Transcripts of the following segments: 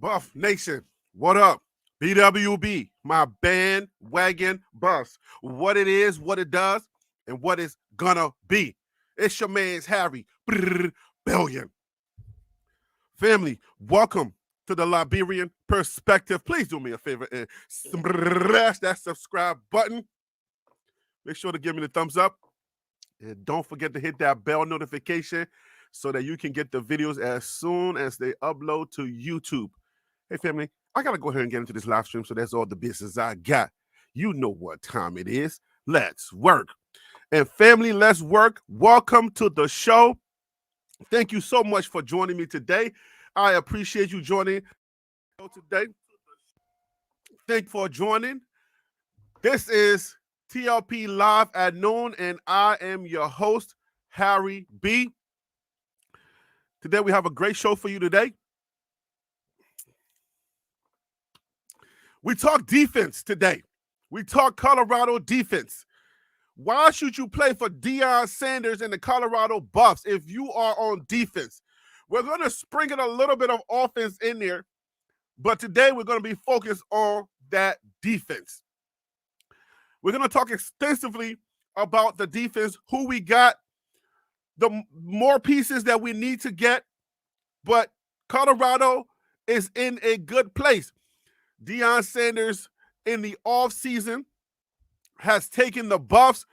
Buff Nation, what up? BWB, my bandwagon Buffs. What it is, what it does, and what it's gonna be. It's your man's Harry Billion. Family, welcome to the Liberian Perspective. Please do me a favor and smash that subscribe button. Make sure to give me the thumbs up. And don't forget to hit that bell notification so that you can get the videos as soon as they upload to YouTube. Hey, family, I got to go ahead and get into this live stream, so that's all the business I got. You know what time it is. Let's work. And family, let's work. Welcome to the show. Thank you so much for joining me today. I appreciate you joining today. Thank you for joining. This is TLP Live at Noon, and I am your host, Harry B. Today, we have a great show for you today. We talk defense today. We talk Colorado defense. Why should you play for Deion Sanders and the Colorado Buffs if you are on defense? We're going to sprinkle a little bit of offense in there, but today we're going to be focused on that defense. We're going to talk extensively about the defense, who we got, the more pieces that we need to get, but Colorado is in a good place. Deion Sanders in the offseason has taken the Buffs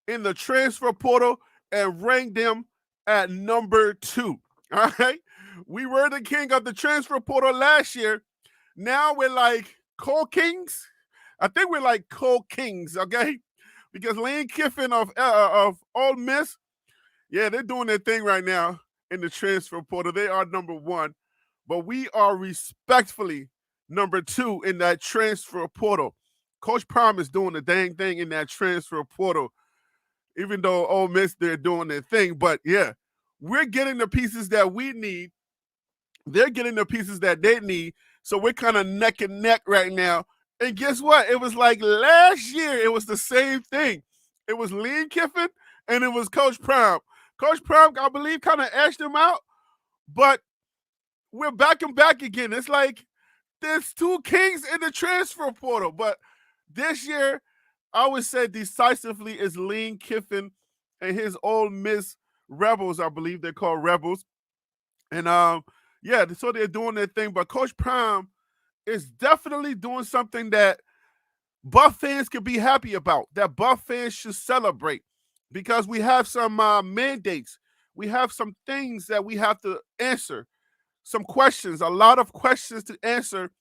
in the transfer portal and ranked them at number 2. All right? We were the king of the transfer portal last year. Now we're like co-kings. I think we're like co-kings, okay? Because Lane Kiffin of Ole Miss, yeah, they're doing their thing right now in the transfer portal. They are number 1. But we are respectfully number 2 in that transfer portal. Coach Prime is doing the dang thing in that transfer portal, even though Ole Miss, they're doing their thing. But, yeah, we're getting the pieces that we need. They're getting the pieces that they need. So we're kind of neck and neck right now. And guess what? It was like last year, it was the same thing. It was Lane Kiffin and it was Coach Prime. Coach Prime, I believe, kind of ashed him out. But we're back and back again. It's like there's 2 kings in the transfer portal. But this year, I would say decisively is Lane Kiffin and his Ole Miss Rebels. I believe they're called Rebels. And, yeah, so they're doing their thing. But Coach Prime is definitely doing something that Buff fans could be happy about, that Buff fans should celebrate, because we have some mandates. We have some things that we have to answer, some questions, a lot of questions to answer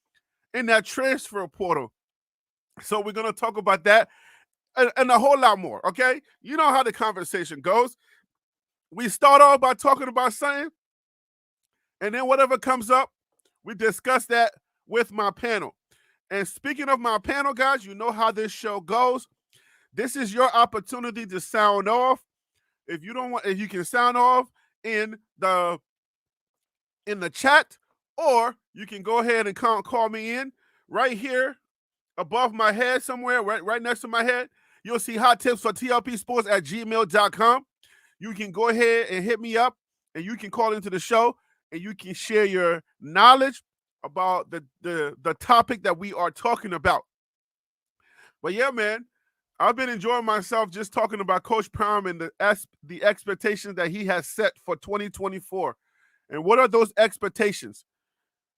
in that transfer portal. So we're going to talk about that and a whole lot more, okay? You know how the conversation goes. We start off by talking about something, and then whatever comes up, we discuss that with my panel. And speaking of my panel, guys, you know how this show goes. This is your opportunity to sound off. If you can sound off in the chat, or you can go ahead and call me in right here above my head somewhere, right next to my head. You'll see hot tips for tlpsports@gmail.com. You can go ahead and hit me up, and you can call into the show, and you can share your knowledge about the topic that we are talking about. But yeah, man, I've been enjoying myself just talking about Coach Prime and the expectations that he has set for 2024. And what are those expectations?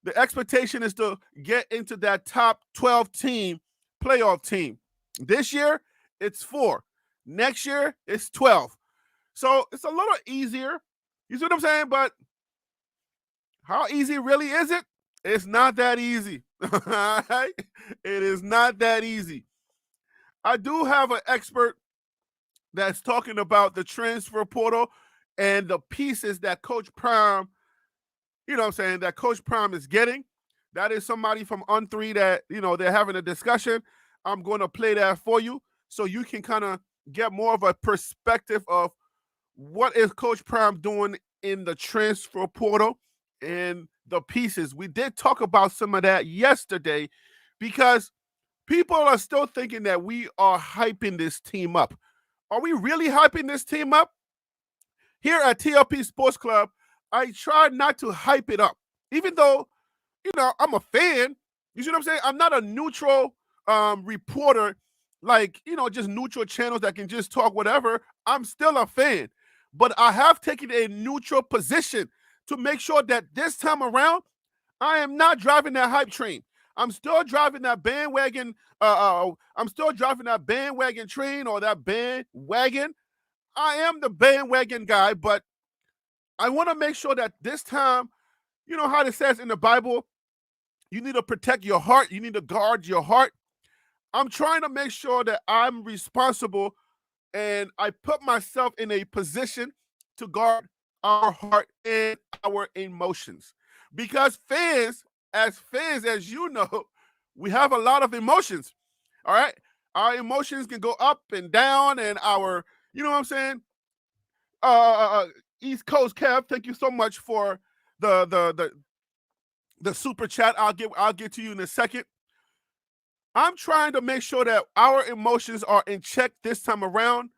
The expectation is to get into that top 12 team, playoff team. This year, it's 4. Next year, it's 12. So it's a little easier. You see what I'm saying? But how easy really is it? It's not that easy. It is not that easy. I do have an expert that's talking about the transfer portal and the pieces that Coach Prime, you know what I'm saying, that Coach Prime is getting. That is somebody from On3 that, you know, they're having a discussion. I'm going to play that for you so you can kind of get more of a perspective of what is Coach Prime doing in the transfer portal and the pieces. We did talk about some of that yesterday because people are still thinking that we are hyping this team up. Are we really hyping this team up? Here at TLP Sports Club, I try not to hype it up. Even though I'm a fan. You see what I'm saying? I'm not a neutral reporter, like, just neutral channels that can just talk whatever. I'm still a fan. But I have taken a neutral position to make sure that this time around, I am not driving that hype train. I'm still driving that bandwagon. I'm still driving that bandwagon train or that bandwagon. I am the bandwagon guy, but I want to make sure that this time, you know how it says in the Bible, you need to protect your heart. You need to guard your heart. I'm trying to make sure that I'm responsible and I put myself in a position to guard our heart and our emotions. Because fans, as you know, we have a lot of emotions. All right. Our emotions can go up and down, and you know what I'm saying? East Coast Kev, thank you so much for the the super chat. I'll get to you in a second. I'm trying to make sure that our emotions are in check this time around.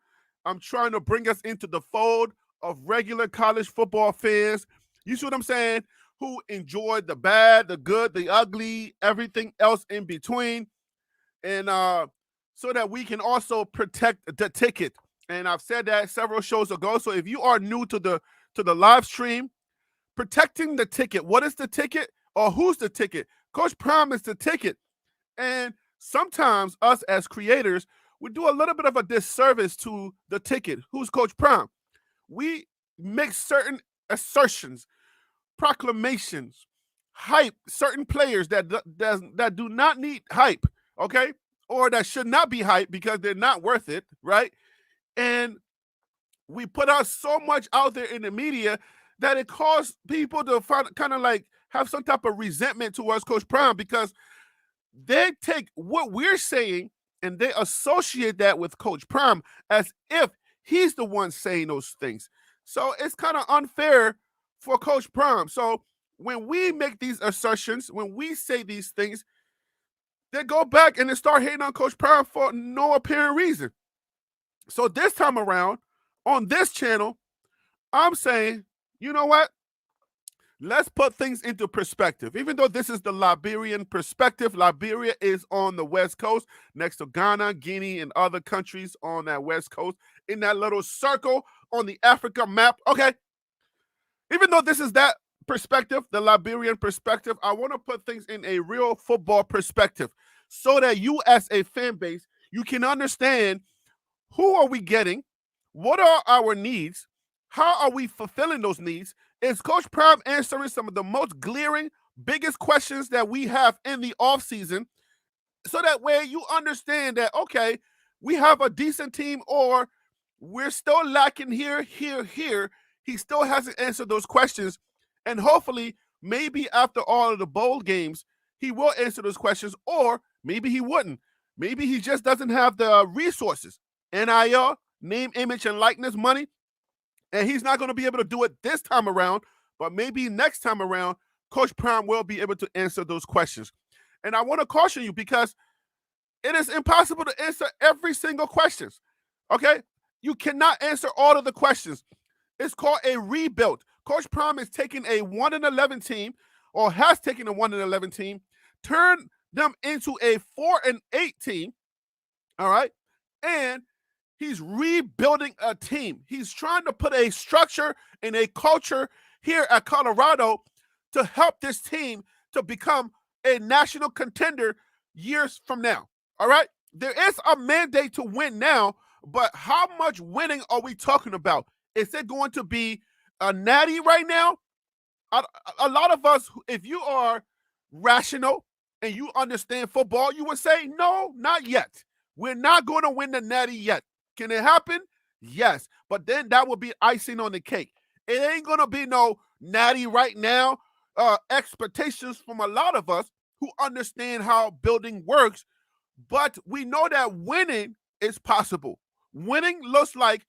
I'm trying to bring us into the fold of regular college football fans. You see what I'm saying? Who enjoyed the bad, the good, the ugly, everything else in between. And so that we can also protect the ticket. And I've said that several shows ago. So if you are new to the live stream, protecting the ticket. What is the ticket? Or who's the ticket? Coach Prime is the ticket. And sometimes us as creators, we do a little bit of a disservice to the ticket. Who's Coach Prime? We make certain assertions, proclamations, hype certain players that do not need hype, okay? Or that should not be hype because they're not worth it, right? And we put out so much out there in the media that it caused people to kind of like have some type of resentment towards Coach Prime because they take what we're saying and they associate that with Coach Prime as if he's the one saying those things. So it's kind of unfair for Coach Prime. So when we make these assertions, when we say these things, they go back and they start hating on Coach Prime for no apparent reason. So this time around, on this channel, I'm saying, you know what? Let's put things into perspective. Even though this is the Liberian perspective, Liberia is on the West Coast, next to Ghana, Guinea, and other countries on that West Coast, in that little circle on the Africa map. Okay. Even though this is that perspective, the Liberian perspective, I want to put things in a real football perspective so that you, as a fan base, you can understand who are we getting, what are our needs, how are we fulfilling those needs. Is Coach Prime answering some of the most glaring, biggest questions that we have in the offseason? So that way you understand that, okay, we have a decent team or we're still lacking here. He still hasn't answered those questions. And hopefully, maybe after all of the bowl games, he will answer those questions, or maybe he wouldn't. Maybe he just doesn't have the resources. NIL, name, image, and likeness money. And he's not going to be able to do it this time around, but maybe next time around, Coach Prime will be able to answer those questions. And I want to caution you because it is impossible to answer every single question. Okay? You cannot answer all of the questions. It's called a rebuild. Coach Prime is taking a 1-11 team, or has taken a 1-11 team, turned them into a 4-8 team. All right? And he's rebuilding a team. He's trying to put a structure and a culture here at Colorado to help this team to become a national contender years from now. All right? There is a mandate to win now, but how much winning are we talking about? Is it going to be a natty right now? A lot of us, if you are rational and you understand football, you would say, no, not yet. We're not going to win the natty yet. Can it happen? Yes. But then that would be icing on the cake. It ain't going to be no natty right now. Expectations from a lot of us who understand how building works. But we know that winning is possible. Winning looks like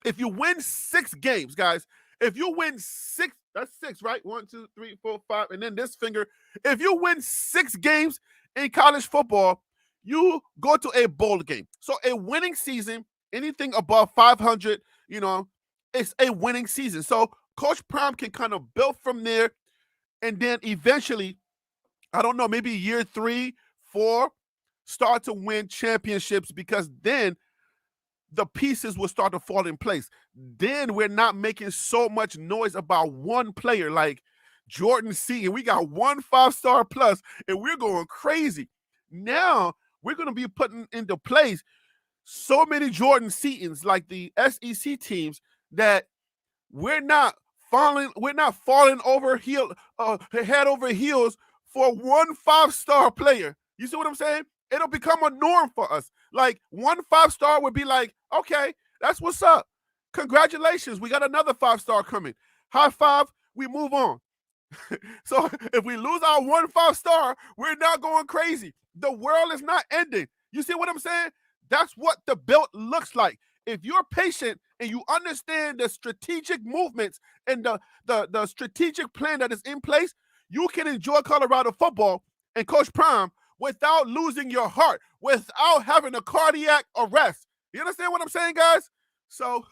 if you win 6 games, guys, if you win 6, that's 6, right? 1, 2, 3, 4, 5, and then this finger. If you win 6 games in college football, you go to a bowl game. So a winning season, anything above 500, it's a winning season. So Coach Prime can kind of build from there and then eventually I don't know, maybe year 3, 4, start to win championships, because then the pieces will start to fall in place. Then we're not making so much noise about one player like Jordan C. And we got one 5-star plus, and we're going crazy. Now we're going to be putting into place so many Jordan Seatons like the SEC teams that we're not falling over head over heels for one 5-star player. You see what I'm saying? It'll become a norm for us. Like one 5-star would be like, okay, that's what's up. Congratulations, we got another 5-star coming. High five, we move on. So if we lose our one 5-star, we're not going crazy. The world is not ending. You see what I'm saying? That's what the build looks like. If you're patient and you understand the strategic movements and the strategic plan that is in place, you can enjoy Colorado football and Coach Prime without losing your heart, without having a cardiac arrest. You understand what I'm saying, guys? So,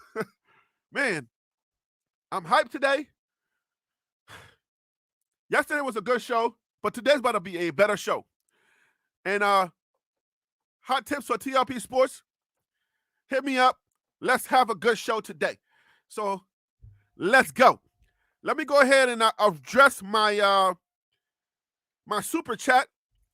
man, I'm hyped today. Yesterday was a good show, but today's about to be a better show. And hot tips for TLP Sports, hit me up. Let's have a good show today. So let's go. Let me go ahead and address my my super chat.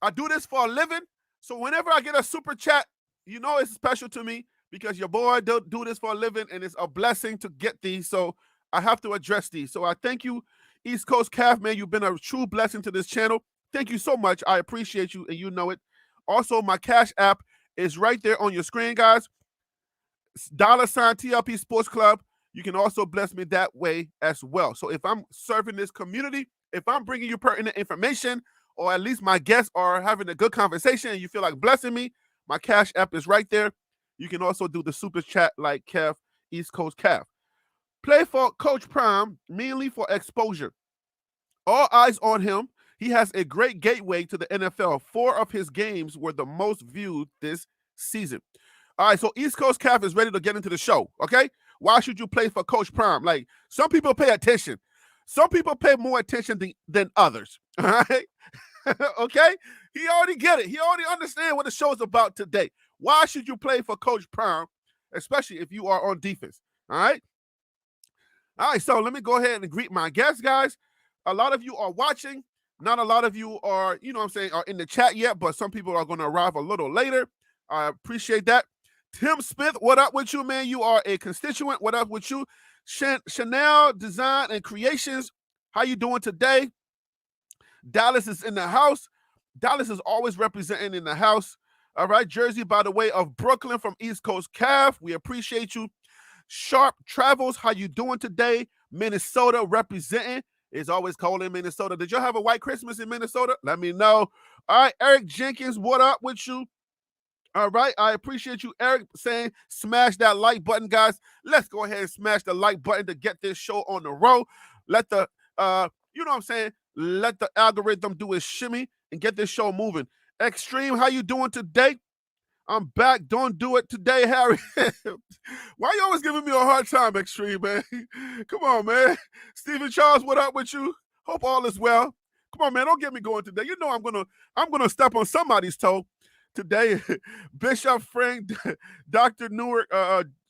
I do this for a living, so whenever I get a super chat, you know it's special to me because your boy do this for a living, and it's a blessing to get these. So I have to address these. So I thank you, East Coast Calf, man. You've been a true blessing to this channel. Thank you so much. I appreciate you, and you know it. Also, my Cash App is right there on your screen, guys. $sign TLP Sports Club. You can also bless me that way as well. So if I'm serving this community, if I'm bringing you pertinent information, or at least my guests are having a good conversation and you feel like blessing me, my Cash App is right there. You can also do the super chat like Kev, East Coast Cav. Play for Coach Prime, mainly for exposure. All eyes on him. He has a great gateway to the NFL. 4 of his games were the most viewed this season. All right, so East Coast Calf is ready to get into the show, okay? Why should you play for Coach Prime? Like, some people pay attention. Some people pay more attention than others, all right? Okay? He already get it. He already understand what the show's about today. Why should you play for Coach Prime, especially if you are on defense, all right? All right, so let me go ahead and greet my guests, guys. A lot of you are watching. Not a lot of you are, you know what I'm saying, are in the chat yet, but some people are going to arrive a little later. I appreciate that. Tim Smith, what up with you, man? You are a constituent. What up with you? Chanel Design and Creations, how you doing today? Dallas is in the house. Dallas is always representing in the house. All right, Jersey, by the way, of Brooklyn from East Coast Calf. We appreciate you. Sharp Travels, how you doing today? Minnesota representing. It's always cold in Minnesota. Did y'all have a white Christmas in Minnesota? Let me know. All right, Eric Jenkins, what up with you? All right, I appreciate you, Eric, saying smash that like button, guys. Let's go ahead and smash the like button to get this show on the road. Let the, you know what I'm saying? Let the algorithm do its shimmy and get this show moving. Extreme, how you doing today? I'm back. Don't do it today, Harry. Why you always giving me a hard time, Extreme, man? Come on, man. Stephen Charles, what up with you? Hope all is well. Come on, man. Don't get me going today. You know I'm gonna step on somebody's toe today. Bishop Frank, Dr. Newark.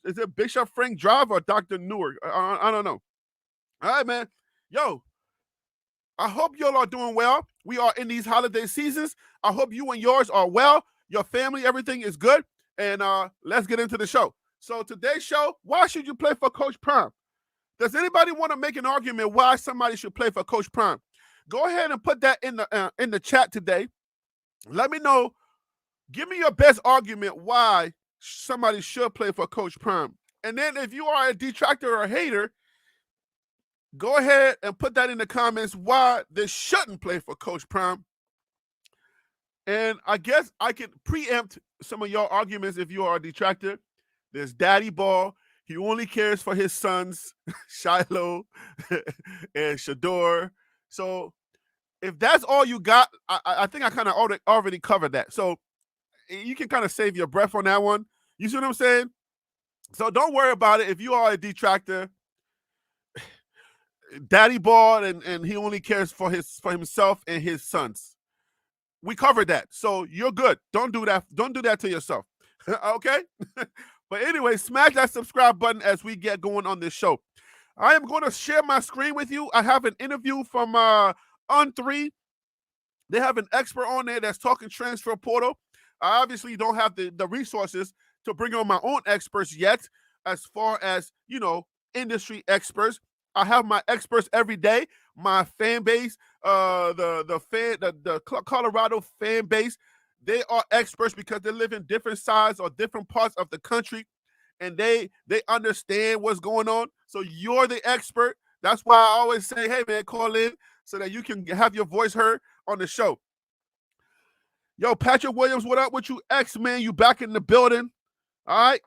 Is it Bishop Frank Drive or Dr. Newark? I don't know. All right, man. Yo, I hope y'all are doing well. We are in these holiday seasons. I hope you and yours are well. Your family, everything is good. And let's get into the show. So today's show, why should you play for Coach Prime? Does anybody want to make an argument why somebody should play for Coach Prime? Go ahead and put that in the chat today. Let me know. Give me your best argument why somebody should play for Coach Prime. And then if you are a detractor or a hater, go ahead and put that in the comments why they shouldn't play for Coach Prime. And I guess I can preempt some of your arguments if you are a detractor. There's Daddy Ball. He only cares for his sons, Shiloh and Shador. So if that's all you got, I think I kind of already covered that. So you can kind of save your breath on that one. You see what I'm saying? So don't worry about it. If you are a detractor, Daddy Ball and he only cares for himself and his sons. We covered that. So you're good. Don't do that. Don't do that to yourself. Okay? But anyway, smash that subscribe button as we get going on this show. I am going to share my screen with you. I have an interview from On3. They have an expert on there that's talking transfer portal. I obviously don't have the resources to bring on my own experts yet, as far as, industry experts. I have my experts every day. My fan base, the Colorado fan base, they are experts because they live in different sides or different parts of the country, and they understand what's going on. So you're the expert. That's why I always say, hey man, call in so that you can have your voice heard on the show. Yo, Patrick Williams, what up with you? X-Man, you back in the building. All right.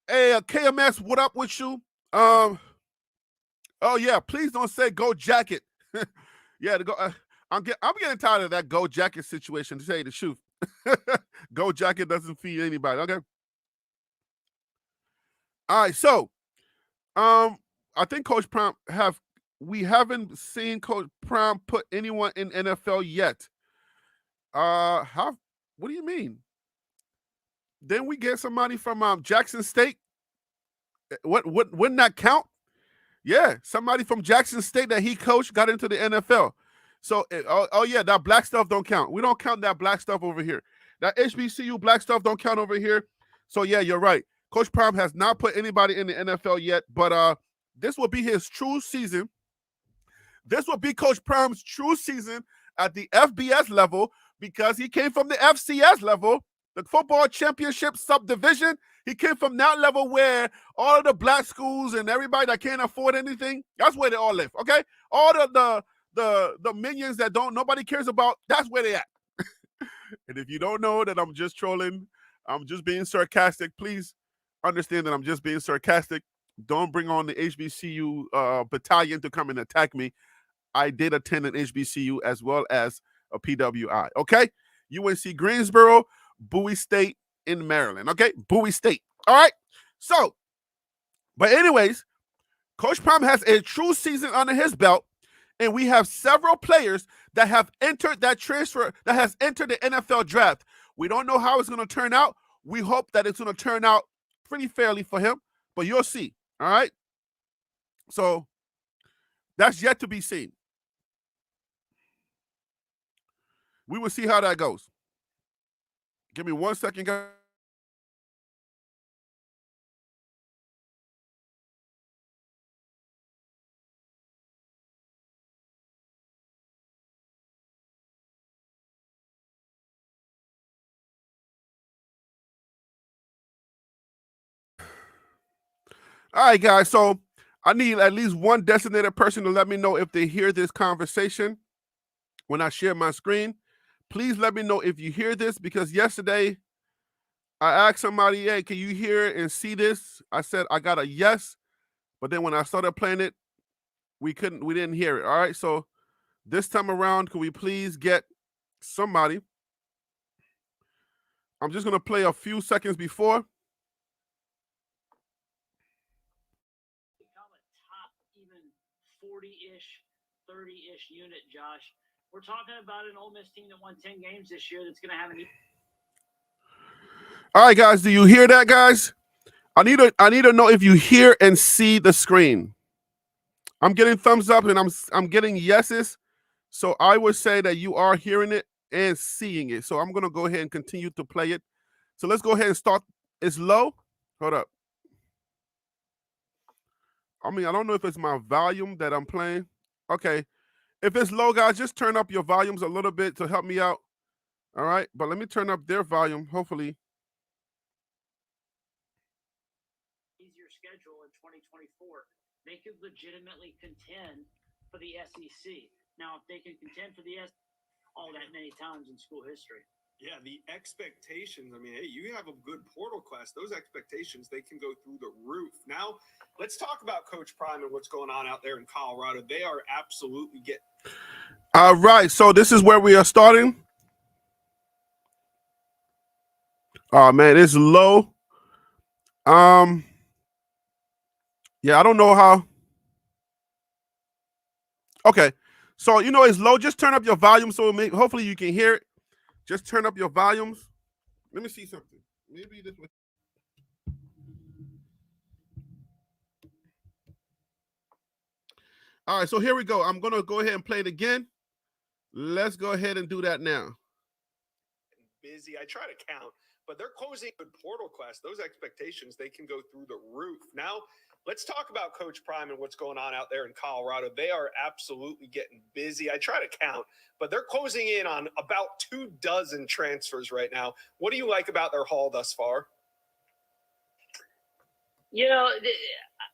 Hey, KMS, what up with you? Oh yeah, please don't say go jacket. Yeah, I'm getting tired of that go jacket situation, to say the truth. Go jacket doesn't feed anybody. Okay. All right, so I think Coach Prime we haven't seen Coach Prime put anyone in NFL yet. How? What do you mean? Then we get somebody from Jackson State. What wouldn't that count? Yeah, somebody from Jackson State that he coached got into the NFL. So, yeah, that black stuff don't count. We don't count that black stuff over here. That HBCU black stuff don't count over here. So, yeah, you're right. Coach Prime has not put anybody in the NFL yet, but this will be his true season. This will be Coach Prime's true season at the FBS level because he came from the FCS level, the football championship subdivision. He came from that level where all of the black schools and everybody that can't afford anything, that's where they all live, okay? All the minions that nobody cares about, that's where they at. And if you don't know that I'm just trolling, I'm just being sarcastic, please understand that I'm just being sarcastic. Don't bring on the HBCU battalion to come and attack me. I did attend an HBCU as well as a PWI, okay? UNC Greensboro, Bowie State in Maryland, okay? Bowie State, all right? So, but anyways, Coach Prime has a true season under his belt, and we have several players that have entered that transfer, that has entered the NFL draft. We don't know how it's going to turn out. We hope that it's going to turn out pretty fairly for him, but you'll see, all right? So, that's yet to be seen. We will see how that goes. Give me 1 second, guys. All right, guys. So I need at least one designated person to let me know if they hear this conversation when I share my screen. Please let me know if you hear this, because yesterday I asked somebody, hey, can you hear and see this? I said I got a yes, but then when I started playing it, we didn't hear it. All right. So this time around, can we please get somebody? I'm just going to play a few seconds before. Become a top even 40-ish, 30-ish unit, Josh. We're talking about an Ole Miss team that won 10 games this year that's going to have an... All right, guys. Do you hear that, guys? I need to know if you hear and see the screen. I'm getting thumbs up and I'm getting yeses. So I would say that you are hearing it and seeing it. So I'm going to go ahead and continue to play it. So let's go ahead and start. It's low. Hold up. I mean, I don't know if it's my volume that I'm playing. Okay. If it's low, guys, just turn up your volumes a little bit to help me out. All right. But let me turn up their volume, hopefully. Easier schedule in 2024. They could legitimately contend for the SEC. Now, if they can contend for the SEC all that many times in school history. Yeah, the expectations. I mean, hey, you have a good portal class. Those expectations, they can go through the roof. Now, let's talk about Coach Prime and what's going on out there in Colorado. They are absolutely getting. All right, so this is where we are starting. Oh man, it's low. Yeah, I don't know how. Okay, so it's low. Just turn up your volume so hopefully you can hear it. Just turn up your volumes. Let me see something. Maybe this way. All right, so here we go. I'm going to go ahead and play it again. Let's go ahead and do that now. Busy. I try to count, but they're closing a good portal class. Those expectations, they can go through the roof. Now, let's talk about Coach Prime and what's going on out there in Colorado. They are absolutely getting busy. I try to count, but they're closing in on about 24 transfers right now. What do you like about their haul thus far? You know,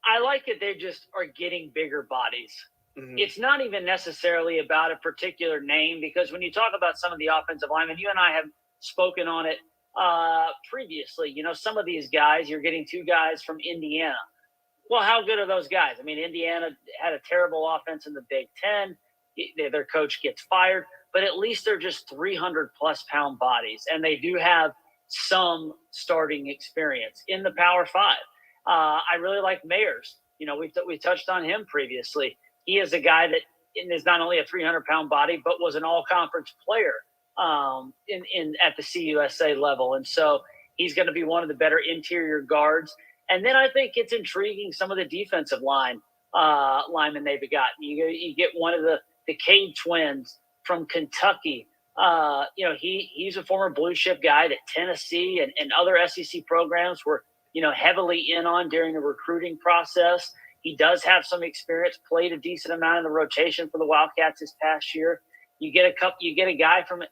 I like that they just are getting bigger bodies. Mm-hmm. It's not even necessarily about a particular name, because when you talk about some of the offensive linemen, you and I have spoken on it previously. You know, some of these guys, you're getting 2 guys from Indiana. Well, how good are those guys? I mean, Indiana had a terrible offense in the Big Ten. Their coach gets fired, but at least they're just 300-plus pound bodies, and they do have some starting experience in the Power 5. I really like Mayers. You know, we touched on him previously. He is a guy that is not only a 300-pound body, but was an all-conference player at the CUSA level. And so he's going to be one of the better interior guards. And then I think it's intriguing some of the defensive linemen they've got. You get one of the Cade twins from Kentucky. You know, he's a former blue chip guy that Tennessee and other SEC programs were, you know, heavily in on during the recruiting process. He does have some experience, played a decent amount in the rotation for the Wildcats this past year. You get a guy from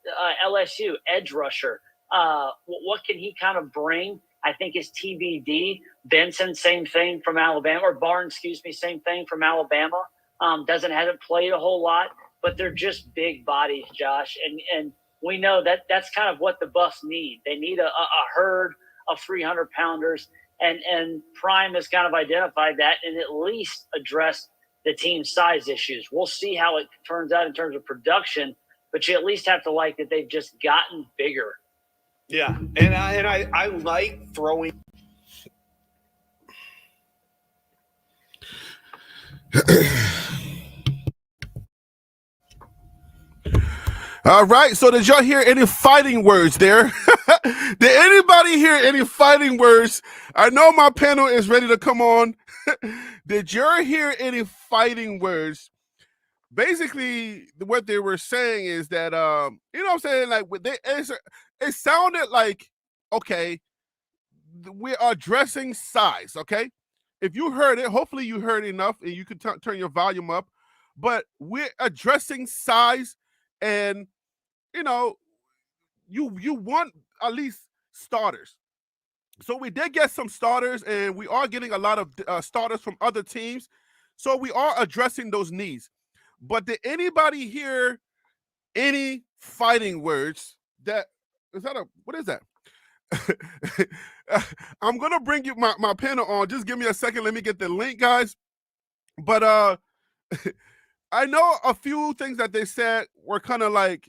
LSU, edge rusher. What can he kind of bring? I think is TBD. Benson, same thing from Alabama, or Barnes, same thing from Alabama. Hasn't played a whole lot, but they're just big bodies, Josh. And we know that's kind of what the Buffs need. They need a herd of 300-pounders, and Prime has kind of identified that and at least addressed the team's size issues. We'll see how it turns out in terms of production, but you at least have to like that they've just gotten bigger. Yeah, and I like throwing. All right, so did y'all hear any fighting words there? Did anybody hear any fighting words? I know my panel is ready to come on. Did y'all hear any fighting words? Basically, what they were saying is that, you know what I'm saying? Like, it sounded like, okay, we're addressing size, okay? If you heard it, hopefully you heard enough and you can turn your volume up. But we're addressing size, and, you know, you want at least starters. So we did get some starters, and we are getting a lot of starters from other teams. So we are addressing those needs. But did anybody hear any fighting words? What is that? I'm going to bring you my panel on. Just give me a second. Let me get the link, guys. But I know a few things that they said were kind of like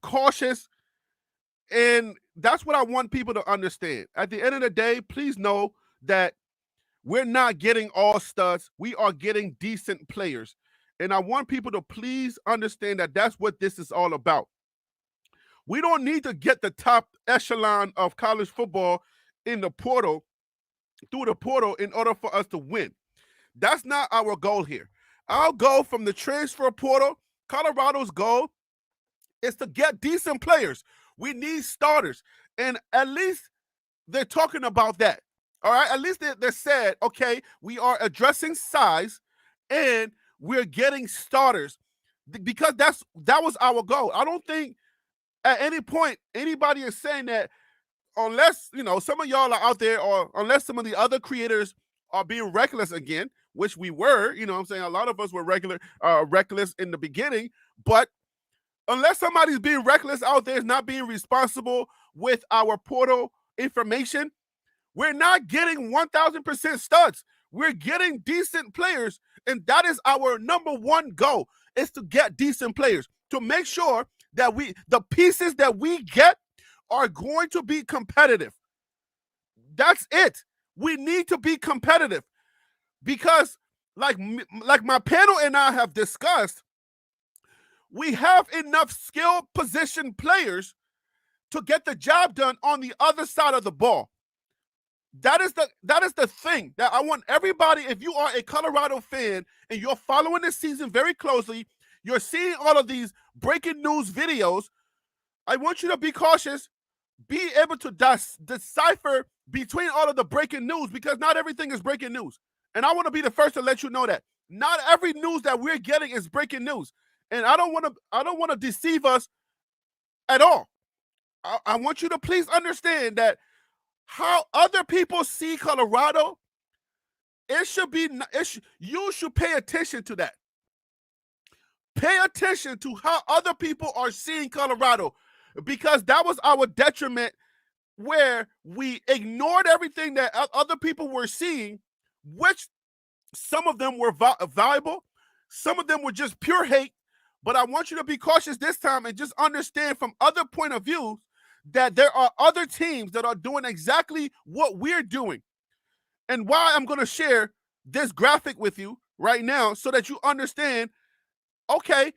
cautious. And that's what I want people to understand. At the end of the day, please know that we're not getting all studs. We are getting decent players. And I want people to please understand that that's what this is all about. We don't need to get the top echelon of college football in the portal, through the portal, in order for us to win. That's not our goal here. Our goal from the transfer portal, Colorado's goal, is to get decent players. We need starters. And at least they're talking about that. All right? At least they said, okay, we are addressing size and we're getting starters, because that was our goal. I don't think at any point anybody is saying that, unless, you know, some of y'all are out there, or unless some of the other creators are being reckless again, which we were, you know what I'm saying? A lot of us were reckless in the beginning, but unless somebody's being reckless out there, is not being responsible with our portal information, we're not getting 1,000% studs. We're getting decent players, and that is our number one goal, is to get decent players, to make sure that the pieces that we get are going to be competitive. That's it. We need to be competitive, because like my panel and I have discussed, we have enough skill position players to get the job done on the other side of the ball. That is the thing that I want everybody. If you are a Colorado fan and you're following this season very closely, you're seeing all of these breaking news videos. I want you to be cautious, be able to decipher between all of the breaking news, because not everything is breaking news. And I want to be the first to let you know that not every news that we're getting is breaking news. And I don't want to deceive us at all. I want you to please understand that how other people see Colorado, you should pay attention to that. Pay attention to how other people are seeing Colorado, because that was our detriment, where we ignored everything that other people were seeing, which some of them were valuable, some of them were just pure hate. But I want you to be cautious this time and just understand from other point of views that there are other teams that are doing exactly what we're doing. And why I'm going to share this graphic with you right now so that you understand, okay,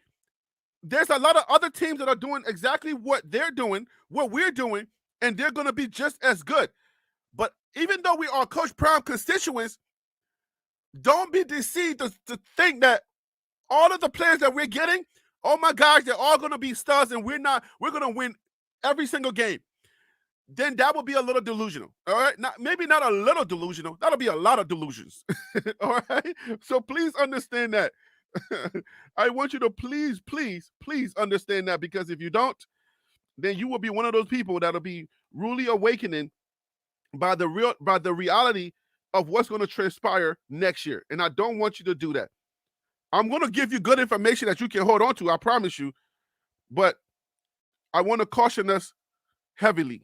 there's a lot of other teams that are doing exactly what they're doing, what we're doing, and they're going to be just as good. But even though we are Coach Prime constituents, don't be deceived to think that all of the players that we're getting, oh my gosh, they're all going to be stars and we're going to win every single game. Then that will be a little delusional. All right. Maybe not a little delusional. That'll be a lot of delusions. All right. So please understand that. I want you to please understand that, because if you don't, then you will be one of those people that'll be really awakening by the reality of what's going to transpire next year. And I don't want you to do that. I'm going to give you good information that you can hold on to, I promise you. But I want to caution us heavily.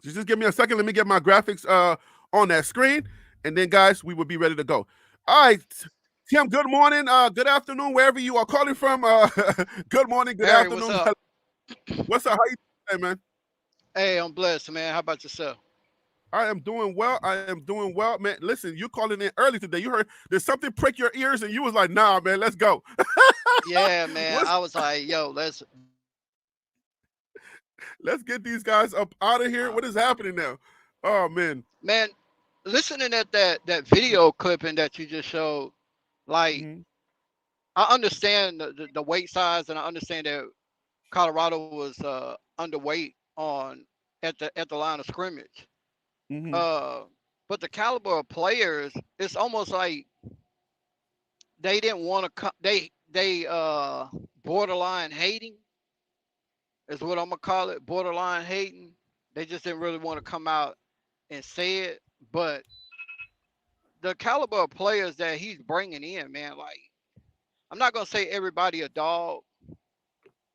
So just give me a second. Let me get my graphics on that screen. And then, guys, we will be ready to go. All right. Tim, good morning. Good afternoon, wherever you are calling from. Good morning. Good Harry, afternoon. what's up? What's up? How you doing, man? Hey, I'm blessed, man. How about yourself? I am doing well. Man. Listen, you calling in early today. You heard there's something prick your ears, and you was like, nah, man, let's go. Yeah, man. I was like, yo, let's get these guys up out of here. What is happening now? Oh, man. man, listening at that video clipping that you just showed, like, Mhm. I understand the weight size, and I understand that Colorado was underweight on at the line of scrimmage. Mhm. Uh, but the caliber of players, it's almost like they didn't want to come. They borderline hating is what I'm gonna call it. Borderline hating. They just didn't really want to come out and say it. But the caliber of players that he's bringing in, man, like I'm not gonna say everybody a dog,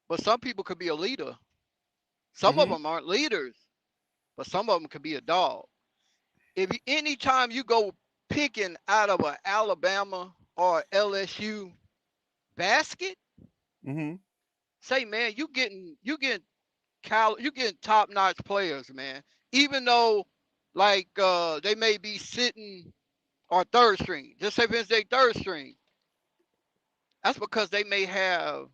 but some people could be a leader. Some of Mhm. them aren't leaders, but some of them could be a dog. Anytime you go picking out of a Alabama or LSU basket, Mhm. say man, you getting top notch players, man. Even though like they may be sitting or third string, just say if it's their third string, that's because they may have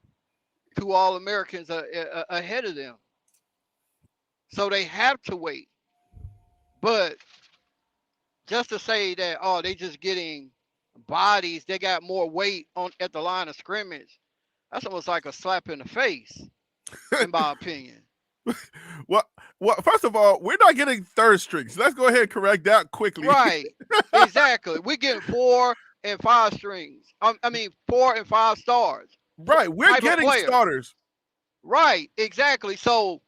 two All Americans ahead of them, so they have to wait. But just to say that they just getting bodies, they got more weight on at the line of scrimmage. That's almost like a slap in the face, in my opinion. well, first of all, we're not getting third strings. Let's go ahead and correct that quickly. Right, exactly. We're getting 4 and 5 strings. I mean 4 and 5 stars Right. We're type of getting players. starters. Right, exactly. So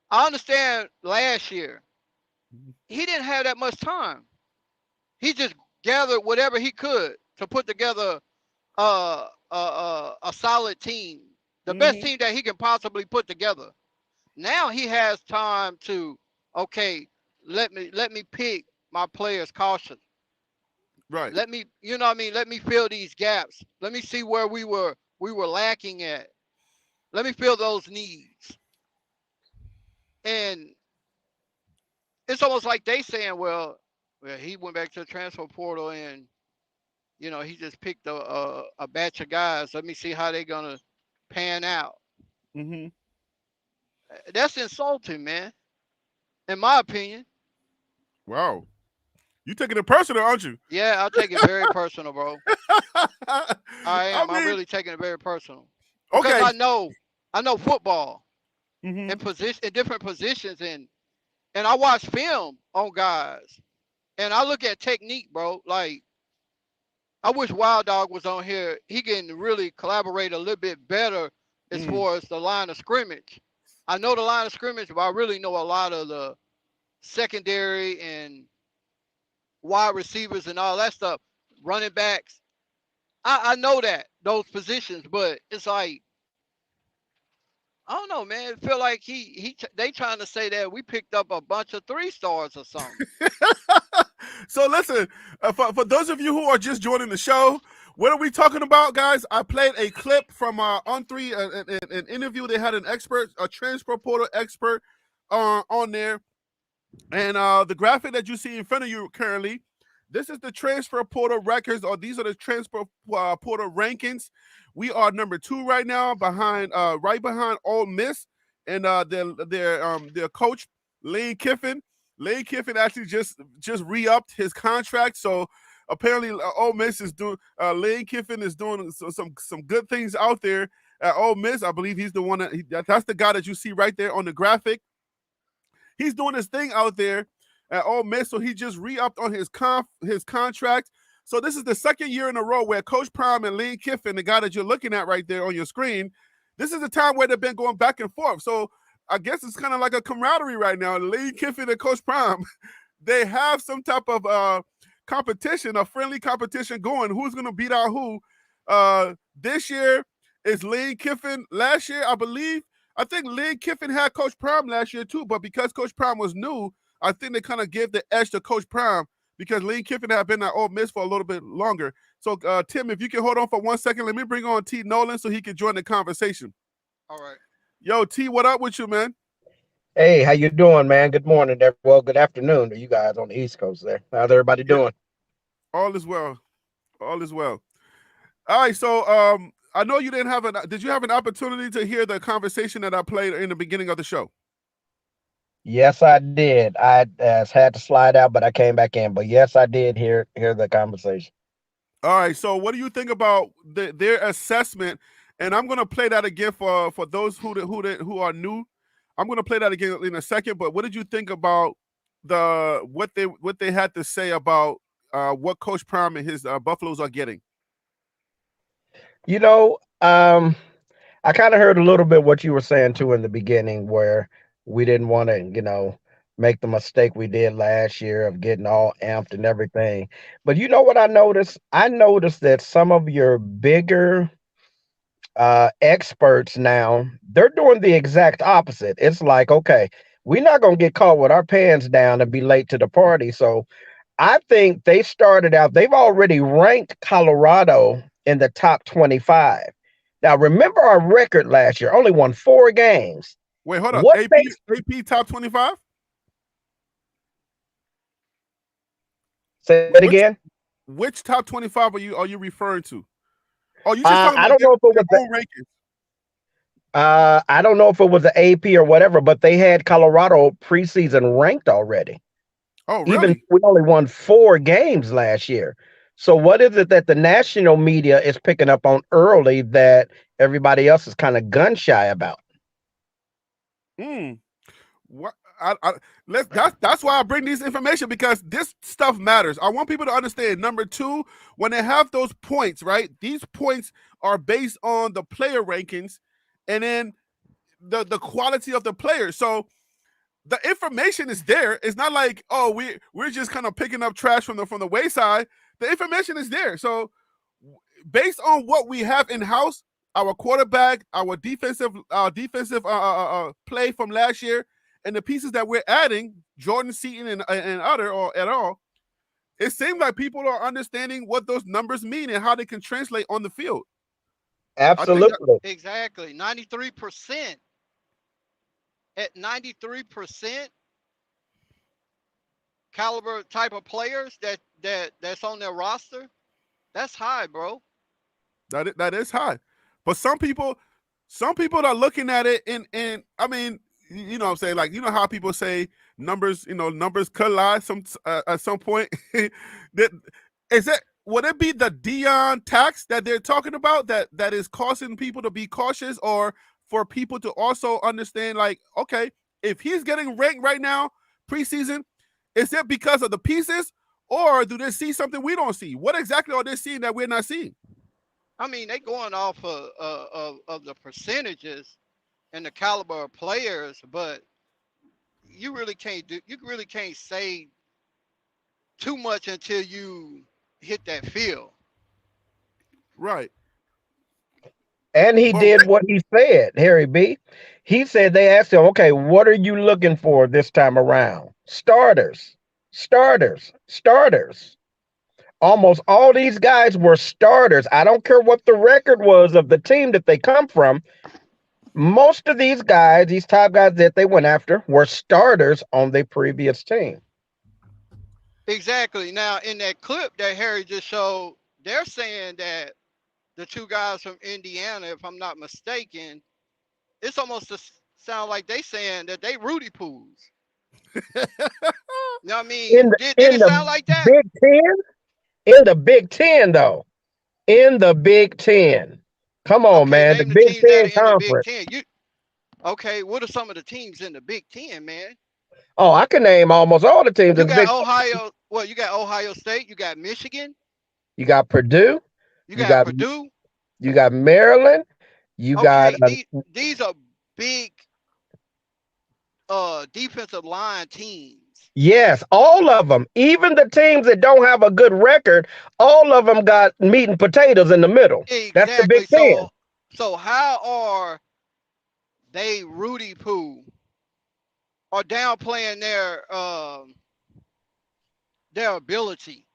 I understand last year he didn't have that much time. He just gathered whatever he could to put together a solid team, the best Mhm. team that he can possibly put together. Now he has time to okay, let me pick my players cautious. Right. Let me, you know what I mean, let me fill these gaps. Let me see where we were lacking at. Let me fill those needs. And it's almost like they saying, well, he went back to the transfer portal and he just picked a batch of guys. Let me see how they're gonna pan out. Mhm. That's insulting, man. In my opinion. Wow. You taking it personal, aren't you? Yeah, I take it very personal, bro. I I am. I'm mean, really taking it very personal because okay. I know football Hmm. in different positions, and I watch film on guys, and I look at technique, bro. Like I wish Wild Dog was on here. He can really collaborate a little bit better as Mm. far as the line of scrimmage. I know the line of scrimmage, but I really know a lot of the secondary and wide receivers and all that stuff, running backs. I know that those positions, but it's like I don't know, man. It feel like they trying to say that we picked up a bunch of 3 stars or something. So listen, for those of you who are just joining the show, what are we talking about, guys? I played a clip from on three an interview. They had an expert, a transfer portal expert, on there, and the graphic that you see in front of you currently. This is the transfer portal records, or these are the transfer portal rankings. We are number 2 right now, behind right behind Ole Miss, and their coach Lane Kiffin. Lane Kiffin actually just re-upped his contract, so apparently Ole Miss is doing. Lane Kiffin is doing some good things out there at Ole Miss. I believe he's the one that's the guy that you see right there on the graphic. He's doing his thing out there at Ole Miss, so he just re-upped on his contract. So this is the second year in a row where Coach Prime and Lane Kiffin, the guy that you're looking at right there on your screen, this is the time where they've been going back and forth. So I guess it's kind of like a camaraderie right now. Lane Kiffin and Coach Prime, they have some type of competition, a friendly competition going. Who's going to beat out who? This year is Lane Kiffin. Last year, I think Lane Kiffin had Coach Prime last year too, but because Coach Prime was new, I think they kind of gave the edge to Coach Prime because Lane Kiffin had been at Ole Miss for a little bit longer. So, Tim, if you can hold on for 1 second, let me bring on T. Nolan so he can join the conversation. All right. Yo, T, what up with you, man? Hey, how you doing, man? Good morning. Well, good afternoon to you guys on the East Coast there. How's everybody Yeah, doing? all is well. All is well. All right, so I know you didn't have did you have an opportunity to hear the conversation that I played in the beginning of the show? Yes, I did. I had to slide out, but I came back in. But yes, I did hear the conversation. All right. So, what do you think about their assessment? And I'm going to play that again for those who are new. I'm going to play that again in a second. But what did you think about what they had to say about what Coach Prime and his Buffaloes are getting? You know, I kind of heard a little bit what you were saying too in the beginning, where we didn't want to, make the mistake we did last year of getting all amped and everything. But you know what I noticed? I noticed that some of your bigger experts now, they're doing the exact opposite. It's like, okay, we're not going to get caught with our pants down and be late to the party. So I think they've already ranked Colorado in the top 25. Now, remember our record last year, only won 4 games. Wait, hold up. What makes AP top 25? Say it Which again? which top 25 are you referring to? Oh, you just talking I about don't know if it was their own rankings. I don't know if it was the AP or whatever, but they had Colorado preseason ranked already. Oh, Even really? though we only won 4 games last year. So what is it that the national media is picking up on early that everybody else is kind of gun shy about? Hmm. What that's why I bring this information, because this stuff matters. I want people to understand. Number 2, when they have those points, right? These points are based on the player rankings, and then the quality of the players. So the information is there. It's not like, oh, we're just kind of picking up trash from the wayside. The information is there. So based on what we have in house, our quarterback, our defensive play from last year, and the pieces that we're adding, Jordan Seaton and other or at all, it seems like people are understanding what those numbers mean and how they can translate on the field. I think that, Absolutely. Exactly. 93%. At 93% caliber type of players that's on their roster, that's high, bro. that is high, but some people are looking at it, and I mean, you know what I'm saying? Like, you know how people say numbers, numbers could lie at some point. that is that would it be the Dion tax that they're talking about that is causing people to be cautious, or for people to also understand, like, okay, if he's getting ranked right now preseason, is it because of the pieces, or do they see something we don't see? What exactly are they seeing that we're not seeing? I mean, they going off of the percentages and the caliber of players, but you really can't say too much until you hit that field. Right. And he But did what he said, Harry B. He said they asked him, okay, what are you looking for this time around? Starters, starters, starters. Almost all these guys were starters. I don't care what the record was of the team that they come from. Most of these guys, these top guys that they went after, were starters on their previous team. Exactly. Now, in that clip that Harry just showed, they're saying that the two guys from Indiana, if I'm not mistaken, it's almost to sound like they saying that they Rudy Poos. You know what I mean? In the Did it sound like that? Big Ten, in the Big Ten though, in the Big Ten. Come on, Okay, man, the name the Big teams that Ten are in the Big conference. Ten. You okay? What are some of the teams in the Big Ten, man? Oh, I can name almost all the teams You in the got Big. Ohio. Well, you got Ohio State. You got Michigan. You got Purdue. You You got got Purdue. Maryland. You got Okay, these are big defensive line teams. yes, all of them. Even the teams that don't have a good record, all of them got meat and potatoes in the middle. That's the Big Exactly. Ten. So how are they Rudy Poo or downplaying their ability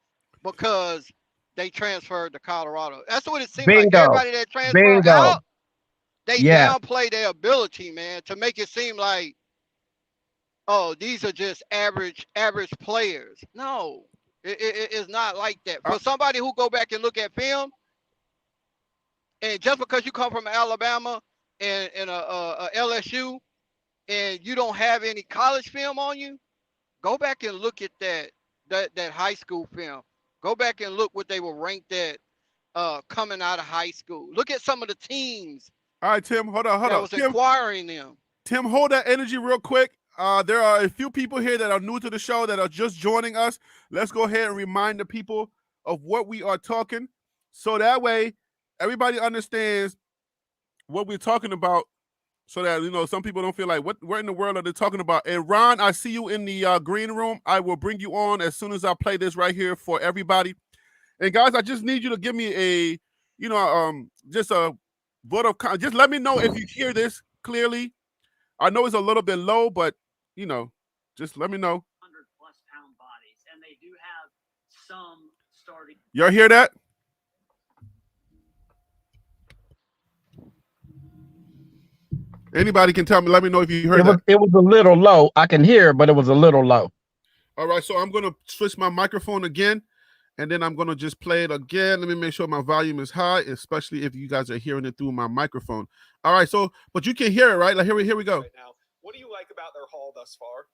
because they transferred to Colorado? That's what it seemed like. Bingo. Everybody that transferred Bingo. out, they Yes. downplay their ability, man, to make it seem like, oh, these are just average players. No, it's not like that. I, For somebody who go back and look at film, and just because you come from Alabama and a LSU and you don't have any college film on you, go back and look at that high school film. Go back and look what they were ranked at coming out of high school. Look at some of the teams all right, Tim, hold that on. was acquiring them. Tim, hold that energy real quick. There are a few people here that are new to the show that are just joining us. Let's go ahead and remind the people of what we are talking, so that way everybody understands what we're talking about, so that some people don't feel like what in the world are they talking about. And Ron, I see you in the green room. I will bring you on as soon as I play this right here for everybody. And guys, I just need you to give me a just a vote of just let me know if you hear this clearly. I know it's a little bit low, but just let me know. 100+ pound bodies, and they do have some starting. Y'all hear that? Anybody can tell me. Let me know if you heard that. It was a little low. I can hear, but it was a little low. All right, so I'm gonna switch my microphone again, and then I'm gonna just play it again. Let me make sure my volume is high, especially if you guys are hearing it through my microphone. All right, so but you can hear it, right? Like here we go. Right now, what do you like about their haul thus far?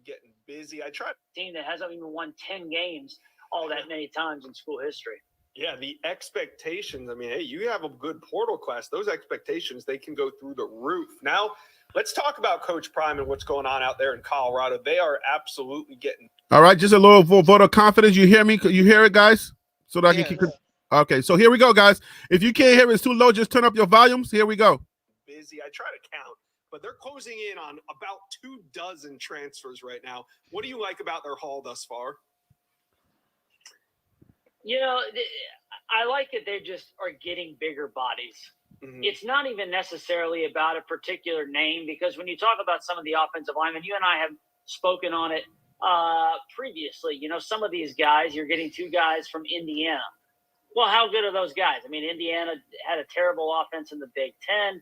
Getting busy. I tried. Team that hasn't even won 10 games all that many times in school history. Yeah, the expectations. I mean, hey, you have a good portal class. Those expectations, they can go through the roof. Now, let's talk about Coach Prime and what's going on out there in Colorado. They are absolutely getting. All right, just a little vote of confidence. You hear me? You hear it, guys? So that I can keep. Okay, so here we go, guys. If you can't hear it, it's too low, just turn up your volumes. Here we go. Busy. I try to count, but they're closing in on about 24 transfers right now. What do you like about their haul thus far? I like that they just are getting bigger bodies. Mm-hmm. It's not even necessarily about a particular name, because when you talk about some of the offensive linemen, you and I have spoken on it previously. Some of these guys, you're getting two guys from Indiana. Well, how good are those guys? I mean, Indiana had a terrible offense in the Big Ten.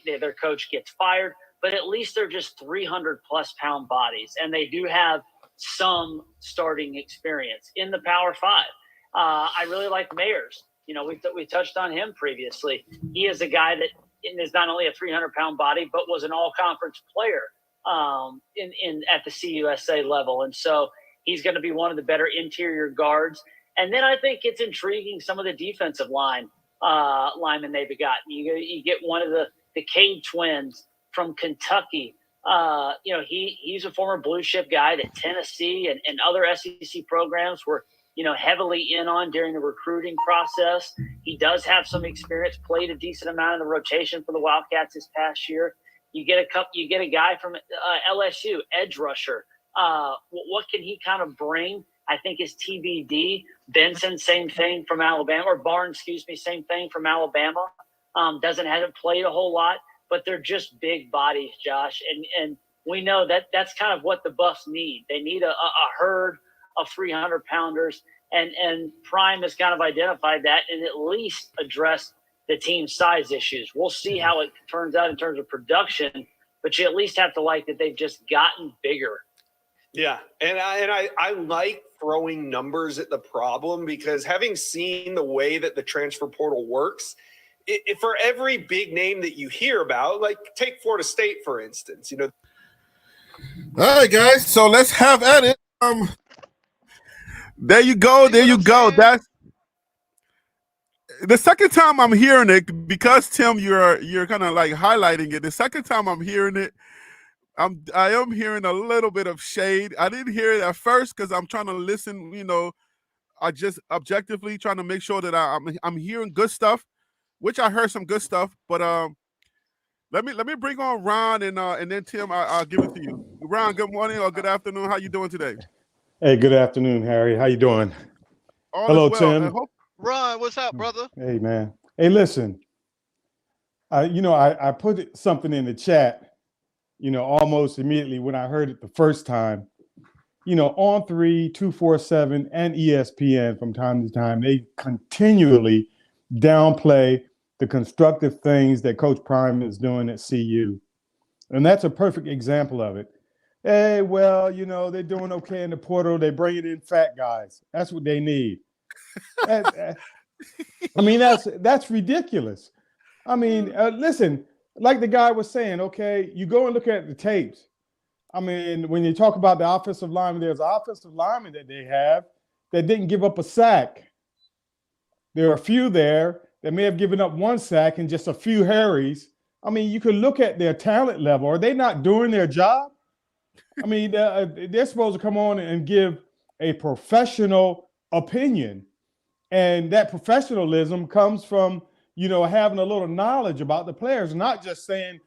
Their coach gets fired, but at least they're just 300+ pound bodies, and they do have some starting experience in the Power Five. I really like Mayers. We touched on him previously. He is a guy that and is not only a 300-pound body, but was an all-conference player at the CUSA level. And so he's going to be one of the better interior guards. And then I think it's intriguing some of the defensive linemen they've gotten. You get one of the Cade twins from Kentucky. He's a former blue chip guy that Tennessee and other SEC programs were, heavily in on during the recruiting process. He does have some experience, played a decent amount in the rotation for the Wildcats this past year. You get a guy from LSU, edge rusher. What can he kind of bring? I think is TBD. Benson, same thing from Alabama, or Barnes, same thing from Alabama. Hasn't played a whole lot, but they're just big bodies, Josh. And we know that's kind of what the Buffs need. They need a herd of 300-pounders, and Prime has kind of identified that and at least addressed the team's size issues. We'll see how it turns out in terms of production, but you at least have to like that they've just gotten bigger. Yeah, and I like throwing numbers at the problem, because having seen the way that the transfer portal works, for every big name that you hear about, like take Florida State, for instance, All right, guys, so let's have at it. There you go. There you go. That's the second time I'm hearing it, because Tim, you're kind of like highlighting it. The second time I'm hearing it, I am hearing a little bit of shade. I didn't hear it at first because I'm trying to listen. I just objectively trying to make sure that I'm hearing good stuff, which I heard some good stuff. But let me bring on Ron and then Tim. I'll give it to you. Ron, good morning or good afternoon. How you doing today? Hey, good afternoon, Harry. How you doing? All Hello, is well. Tim. Ron, what's up, brother? Hey, man. Hey, listen. I put something in the chat, almost immediately when I heard it the first time. On3, 247, and ESPN from time to time, they continually downplay the constructive things that Coach Prime is doing at CU. And that's a perfect example of it. Hey, well, they're doing okay in the portal. They're bringing in fat guys. That's what they need. I mean, that's ridiculous. I mean, listen, like the guy was saying, okay, you go and look at the tapes. I mean, when you talk about the offensive lineman, there's an offensive lineman that they have that didn't give up a sack. There are a few there that may have given up one sack and just a few harries. I mean, you could look at their talent level. Are they not doing their job? I mean, they're supposed to come on and give a professional opinion. And that professionalism comes from, having a little knowledge about the players, not just saying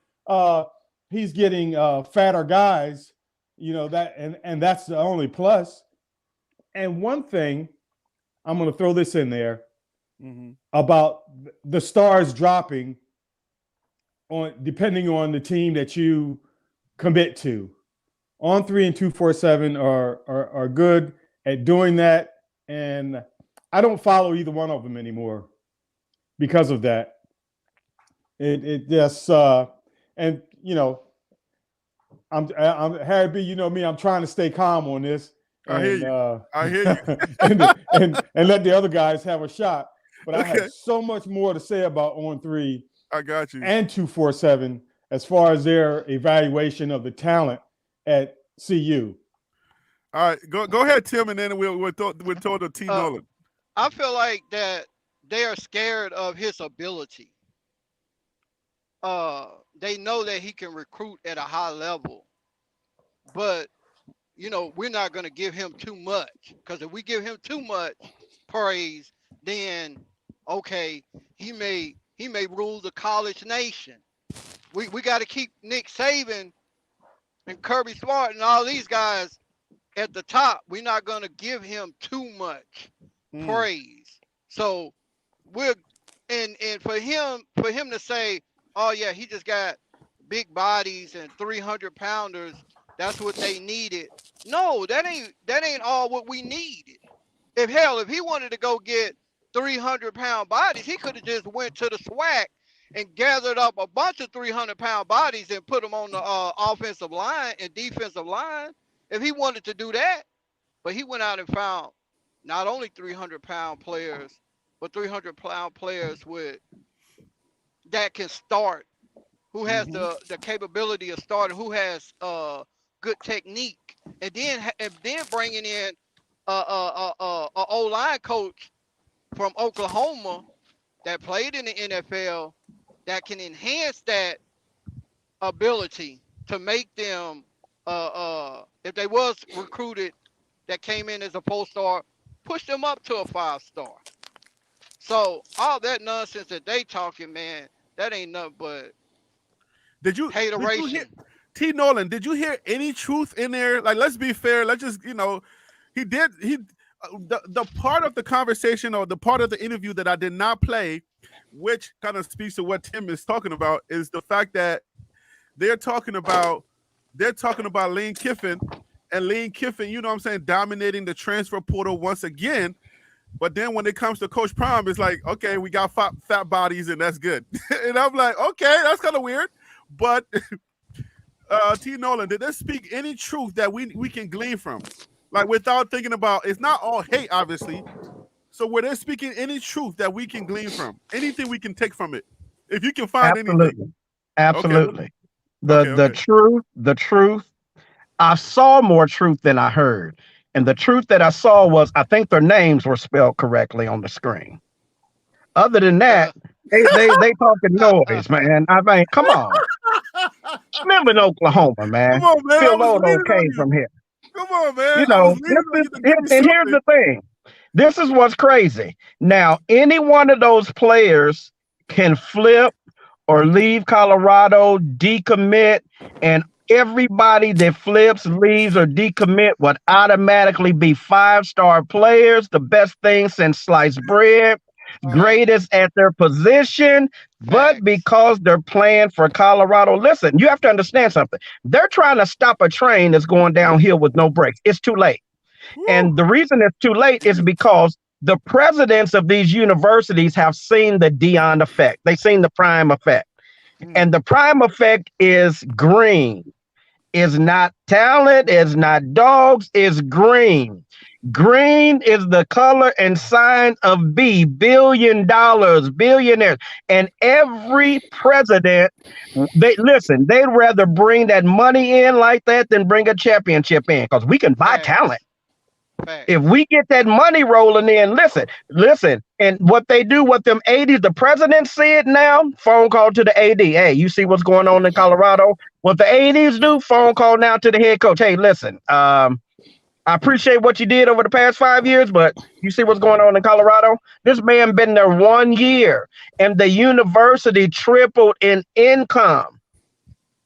he's getting fatter guys, and that's the only plus. And one thing, I'm going to throw this in there about the stars dropping depending on the team that you commit to. On3 and 247 are good at doing that, and I don't follow either one of them anymore because of that. It just and I'm Harry B. You know me, I'm trying to stay calm on this. I hear you. I hear you. and let the other guys have a shot. But I have so much more to say about On3. I got you. And 247 as far as their evaluation of the talent at CU. All right, go ahead, Tim, and then we'll throw to T. Nolan. I feel like that they are scared of his ability. They know that he can recruit at a high level, but we're not going to give him too much, because if we give him too much praise, then okay, he may rule the college nation. We got to keep Nick Saban and Kirby Smart and all these guys at the top. We're not going to give him too much praise. So and for him to say, oh yeah, he just got big bodies and 300-pounders, that's what they needed. No, that ain't all what we needed. If he wanted to go get 300-pound bodies, he could have just went to the SWAC and gathered up a bunch of 300-pound bodies and put them on the offensive line and defensive line if he wanted to do that. But he went out and found not only 300-pound players, but 300-pound players with, that can start, who has the capability of starting, who has good technique, and then bringing in a O-line coach from Oklahoma that played in the NFL that can enhance that ability to make them if they was recruited that came in as a 4-star, push them up to a 5-star. So all that nonsense that they talking, man, that ain't nothing but Did you hear, hateration. T. Nolan? Did you hear any truth in there? Like, let's be fair. Let's just, he the part of the conversation or the part of the interview that I did not play, which kind of speaks to what Tim is talking about, is the fact that they're talking about Lane Kiffin, and Lane Kiffin, you know what I'm saying, dominating the transfer portal once again. But then when it comes to Coach Prime, it's like, okay, we got fat bodies and that's good. And I'm like, okay, that's kind of weird. But T. Nolan, did this speak any truth that we can glean from? Like, without thinking about, it's not all hate, obviously. So were they speaking any truth that we can glean from? Anything we can take from it? If you can find anything. Absolutely. Okay. The truth, I saw more truth than I heard. And the truth that I saw was, I think their names were spelled correctly on the screen. Other than that, they talking noise, man. I mean, come on. Live in Oklahoma, man. Come on, man. Feel okay from here. Come on, man. And here's the thing. This is what's crazy. Now, any one of those players can flip or leave Colorado, decommit, and everybody that flips, leaves, or decommit would automatically be 5-star players, the best thing since sliced bread, greatest at their position. But because they're playing for Colorado, listen, you have to understand something. They're trying to stop a train that's going downhill with no brakes. It's too late. And the reason it's too late is because the presidents of these universities have seen the Deion effect. They've seen the prime effect. And the prime effect is green. Is not talent, is not dogs, is green. Green is the color and sign of B, $1 billion, billionaires. And every president, they'd rather bring that money in like that than bring a championship in, because we can buy talent. If we get that money rolling in, listen, and what they do with them 80s, the president said now, phone call to the AD. Hey, you see what's going on in Colorado? What the 80s do, phone call now to the head coach. Hey, listen, I appreciate what you did over the past 5 years, but you see what's going on in Colorado? This man been there 1 year, and the university tripled in income.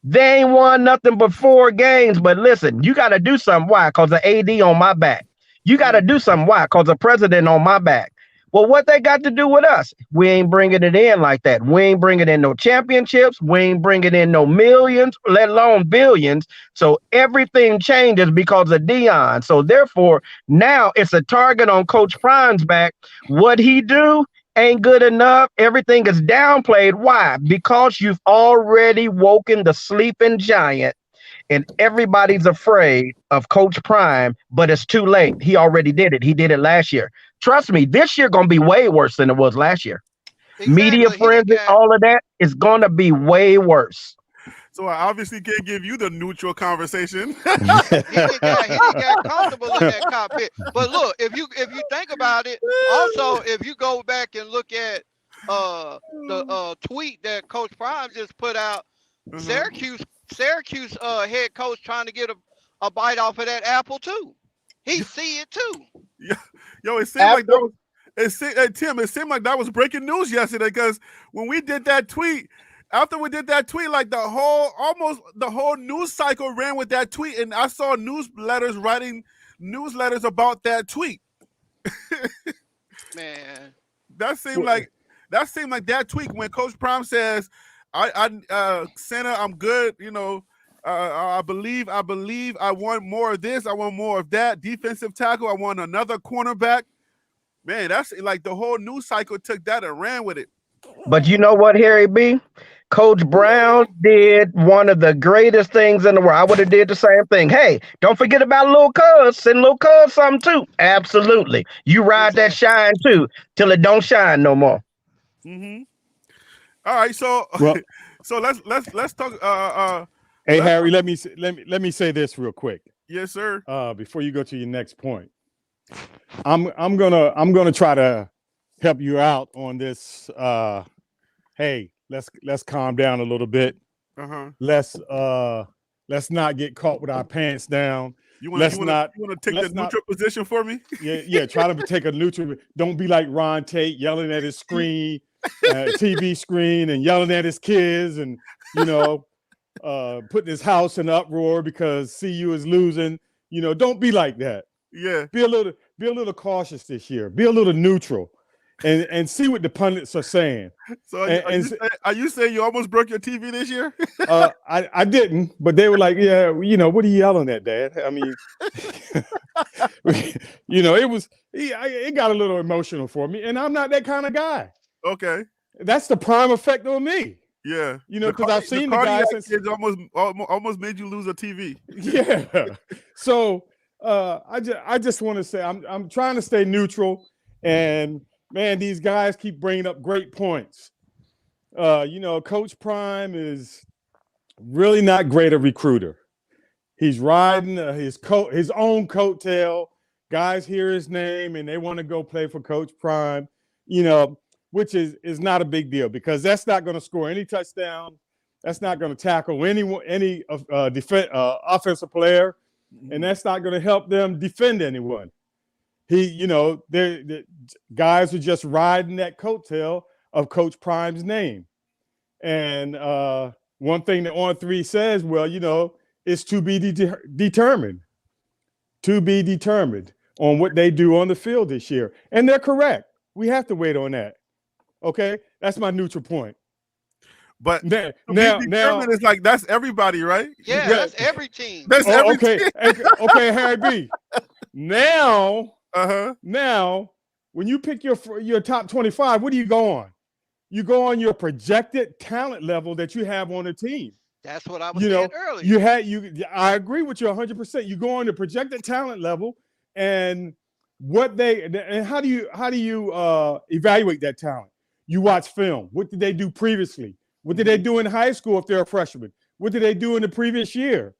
They ain't won nothing but 4 games, but listen, you got to do something. Why? Because the AD on my back. You got to do something. Why? Because the president on my back. Well, what they got to do with us? We ain't bringing it in like that. We ain't bringing in no championships. We ain't bringing in no millions, let alone billions. So everything changes because of Deion. So therefore, now it's a target on Coach Prime's back. What he do ain't good enough. Everything is downplayed. Why? Because you've already woken the sleeping giant. And everybody's afraid of Coach Prime, but it's too late. He already did it. He did it last year. Trust me, this year going to be way worse than it was last year. Exactly. Media frenzy, all of that is going to be way worse. So I obviously can't give you the neutral conversation. he didn't get comfortable in that cockpit. But look, if you think about it, also if you go back and look at the tweet that Coach Prime just put out, Syracuse head coach trying to get a bite off of that apple too. He see it too. Yo, it seemed like that was Tim. It seemed like that was breaking news yesterday, because when we did that tweet, after we did that tweet, like almost the whole news cycle ran with that tweet, and I saw newsletters writing newsletters about that tweet. Man, that seemed like that tweet when Coach Prime says, Santa, I'm good. I believe I want more of this. I want more of that. Defensive tackle. I want another cornerback. Man, that's like the whole news cycle took that and ran with it. But you know what, Harry B? Coach Brown did one of the greatest things in the world. I would have did the same thing. Hey, don't forget about Lil Cuz. Send Lil Cuz something too. Absolutely. You ride that shine too till it don't shine no more. Mm-hmm. All right, so Well, so let's talk. hey Let's Harry, let me say this real quick. yes, sir. Before you go to your next point, I'm gonna try to help you out on this. Hey, let's calm down a little bit. Uh-huh. Let's not get caught with our pants down. You want Let's you not want to take the let's not neutral position for me? yeah, try to take a neutral. Don't be like Ron Tate yelling at his screen, TV screen, and yelling at his kids, and putting his house in uproar because CU is losing. Don't be like that. Yeah. Be a little cautious this year. Be a little neutral, and see what the pundits are saying. So are you saying you almost broke your TV this year? I didn't, but they were like, yeah, what are you yelling at, Dad? I mean, it got a little emotional for me, and I'm not that kind of guy. Okay. That's the prime effect on me. Yeah. Because I've seen the guys since kids almost made you lose a TV. Yeah. So I just want to say I'm trying to stay neutral, and man, these guys keep bringing up great points. Coach Prime is really not great a recruiter. He's riding his own coattail. Guys hear his name and they want to go play for Coach Prime, which is not a big deal because that's not going to score any touchdown. That's not going to tackle any offensive player, and that's not going to help them defend anyone. The guys are just riding that coattail of Coach Prime's name. And one thing that On3 says, well, it's to be determined on what they do on the field this year. And they're correct. We have to wait on that. Okay? That's my neutral point. But now it's like that's everybody, right? Yeah, that's every team. That's every okay. team. Okay, Harry B. Now, Uh-huh. Now, when you pick your top 25, what do you go on? You go on your projected talent level that you have on the team. That's what I was saying earlier. I agree with you 100%. You go on the projected talent level, and how do you evaluate that talent? You watch film. What did they do previously? What did they do in high school if they're a freshman? What did they do in the previous year?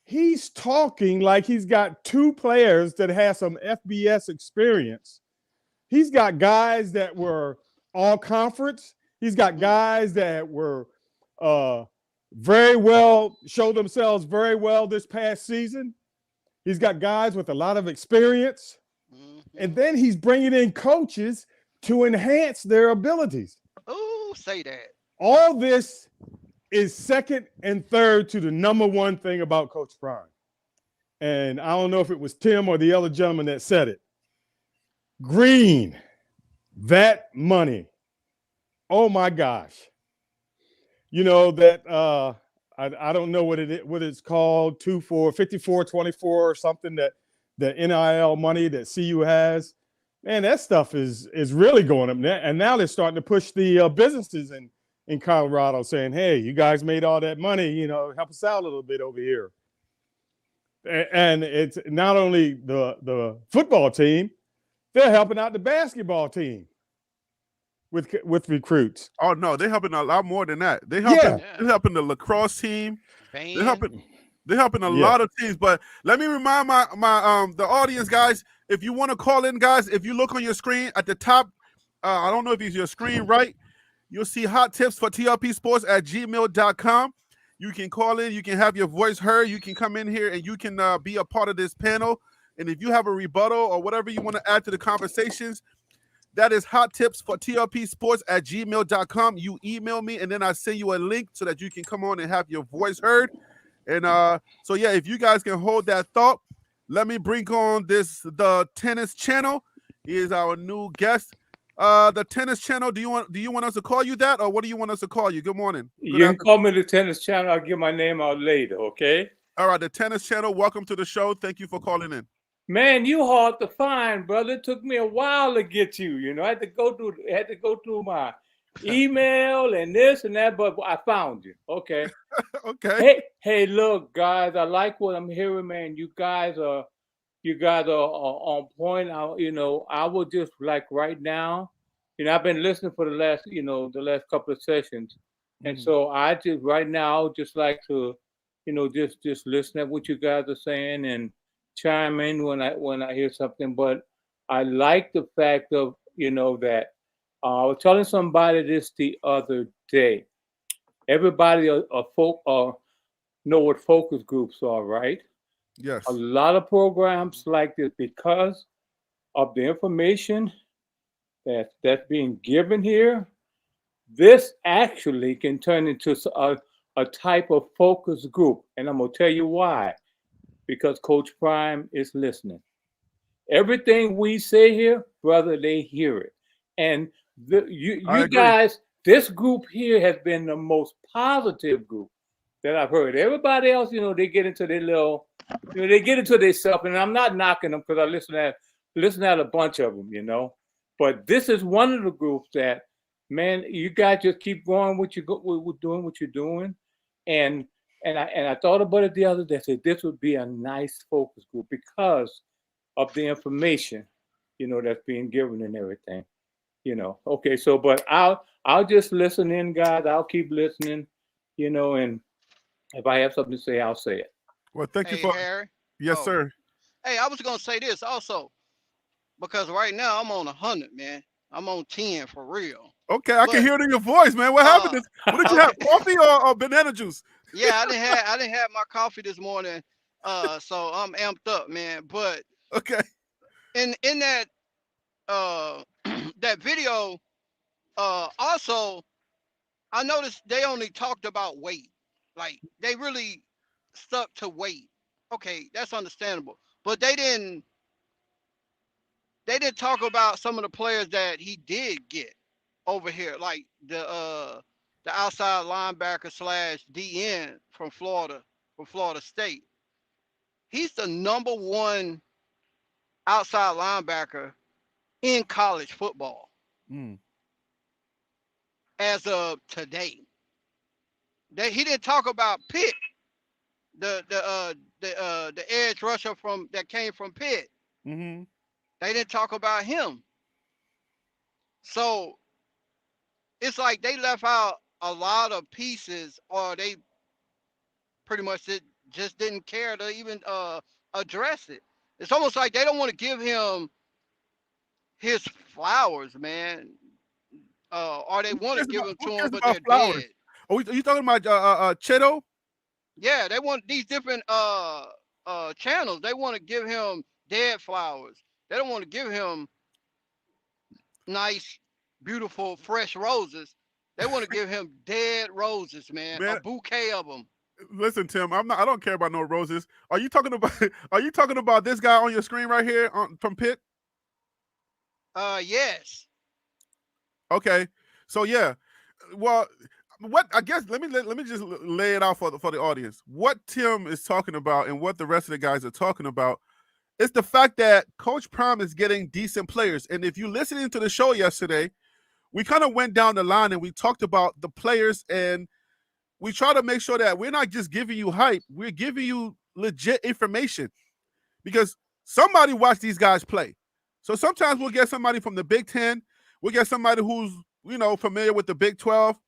He's talking like he's got two players that have some FBS experience. He's got guys that were all conference. He's got guys that were showed themselves very well this past season. He's got guys with a lot of experience. Mm-hmm. And then he's bringing in coaches to enhance their abilities. Oh, say that. All this is second and third to the number one thing about Coach Prime. And I don't know if it was Tim or the other gentleman that said it. Green, that money. Oh my gosh. That I don't know what it's called, 5424 or something, that the NIL money that CU has. Man, that stuff is really going up. And now they're starting to push the businesses in Colorado, saying, hey, you guys made all that money, help us out a little bit over here. And it's not only the football team, they're helping out the basketball team with recruits. Oh no, they're helping a lot more than that. They're helping the lacrosse team. They're helping a lot of teams. But let me remind my the audience, guys, if you want to call in, guys, if you look on your screen at the top, I don't know if it's your screen right, you'll see hot tips for TLPsports@gmail.com. You can call in, you can have your voice heard, you can come in here and you can be a part of this panel. And if you have a rebuttal or whatever you want to add to the conversations, that is hot tips for TLPsports@gmail.com. You email me and then I send you a link so that you can come on and have your voice heard. And if you guys can hold that thought, let me bring on the Tennis Channel. He is our new guest. The Tennis Channel, do you want us to call you that, or what do you want us to call you? Good morning. You can call me the Tennis Channel. I'll give my name out later, okay? All right, the Tennis Channel, welcome to the show. Thank you for calling in. Man, you hard to find, brother. It took me a while to get you. I had to go through my email and this and that, but I found you. Okay. Okay. Hey, look, guys, I like what I'm hearing, man. You guys are on point. I would just like right now, I've been listening for the last couple of sessions, and so I just right now just like to, just listen at what you guys are saying and chime in when I hear something. But I like the fact of that I was telling somebody this the other day. Everybody know what focus groups are, right? Yes. A lot of programs like this because of the information that's being given here. This actually can turn into a type of focus group, and I'm gonna tell you why. Because Coach Prime is listening. Everything we say here, brother, they hear it. And you I you agree. guys, this group here has been the most positive group that I've heard. Everybody else, they get into their little, they get into their self, and I'm not knocking them because I listen at a bunch of them. But this is one of the groups that, man, you guys just keep going with doing what you're doing, and I thought about it the other day. I said this would be a nice focus group because of the information, that's being given and everything. Okay, so but I'll just listen in, guys. I'll keep listening, and if I have something to say, I'll say it. Well, thank you Hey, for. Harry. Yes, Oh, sir. hey, I was gonna say this also because right now I'm on 100, man. I'm on 10 for real. Okay, I can But hear it in your voice, man. What happened? What did you have? okay, Coffee or banana juice? yeah, I didn't have my coffee this morning. So I'm amped up, man. But Okay. in that that video, also I noticed they only talked about weight. Like they really stuck to weight. Okay, that's understandable. But they didn't talk about some of the players that he did get over here, like the outside linebacker slash DN from Florida State. He's the number one outside linebacker in college football Mm. as of today. He didn't talk about Pitt, the edge rusher from that came from Pitt. Mm-hmm. They didn't talk about him. So it's like they left out a lot of pieces, or they pretty much just didn't care to even address it. It's almost like they don't want to give him his flowers, man. Or they want to give them Who to him, cares but about they're flowers? dead. Are you talking about Cheto? Yeah, they want these different channels. They want to give him dead flowers. They don't want to give him nice, beautiful, fresh roses. They want to give him dead roses, man. A Man, bouquet of them. listen, Tim. I don't care about no roses. Are you talking about? Are you talking about this guy on your screen right here from Pitt? Yes. Okay. So yeah. Well, what I guess let me just lay it out for the audience. What Tim is talking about and what the rest of the guys are talking about is the fact that Coach Prime is getting decent players. And if you listening to the show yesterday, we kind of went down the line and we talked about the players, and we try to make sure that we're not just giving you hype, we're giving you legit information because somebody watched these guys play. So sometimes we'll get somebody from the Big Ten, we'll get somebody who's familiar with the Big 12,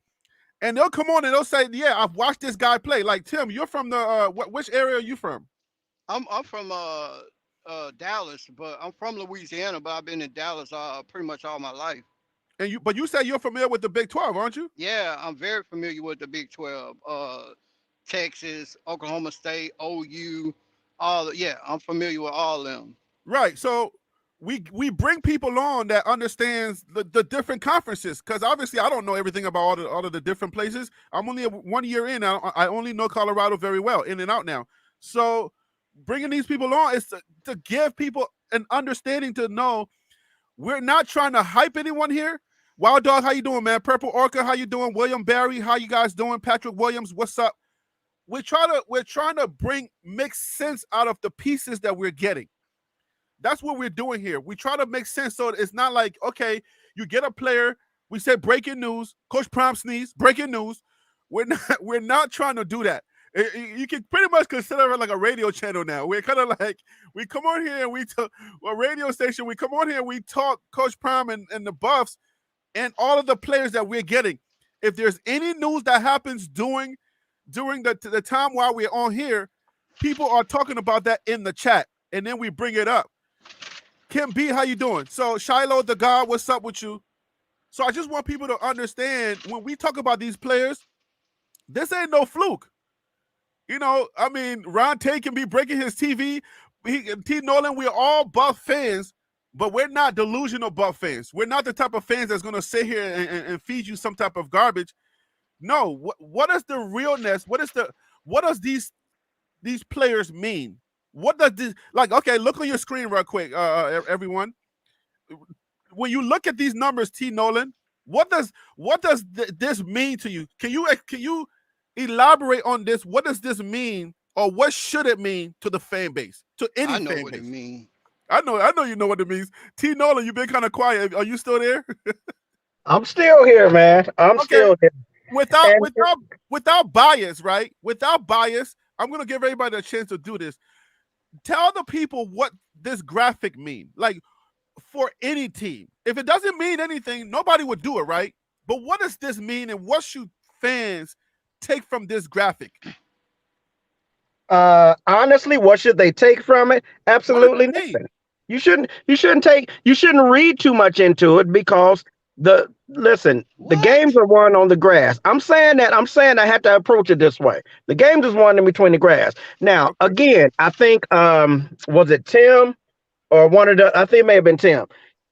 and they'll come on and they'll say, "Yeah, I've watched this guy play." Like Tim, you're from the which area are you from? I'm from Dallas, but I'm from Louisiana, but I've been in Dallas pretty much all my life. And but you say you're familiar with the Big 12, aren't you? Yeah, I'm very familiar with the Big 12. Texas, Oklahoma State, OU, yeah, I'm familiar with all of them. Right. So we bring people on that understands the different conferences, because obviously I don't know everything about all of the different places. I'm only 1 year in. I only know Colorado very well, in and out now. So bringing these people on is to give people an understanding, to know we're not trying to hype anyone here. Wild Dog, how you doing, man? Purple Orca, how you doing? William Barry, how you guys doing? Patrick Williams, what's up? We're trying to make sense out of the pieces that we're getting. That's what we're doing here. We try to make sense, so it's not like, okay, you get a player, we say breaking news, Coach Prime sneeze, breaking news. We're not trying to do that. You can pretty much consider it like a radio channel now. We're kind of like, we come on here and a radio station. We come on here and we talk Coach Prime and the Buffs, and all of the players that we're getting. If there's any news that happens during the time while we're on here, people are talking about that in the chat, and then we bring it up. Kim B, how you doing? So Shiloh the God, what's up with you? So I just want people to understand when we talk about these players, this ain't no fluke. You know, I mean, Ron Tate can be breaking his TV. T. Nolan, we're all Buff fans, but we're not delusional Buff fans. We're not the type of fans that's going to sit here and feed you some type of garbage. No, what is the realness? What does these players mean? What does this, like, okay, look on your screen real quick, everyone. When you look at these numbers, T. Nolan, what does this mean to you? Can you elaborate on this? What does this mean, or what should it mean to the fan base? To any I know fan what base? it means. I know you know what it means. T. Nolan, you've been kind of quiet. Are you still there? I'm still here, man. I'm still here. Without bias, right? Without bias, I'm gonna give everybody a chance to do this. Tell the people what this graphic mean. Like, for any team. If it doesn't mean anything, nobody would do it, right? But what does this mean, and what should fans take from this graphic? Honestly, what should they take from it? Absolutely nothing. You shouldn't read too much into it, because the games are won on the grass. I'm saying I have to approach it this way. The games is won in between the grass. Now, again, I think was it Tim or one of the, I think it may have been Tim.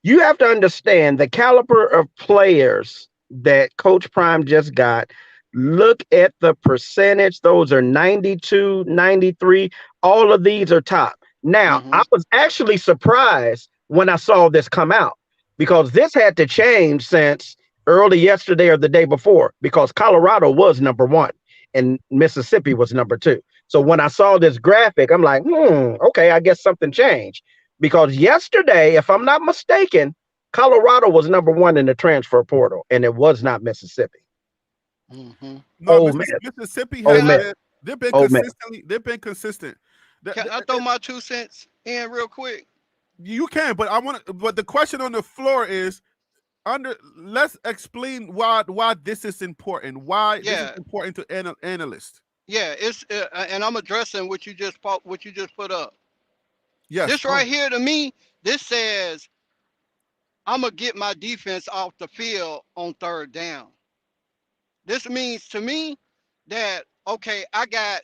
You have to understand the caliber of players that Coach Prime just got. Look at the percentage. Those are 92, 93. All of these are top. Now, I was actually surprised when I saw this come out, because this had to change since early yesterday or the day before, because Colorado was number 1 and Mississippi was number 2. So when I saw this graphic, I'm like, okay, I guess something changed. Because yesterday, if I'm not mistaken, Colorado was number 1 in the transfer portal, and it was not Mississippi. No, Mississippi has they've been consistent. Can I throw my 2 cents in real quick? You can, but the question on the floor is, let's explain why this is important. Why this is important to analysts. Yeah, it's and I'm addressing what you just put up. Yes. This right here, to me, this says I'm gonna get my defense off the field on 3rd down. This means to me that, okay, I got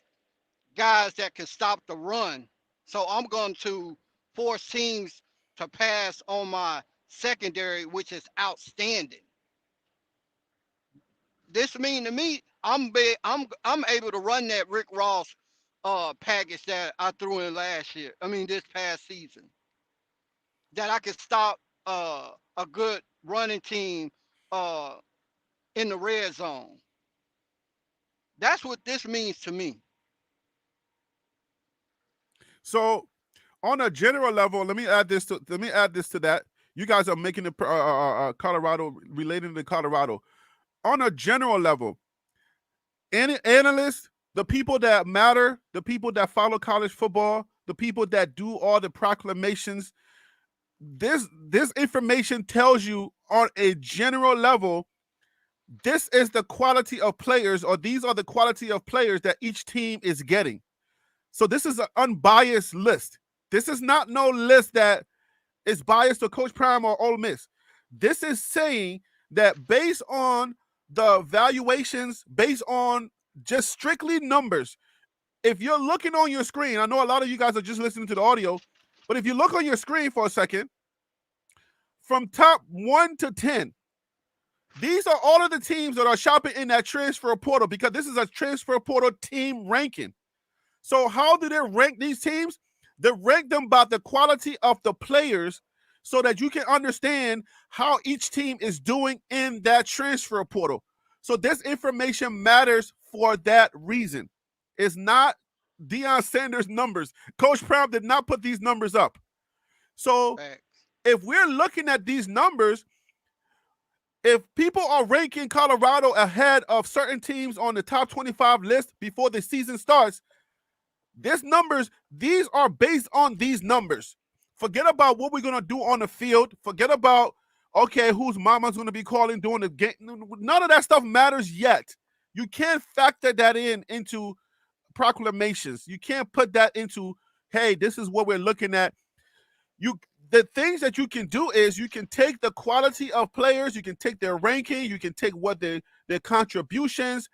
guys that can stop the run, so I'm going to force teams to pass on my secondary, which is outstanding. This mean to me, I'm able to run that Rick Ross package that I threw in this past season. That I can stop a good running team in the red zone. That's what this means to me. So, on a general level, let me add this to that. You guys are making the Colorado, relating to Colorado. On a general level, any analysts, the people that matter, the people that follow college football, the people that do all the proclamations, this information tells you on a general level, this is the quality of players, or these are the quality of players that each team is getting. So this is an unbiased list. This is not no list that is biased to Coach Prime or Ole Miss. This is saying that based on the valuations, based on just strictly numbers, if you're looking on your screen, I know a lot of you guys are just listening to the audio, but if you look on your screen for a second, from top 1 to 10, these are all of the teams that are shopping in that transfer portal, because this is a transfer portal team ranking. So how do they rank these teams? They rank them by the quality of the players, so that you can understand how each team is doing in that transfer portal. So this information matters for that reason. It's not Deion Sanders' numbers. Coach Prime did not put these numbers up. So if we're looking at these numbers, if people are ranking Colorado ahead of certain teams on the top 25 list before the season starts, these are based on these numbers. Forget about what we're going to do on the field. Forget about okay, whose mama's going to be calling during the game. None of that stuff matters yet. You can't factor that into proclamations. You can't put that into, hey, this is what we're looking at. The things that you can do is you can take the quality of players, you can take their ranking, you can take what their contributions,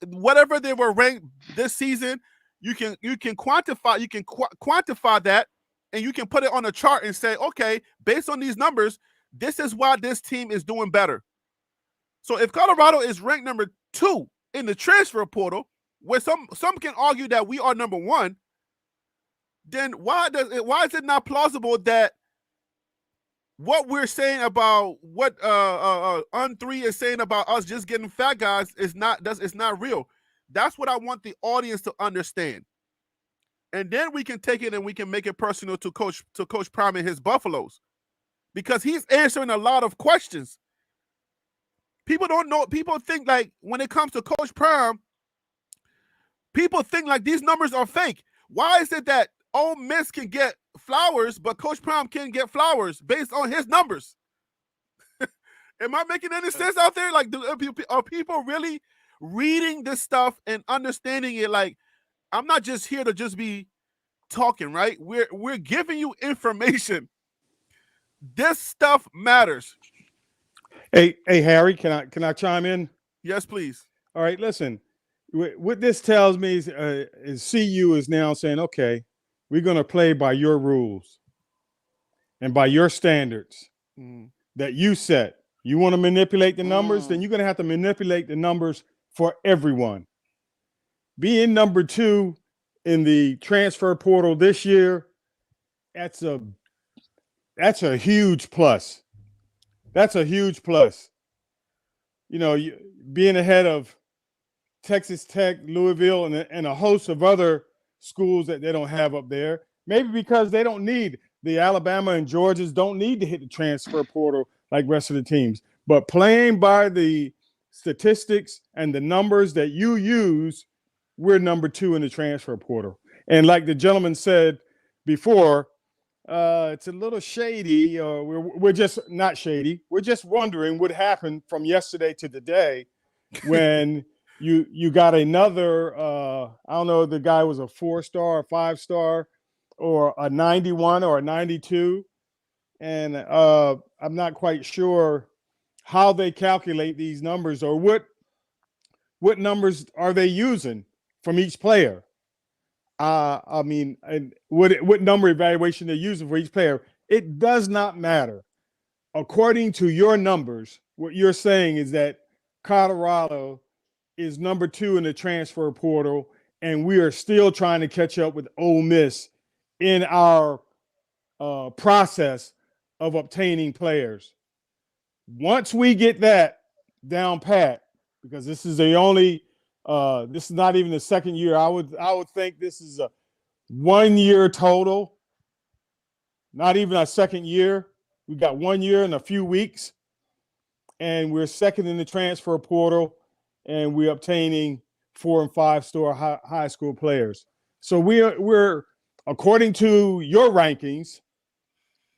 whatever they were ranked this season, you can quantify that, and you can put it on a chart and say, okay, based on these numbers, this is why this team is doing better. So if Colorado is ranked number 2 in the transfer portal, where some can argue that we are number 1, then why is it not plausible that what we're saying about what On3 is saying about us just getting fat guys is not real? That's what I want the audience to understand. And then we can take it and we can make it personal to Coach Prime and his Buffaloes, because he's answering a lot of questions. People don't know. People think like when it comes to Coach Prime, people think like these numbers are fake. Why is it that Ole Miss can get flowers, but Coach Prime can't get flowers based on his numbers? Am I making any sense out there? Like, are people really reading this stuff and understanding it? Like, I'm not just here to just be talking, right? We're giving you information. This stuff matters. Hey, Harry, can I chime in? Yes, please. All right, listen. What this tells me is CU is now saying, okay, we're going to play by your rules and by your standards that you set. You want to manipulate the numbers, then you're going to have to manipulate the numbers for everyone. Being number 2 in the transfer portal this year, that's a huge plus. That's a huge plus. You know, being ahead of Texas Tech, Louisville, and a host of other schools that they don't have up there. Maybe because they don't need the Alabama and Georgias don't need to hit the transfer portal like rest of the teams. But playing by the statistics and the numbers that you use, we're number 2 in the transfer portal. And like the gentleman said before, it's a little shady. We're just not shady. We're just wondering what happened from yesterday to today when you got another, I don't know if the guy was a 4-star, a 5-star, or a 91 or a 92. And I'm not quite sure how they calculate these numbers or what numbers are they using from each player. I mean, what number evaluation they're using for each player. It does not matter. According to your numbers, what you're saying is that Colorado is number 2 in the transfer portal, and we are still trying to catch up with Ole Miss in our process of obtaining players. Once we get that down pat, because this is the only, this is not even the second year. I would think this is a 1 year total, not even our second year. We got 1 year and a few weeks, and we're second in the transfer portal, and we're obtaining 4- and 5-star high school players. So we're according to your rankings,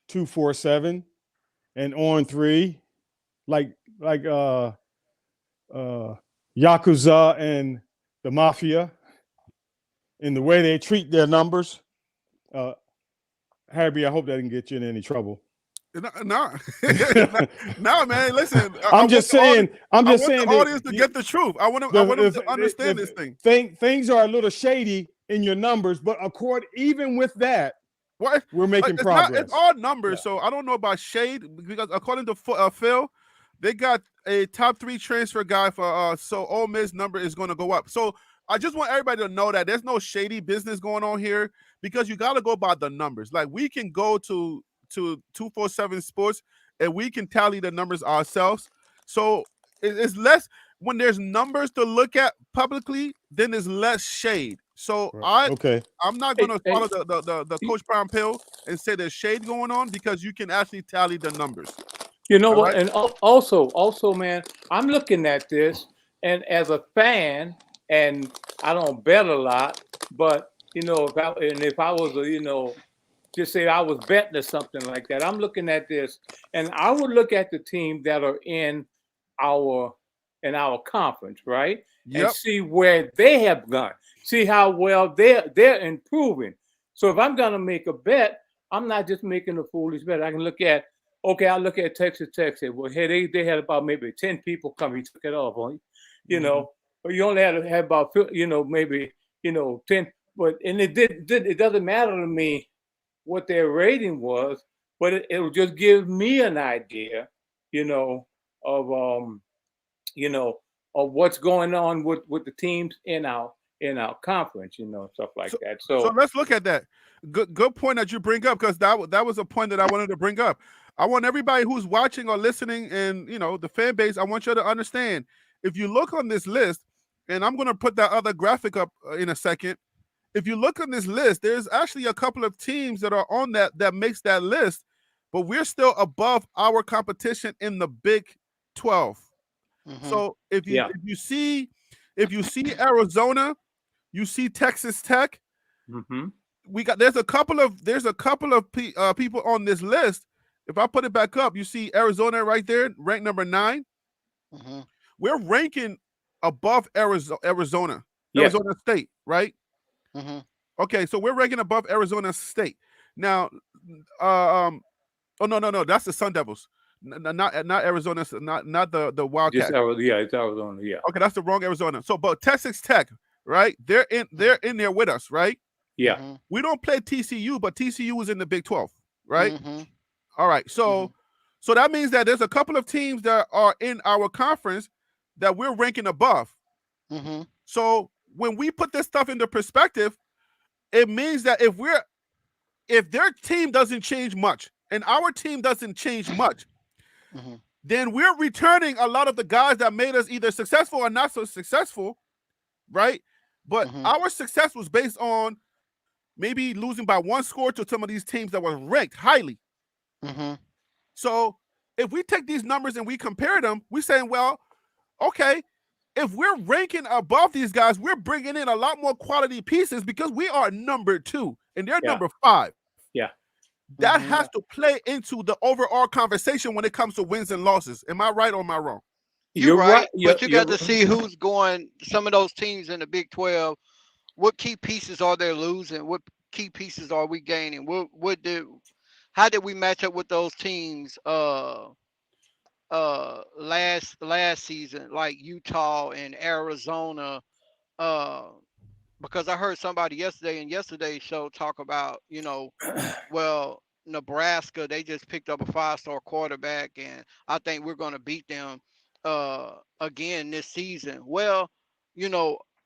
247 and On3, like Yakuza and the Mafia in the way they treat their numbers. Harry, I hope that didn't get you in any trouble. No, man. Listen, I'm just saying. I want the audience to get the truth. I want them to understand this thing. Things are a little shady in your numbers, but even with that, we're making progress. It's all numbers, so I don't know about shade, because according to Phil, they got a top 3 transfer guy for so Ole Miss number is going to go up. So I just want everybody to know that there's no shady business going on here, because you got to go by the numbers. Like, we can go to 247 Sports and we can tally the numbers ourselves. So it's less, when there's numbers to look at publicly, then there's less shade. So I'm not going to follow the Coach Prime pill and say there's shade going on, because you can actually tally the numbers. You know what? Right? And also, man, I'm looking at this, and as a fan, and I don't bet a lot, but if I was a just say I was betting or something like that. I'm looking at this, and I would look at the teams that are our in our conference, right? And Yep. see where they have gone. See how well they're improving. So if I'm gonna make a bet, I'm not just making a foolish bet. I can look at I look at Texas Tech. Say, well, hey, they had about maybe 10 people come. He took it off on you, know, or you only had about maybe 10. But and it doesn't matter to me what their rating was, but it'll just give me an idea, of of what's going on with the teams in our conference, stuff like So, that. so So let's look at that. Good point that you bring up, because that was a point that I wanted to bring up. I want everybody who's watching or listening, and the fan base, I want you to understand. If you look on this list, and I'm going to put that other graphic up in a second. If you look on this list, there's actually a couple of teams that are on that makes that list, but we're still above our competition in the Big 12. So if yeah. you see Arizona, you see Texas Tech. Mm-hmm. There's a couple of people on this list. If I put it back up, you see Arizona right there, ranked number 9. We're ranking above Arizona Yes. State, right? Okay, so we're ranking above Arizona State. Now, oh no, that's the Sun Devils, not Arizona, not the Wildcats. It's Arizona. Yeah. Okay, that's the wrong Arizona. So, but Texas Tech, right? They're in there with us, right? Yeah. We don't play TCU, but TCU is in the Big 12, right? All right, so that means that there's a couple of teams that are in our conference that we're ranking above. So when we put this stuff into perspective, it means that if their team doesn't change much and our team doesn't change much, then we're returning a lot of the guys that made us either successful or not so successful, right? But our success was based on maybe losing by 1 score to some of these teams that were ranked highly. So if we take these numbers and we compare them, we're saying, well, okay, if we're ranking above these guys, we're bringing in a lot more quality pieces because we are number 2 and they're number 5. Yeah. That has to play into the overall conversation when it comes to wins and losses. Am I right or am I wrong? You're right. But you got You're to see who's going. Some of those teams in the Big 12, what key pieces are they losing? What key pieces are we gaining? How did we match up with those teams last season, like Utah and Arizona? Because I heard somebody yesterday in yesterday's show talk about, well, Nebraska, they just picked up a 5-star quarterback, and I think we're going to beat them again this season. Well,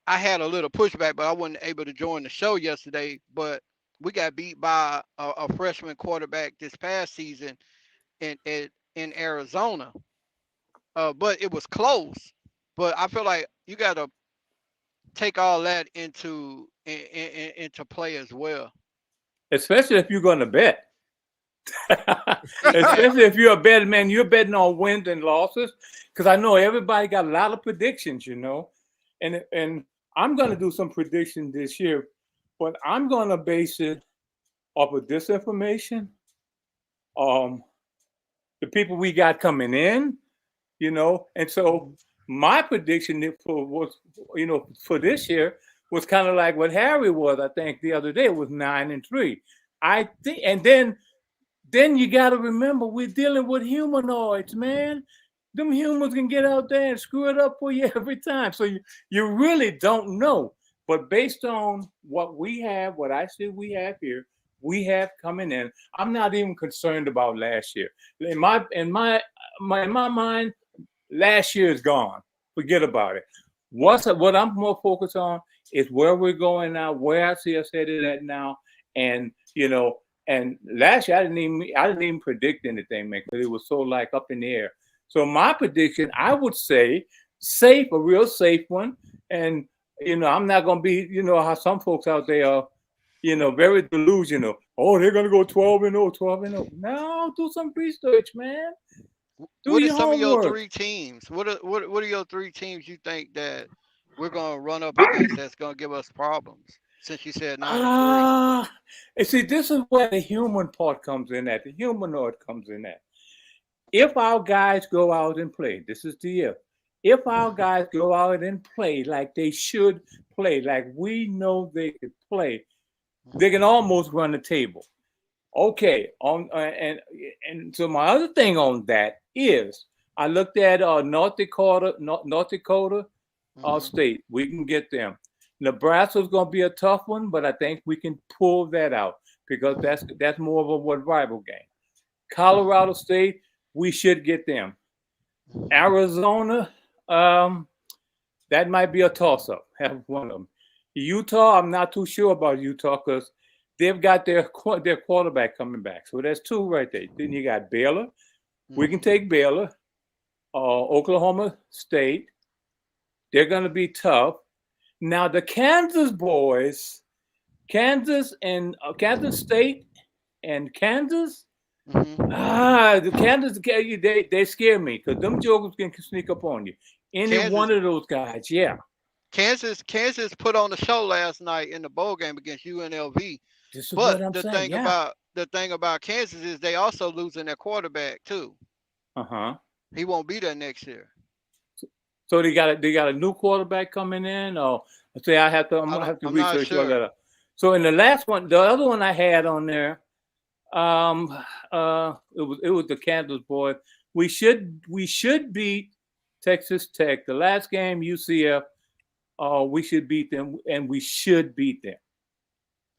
I had a little pushback, but I wasn't able to join the show yesterday. But we got beat by a freshman quarterback this past season in Arizona. But it was close. But I feel like you got to take all that into play as well. especially if you're going to bet. Especially if you're a betting man, you're betting on wins and losses. Because I know everybody got a lot of predictions, and I'm going to do some predictions this year, but I'm going to base it off of this information, the people we got coming in, and so my prediction for this year was kind of like what Harry was. I think the other day it was 9-3. I think, and then you got to remember we're dealing with humanoids, man. Them humans can get out there and screw it up for you every time. So you really don't know. But based on what we have, what I see we have here, we have coming in, I'm not even concerned about last year. In my mind, last year is gone. Forget about it. What I'm more focused on is where we're going now, where I see us headed at now, and and last year I didn't even predict anything, man, because it was so like up in the air. So my prediction, I would say, safe, a real safe one, and I'm not gonna be, how some folks out there are, very delusional. Oh, they're gonna go 12-0, 12-0. No, do some research, man. What are some of your 3 teams? What are your 3 teams you think that we're gonna run up against that's gonna give us problems? Since you said 9-3. And see, this is where the human part comes in at. The humanoid comes in at. If our guys go out and play, this is the if. If our guys go out and play like they should play, like we know they could play, they can almost run the table. Okay. And so my other thing on that is I looked at North Dakota State. We can get them. Nebraska's going to be a tough one, but I think we can pull that out because that's more of a rival game. Colorado State, we should get them. Arizona, that might be a toss-up. Have one of them. Utah, I'm not too sure about Utah because they've got their quarterback coming back. So that's two right there. Then you got Baylor. We can take Baylor. Oklahoma State. They're going to be tough. Now the Kansas boys, Kansas State and Kansas. The Kansas, they scare me because them jokers can sneak up on you. One of those guys, yeah. Kansas put on the show last night in the bowl game against UNLV. But the thing about Kansas is they also losing their quarterback too. He won't be there next year. So they got a new quarterback coming in, or say I'm gonna have to research all that up. So in the last one, the other one I had on there, it was the Kansas boys. We should beat Texas Tech. The last game, UCF, we should beat them, and we should beat them.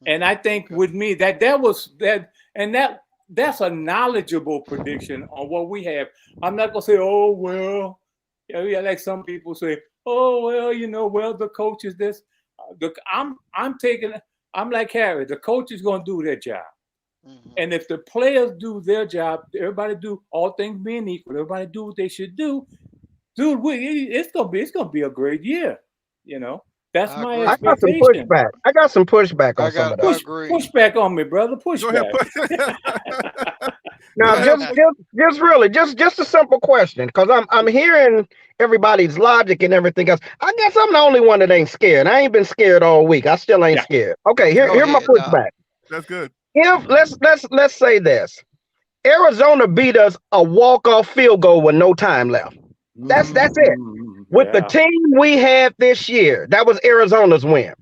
And I think with me that's a knowledgeable prediction on what we have. I'm not gonna say, oh well, yeah, like some people say, oh well, the coach is this. I'm like Harry. The coach is gonna do their job. And if the players do their job, everybody do, all things being equal, everybody do what they should do, dude, it's gonna be a great year. That's my expectation. I got some pushback on some of that. Push back on me, brother. Push back. Now, just a simple question, because I'm hearing everybody's logic and everything else. I guess I'm the only one that ain't scared. I ain't been scared all week. I still ain't scared. Okay, here's my pushback. That's good. If let's say this, Arizona beat us a walk-off field goal with no time left. That's it. With the team we had this year, that was Arizona's win.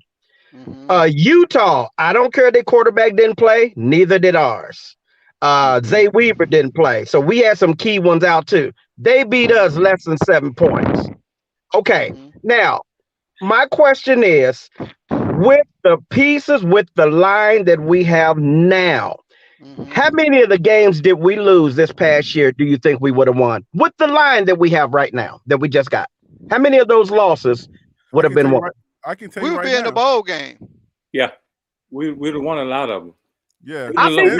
Utah, I don't care their quarterback didn't play, neither did ours. Zay Weaver didn't play, so we had some key ones out too. They beat us less than 7 points. Okay, now my question is, with the pieces, with the line that we have now, how many of the games did we lose this past year do you think we would have won? With the line that we have right now, that we just got, how many of those losses would have been won? I can tell you we would right be in the bowl game. Yeah, we would have won a lot of them. Yeah, I think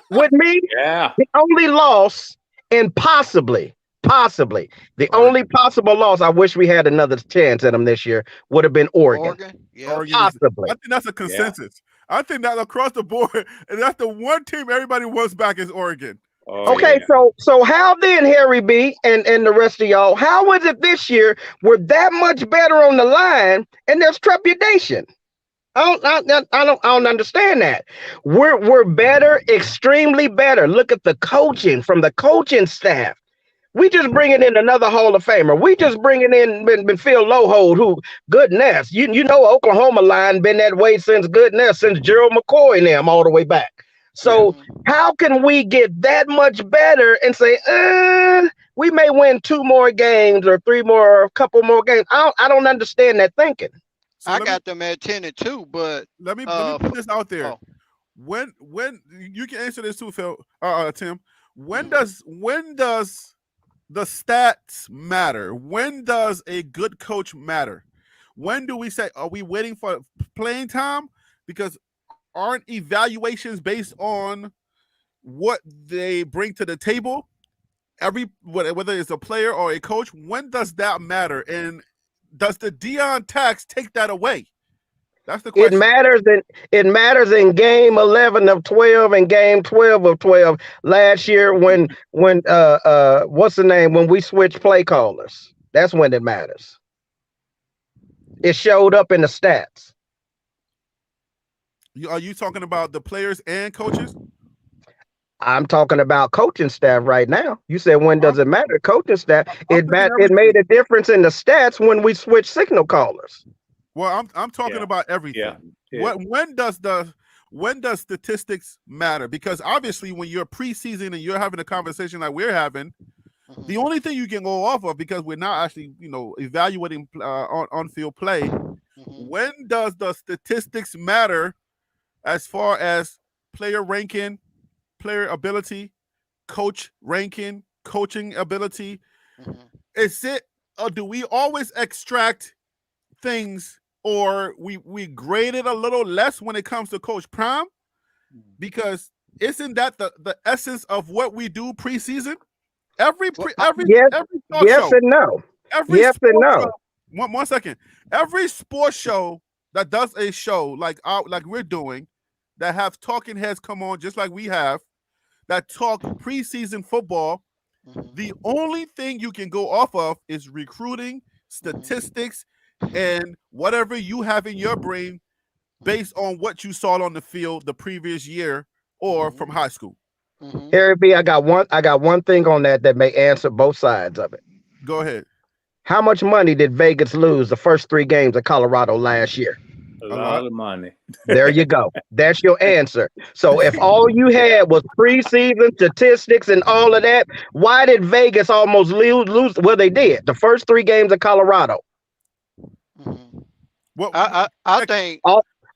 with me, the only loss, and possibly the only possible loss, I wish we had another chance at them this year, would have been Oregon. Yeah. Possibly. I think that's a consensus. I think that across the board, and that's the one team everybody wants back is Oregon. So how then, Harry B and the rest of y'all, how was it this year? We're that much better on the line, and there's trepidation. I don't understand that. We're better, extremely better. Look at the coaching from the coaching staff. We just bringing in another Hall of Famer. We just bringing in Phil Lohold, who, goodness, you know, Oklahoma line been that way since Gerald McCoy and them all the way back. So how can we get that much better and say, we may win 2 more games or 3 more, or a couple more games? I don't understand that thinking. So I got them at 10-2, but let me put this out there. When you can answer this too, Phil, Tim. When does the stats matter? When does a good coach matter? When do we say, are we waiting for playing time? Because aren't evaluations based on what they bring to the table? Whether it's a player or a coach, when does that matter? And does the Deion tax take that away? That's the question. It matters in game 11 of 12 and game 12 of 12 last year when what's the name? When we switched play callers. That's when it matters. It showed up in the stats. Are you talking about the players and coaches? I'm talking about coaching staff right now. You said when does it matter? Coaching staff. I'm It thinking it made everything. a difference in the stats when we switched signal callers. Well, I'm talking Yeah. about everything. Yeah. When does statistics matter? Because obviously, when you're preseason and you're having a conversation like we're having, the only thing you can go off of, because we're not actually, evaluating on-field play. When does the statistics matter as far as player ranking, player ability, coach ranking, coaching ability? Is it, or do we always extract things, or we grade it a little less when it comes to Coach Prime? Because isn't that the essence of what we do preseason? Every Yes, sports yes show, and no. every Yes and sports no. show. One second. Every sports show that does a show like we're doing, that have talking heads come on just like we have, that talk preseason football. The only thing you can go off of is recruiting, statistics, and whatever you have in your brain based on what you saw on the field the previous year or from high school. Harry B, I got one thing on that may answer both sides of it. Go ahead. How much money did Vegas lose the first 3 games of Colorado last year? A lot of money. There you go. That's your answer. So if all you had was preseason statistics and all of that, why did Vegas almost lose? Well, they did. The first 3 games of Colorado. Well, I think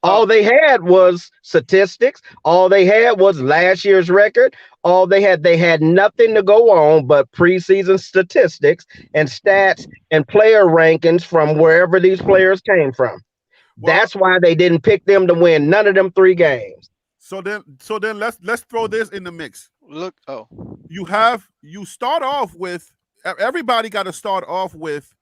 all they had was statistics. All they had was last year's record. They had nothing to go on but preseason statistics and stats and player rankings from wherever these players came from. That's why they didn't pick them to win none of them 3 games. So then let's throw this in the mix. You start off with, everybody got to start off with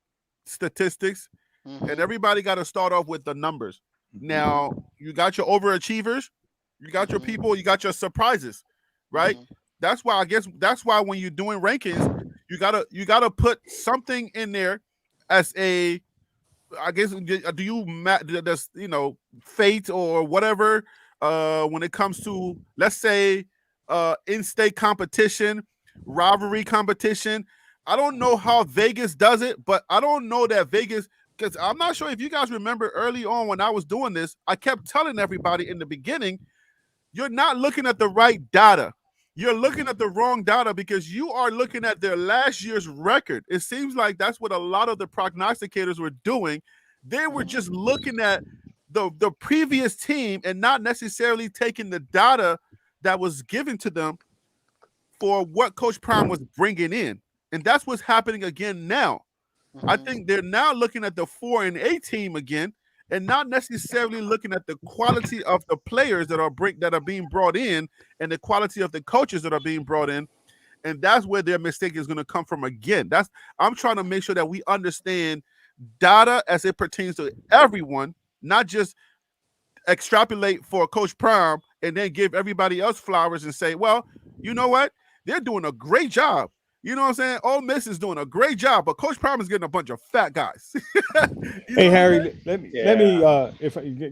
statistics, and everybody got to start off with the numbers. Now, you got your overachievers, you got your people, you got your surprises, right? That's why when you're doing rankings, you gotta put something in there as a, I guess, do you that's fate or whatever when it comes to, let's say, in-state competition, rivalry competition. I don't know how Vegas does it, but I don't know that Vegas, because I'm not sure if you guys remember early on when I was doing this, I kept telling everybody in the beginning, you're not looking at the right data. You're looking at the wrong data because you are looking at their last year's record. It seems like that's what a lot of the prognosticators were doing. They were just looking at the previous team and not necessarily taking the data that was given to them for what Coach Prime was bringing in. And that's what's happening again now. I think they're now looking at the 4-8 team again, and not necessarily looking at the quality of the players that are being brought in and the quality of the coaches that are being brought in. And that's where their mistake is going to come from again. I'm trying to make sure that we understand data as it pertains to everyone, not just extrapolate for Coach Prime and then give everybody else flowers and say, well, you know what? They're doing a great job. You know what I'm saying? Ole Miss is doing a great job, but Coach Prime is getting a bunch of fat guys. Hey, Harry, let me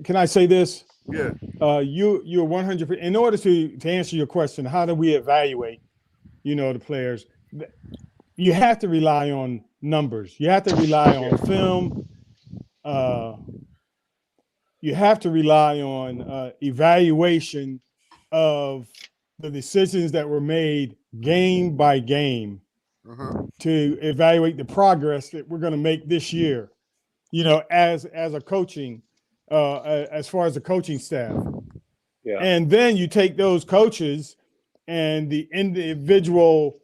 can I say this? Yeah. You're 100%. In order to answer your question, how do we evaluate, the players? You have to rely on numbers. You have to rely on film. You have to rely on evaluation of the decisions that were made game by game to evaluate the progress that we're going to make this year, as a coaching, as far as the coaching staff. Yeah. And then you take those coaches and the individual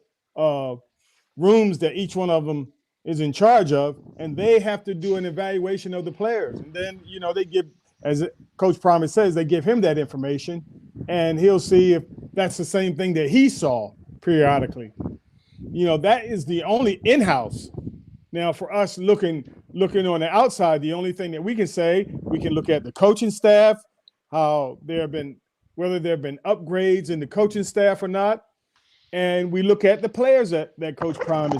rooms that each one of them is in charge of, and they have to do an evaluation of the players. And then, they give, as Coach Promise says, they give him that information, and he'll see if that's the same thing that he saw periodically. That is the only in-house. Now, for us looking on the outside, the only thing that we can say, we can look at the coaching staff, how whether there have been upgrades in the coaching staff or not. And we look at the players that Coach Prime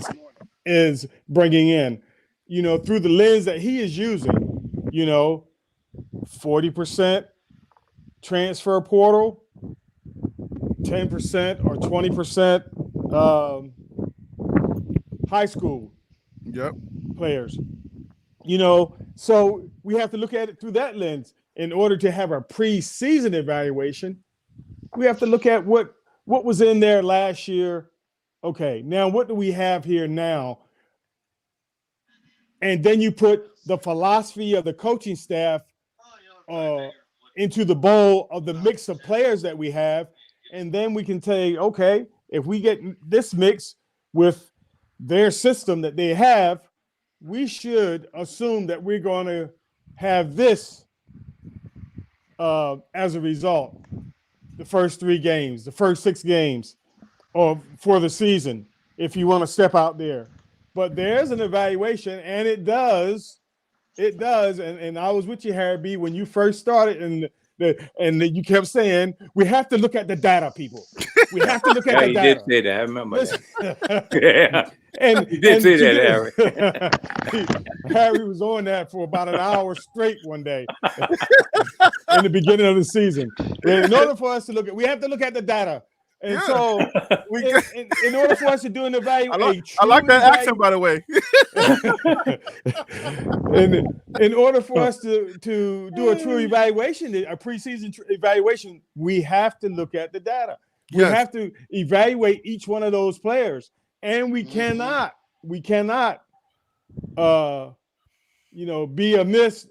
is bringing in, through the lens that he is using. 40% transfer portal, 10% or 20% high school players. So we have to look at it through that lens. In order to have a preseason evaluation, we have to look at what was in there last year. Okay, now what do we have here now? And then you put the philosophy of the coaching staff into the bowl of the mix of players that we have. And then we can say, okay, if we get this mix with their system that they have, we should assume that we're going to have this as a result. The first 3 games, the first 6 games, or for the season, if you want to step out there. But there's an evaluation, and it does. And I was with you, Harry B, when you first started, and you kept saying, we have to look at the data, people. We have to look at the data. You did say that. I remember that. Yeah. And you did say that, Harry. Harry was on that for about an hour straight one day in the beginning of the season. And in order for us to we have to look at the data. And so, in order for us to do an evaluation, I like that accent, by the way. in order for us to do a true evaluation, a preseason evaluation, we have to look at the data. We have to evaluate each one of those players, and we cannot, be amiss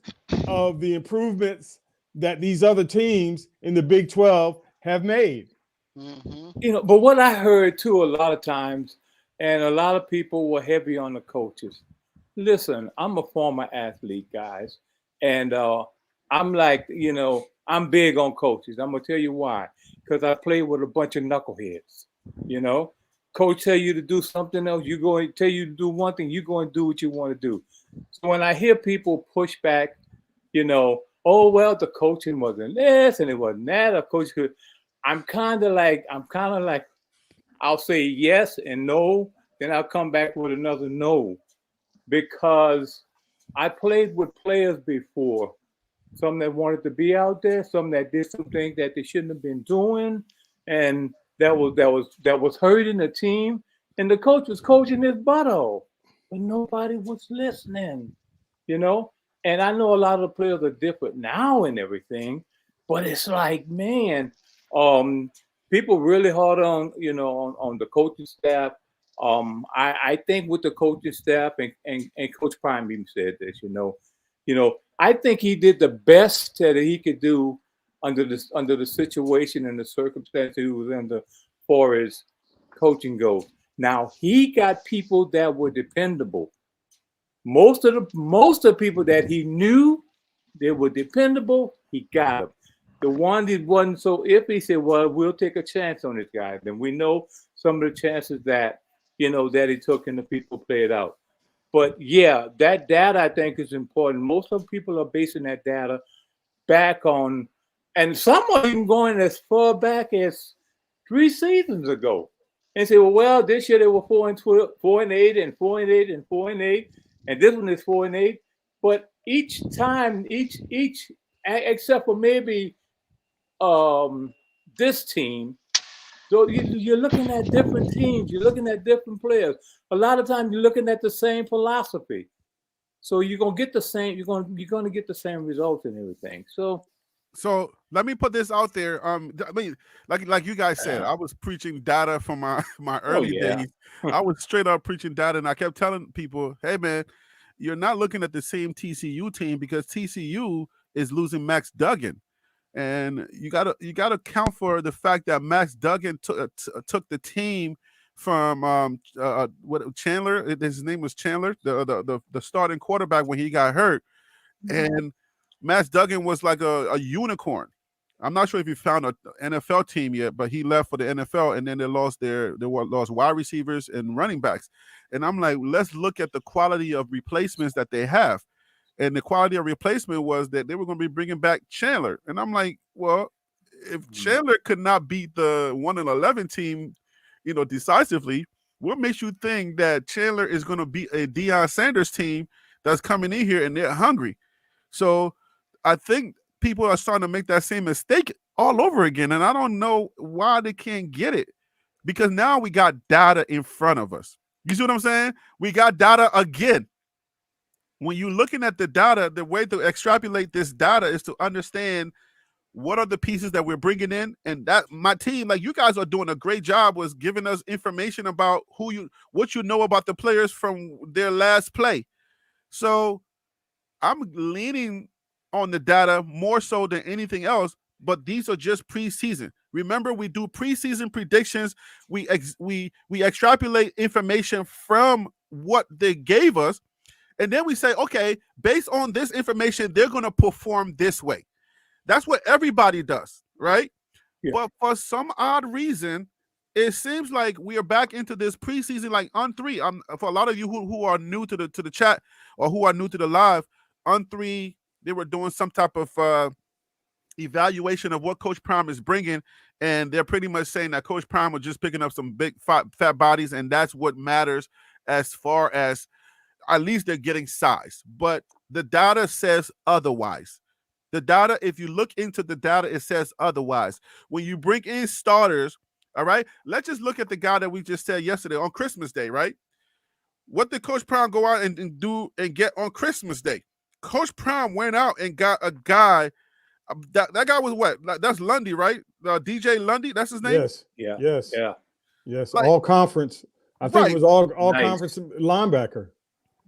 of the improvements that these other teams in the Big 12 have made. But what I heard too a lot of times, and a lot of people were heavy on the coaches. Listen, I'm a former athlete, guys, and I'm like, I'm big on coaches. I'm gonna tell you why. Because I played with a bunch of knuckleheads. Coach tell you to do something else, you go and tell you to do one thing, you go and do what you want to do. So when I hear people push back, oh well, the coaching wasn't this and it wasn't that, a coach could. I'm kind of like, I'll say yes and no, then I'll come back with another no, because I played with players before, some that wanted to be out there, some that did some things that they shouldn't have been doing, and that was hurting the team, and the coach was coaching his butt off, but nobody was listening, And I know a lot of the players are different now and everything, but it's like, man. People really hard on on the coaching staff. I think with the coaching staff and Coach Prime even said this. I think he did the best that he could do under the situation and the circumstances he was under, for his coaching goals. Now he got people that were dependable. Most of the people that he knew they were dependable, he got them. The one that wasn't so iffy, he said, well, we'll take a chance on this guy. Then we know some of the chances that, that he took and the people played out. But yeah, that data I think is important. Most of the people are basing that data back on, and some are even going as far back as 3 seasons ago. And say, well, this year they were 4-12, 4-8, and 4-8, and 4-8, and this one is 4-8. But each time, each except for maybe this team, so you're looking at different teams, you're looking at different players. A lot of times you're looking at the same philosophy, so you're gonna get the same. You're gonna get the same results and everything. So let me put this out there. I mean, like you guys said, I was preaching data from my early days. I was straight up preaching data, and I kept telling people, "Hey, man, you're not looking at the same TCU team because TCU is losing Max Duggan." And you gotta count for the fact that Max Duggan took the team from Chandler. His name was Chandler, the starting quarterback when he got hurt, and Max Duggan was like a unicorn. I'm not sure if he found an NFL team yet, but he left for the NFL, and then they lost wide receivers and running backs. And I'm like, let's look at the quality of replacements that they have. And the quality of replacement was that they were going to be bringing back Chandler. And I'm like, well, if Chandler could not beat the 1-11 team, decisively, what makes you think that Chandler is going to beat a Deion Sanders team that's coming in here and they're hungry? So I think people are starting to make that same mistake all over again. And I don't know why they can't get it, because now we got data in front of us. You see what I'm saying? We got data again. When you're looking at the data, the way to extrapolate this data is to understand what are the pieces that we're bringing in. And that my team, like you guys are doing a great job, was giving us information about what you know about the players from their last play. So I'm leaning on the data more so than anything else, but these are just preseason. Remember, we do preseason predictions. We extrapolate information from what they gave us, and then we say, okay, based on this information, they're going to perform this way. That's what everybody does, right? Yeah. But for some odd reason, it seems like we are back into this preseason, like on 3. For a lot of you who are new to the chat or who are new to the live, on 3, they were doing some type of evaluation of what Coach Prime is bringing, and they're pretty much saying that Coach Prime was just picking up some big fat bodies, and that's what matters as far as at least they're getting size. But the data says otherwise. The data, if you look into the data, it says otherwise. When you bring in starters, all right, let's just look at the guy that we just said yesterday on Christmas Day, right? What did Coach Prime go out and do and get on Christmas Day? Coach Prime went out and got a guy. That guy was what? That's Lundy, right? DJ Lundy, that's his name? Yes. Yeah. Yes. Yeah. Yes. Like, all conference. I think right. it was all Nice. conference linebacker.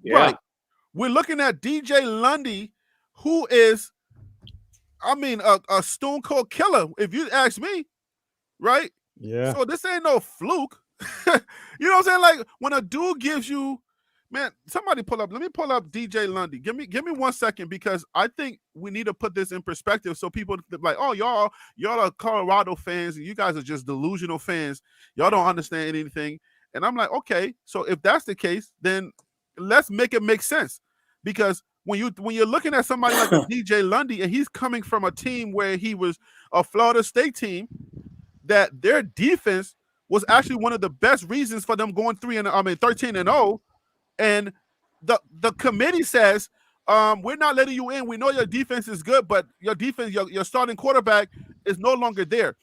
Yeah. Right. We're looking at DJ Lundy, who is, I mean, a stone cold killer, if you ask me, right? Yeah. So this ain't no fluke. You know what I'm saying? Like when a dude gives you, man, somebody pull up. Let me pull up DJ Lundy. Give me 1 second, because I think we need to put this in perspective so people like, oh, y'all are Colorado fans and you guys are just delusional fans. Y'all don't understand anything. And I'm like, okay, so if that's the case, then let's make it make sense. Because when you're looking at somebody like a DJ Lundy, and he's coming from a team where he was a Florida State team, that their defense was actually one of the best reasons for them going 13-0, and the committee says, we're not letting you in. We know your defense is good, but your defense, your starting quarterback is no longer there.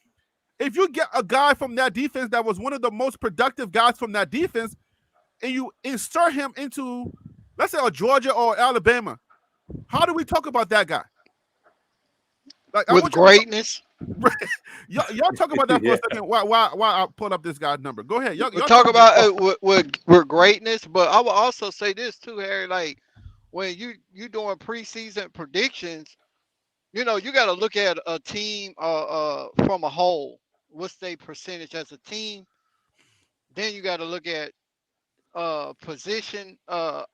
If you get a guy from that defense that was one of the most productive guys from that defense, and you insert him into, let's say, a Georgia or Alabama, how do we talk about that guy? Like, With greatness. Y'all talk about that for a second. Why I pull up this guy's number? Go ahead. Y'all talk about with greatness, but I will also say this too, Harry. Like when you doing preseason predictions, you know, you got to look at a team from a whole. What's their percentage as a team? Then you got to look at position. Their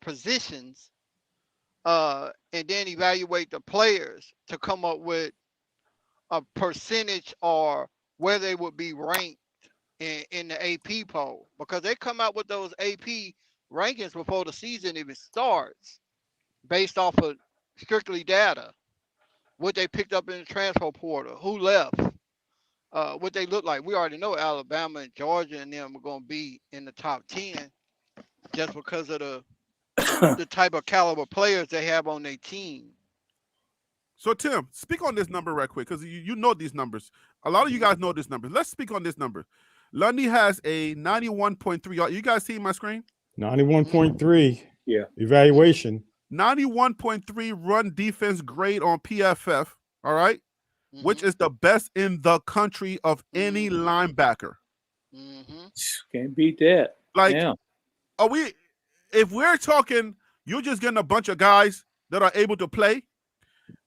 positions. And then evaluate the players to come up with a percentage or where they would be ranked in the AP poll, because they come out with those AP rankings before the season even starts, based off of strictly data, what they picked up in the transfer portal, who left, what they look like. We already know Alabama and Georgia and them are going to be in the top 10 just because of the type of caliber players they have on their team. So Tim, speak on this number right quick, because you know these numbers. A lot of you guys know this number. Let's speak on this number. Lundy has a 91.3. You guys see my screen? 91.3. Yeah. Evaluation. 91.3 run defense grade on PFF. All right, which is the best in the country of any linebacker. Can't beat that. Like, yeah. Are we? If we're talking, you're just getting a bunch of guys that are able to play.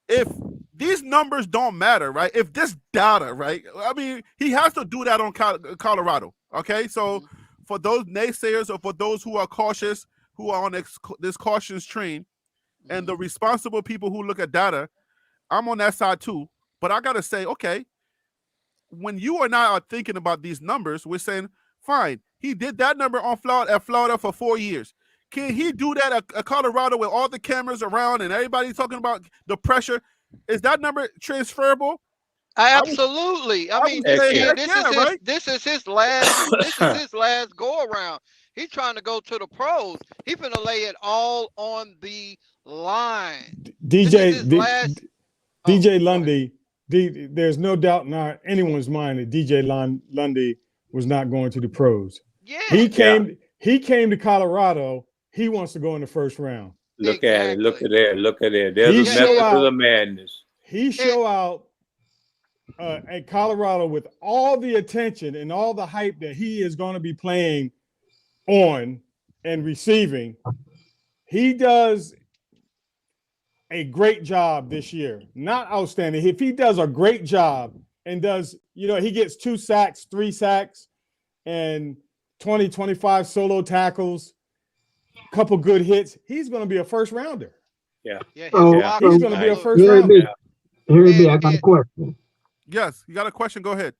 If these numbers don't matter, right? If this data, right? I mean, he has to do that on Colorado. Okay, so for those naysayers or for those who are cautious, who are on this cautious train, and the responsible people who look at data, I'm on that side too. But I gotta say, okay, when you and I are thinking about these numbers, we're saying, fine, he did that number on Florida for 4 years. Can he do that at Colorado with all the cameras around and everybody talking about the pressure? Is that number transferable? Absolutely. I mean, this is his right? this is his last go around. He's trying to go to the pros. He finna lay it all on the line. This is his last. DJ Lundy. There's no doubt in anyone's mind that DJ Lundy was not going to the pros. Yeah. He came to Colorado. He wants to go in the first round. Look at it. Look at there. Look at there. There's a method to the madness. He show out at Colorado with all the attention and all the hype that he is going to be playing on and receiving. He does a great job this year. Not outstanding. If he does a great job and does, he gets 2 sacks, 3 sacks, and 20, 25 solo tackles, couple good hits, he's going to be a first rounder. Yeah. He's going to be a first rounder. I got a question. Yes, you got a question? Go ahead.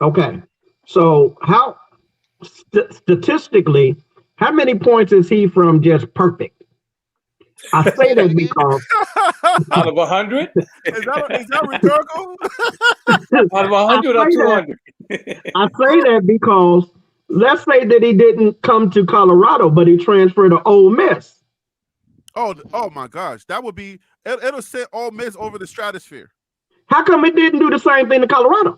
Okay. So how statistically, how many points is he from just perfect? I say that because out of 100? Is that rhetorical? Out of 100 or 200? I say that because let's say that he didn't come to Colorado, but he transferred to Ole Miss. Oh my gosh. That would be, it'll set Ole Miss over the stratosphere. How come it didn't do the same thing to Colorado?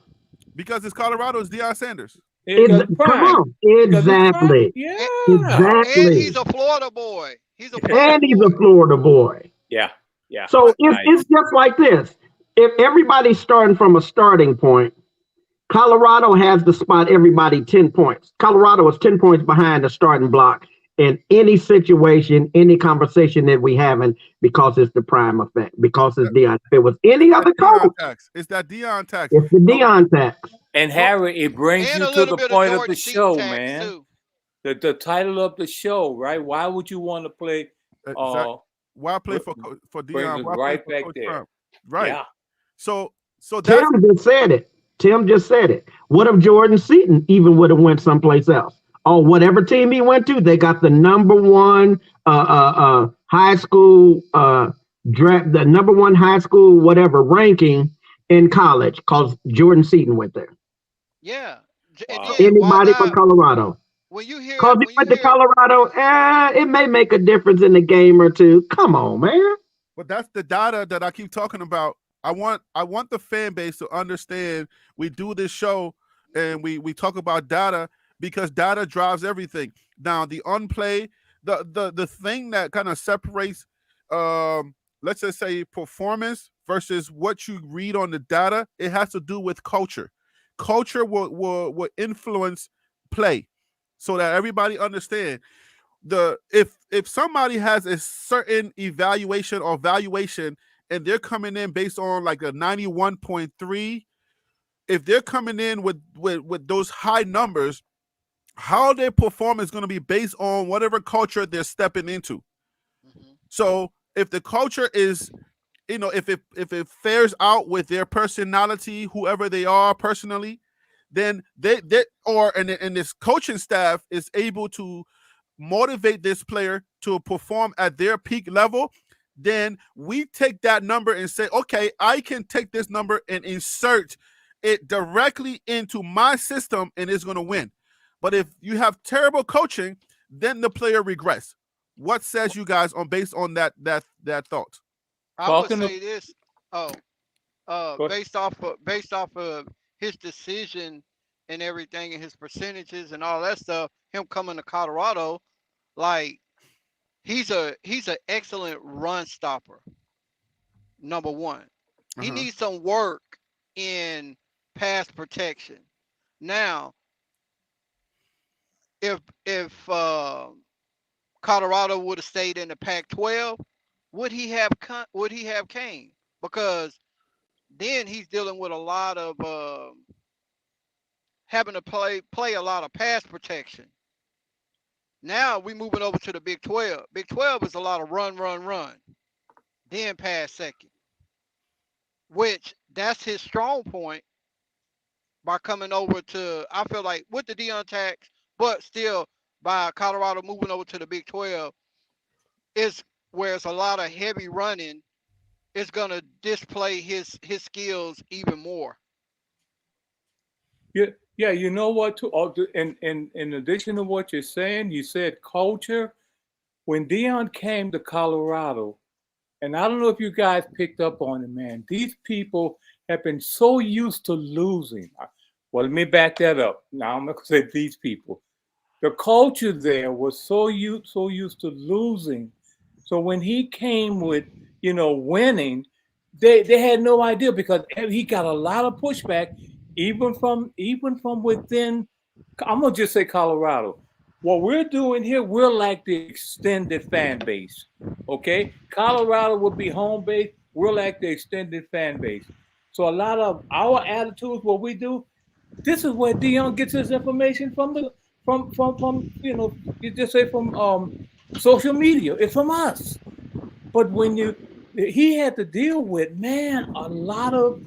Because it's Colorado's Deion Sanders. Come on. Exactly. Yeah. Exactly. And he's a Florida boy. He's a Florida boy. Yeah. Yeah. So it's just like this. If everybody's starting from a starting point, Colorado has to spot everybody 10 points. Colorado is 10 points behind the starting block in any situation, any conversation that we having, because it's the prime effect, because it's Deion. If it was any other coach, it's that Deion tax. It's the Deion tax. And Harry, it brings you to the point of the show, man. The title of the show, right? Why would you want to play? Why play for Deion? Right back there. Prime? Right. Yeah. So Tim just said it. Tim just said it. What if Jordan Seaton even would have went someplace else? Or whatever team he went to, they got the number one high school draft, the number one high school whatever ranking in college, because Jordan Seaton went there. Yeah. Anybody from Colorado. When you hear, because he went to Colorado, it may make a difference in the game or two. Come on, man. But that's the data that I keep talking about. I want the fan base to understand. We do this show and we talk about data because data drives everything. Now the unplay, the thing that kind of separates, let's just say performance versus what you read on the data, it has to do with culture. Culture will influence play, so that everybody understand. If somebody has a certain evaluation or valuation and they're coming in based on like a 91.3, if they're coming in with those high numbers, how they perform is going to be based on whatever culture they're stepping into. Mm-hmm. So if the culture is, if it fares out with their personality, whoever they are personally, then and this coaching staff is able to motivate this player to perform at their peak level, then we take that number and say, okay, I can take this number and insert it directly into my system and it's going to win. But if you have terrible coaching, then the player regress. What says you guys based on that thought? I would say this. Based off of his decision and everything and his percentages and all that stuff, him coming to Colorado, like he's an excellent run stopper. Number one, he needs some work in pass protection. Now, if Colorado would have stayed in the Pac-12, would he have came? Because then he's dealing with a lot of having to play a lot of pass protection. Now we moving over to the Big 12. Big 12 is a lot of run, then pass second, which that's his strong point by coming over to, I feel like, with the Deion tax, but still by Colorado moving over to the Big 12 is where it's a lot of heavy running. It's going to display his skills even more. Yeah, Yeah, you know what? In addition to what you're saying, you said culture. When Dion came to Colorado, and I don't know if you guys picked up on it, man. These people have been so used to losing. Well, let me back that up. Now I'm going to say these people. The culture there was so used to losing. So when he came with, winning, they had no idea because he got a lot of pushback, even from within. I'm gonna just say Colorado. What we're doing here, we're like the extended fan base. Okay, Colorado would be home base. We're like the extended fan base. So a lot of our attitudes, what we do, this is where Dion gets his information from you just say from social media. It's from us. But when he had to deal with, man, a lot of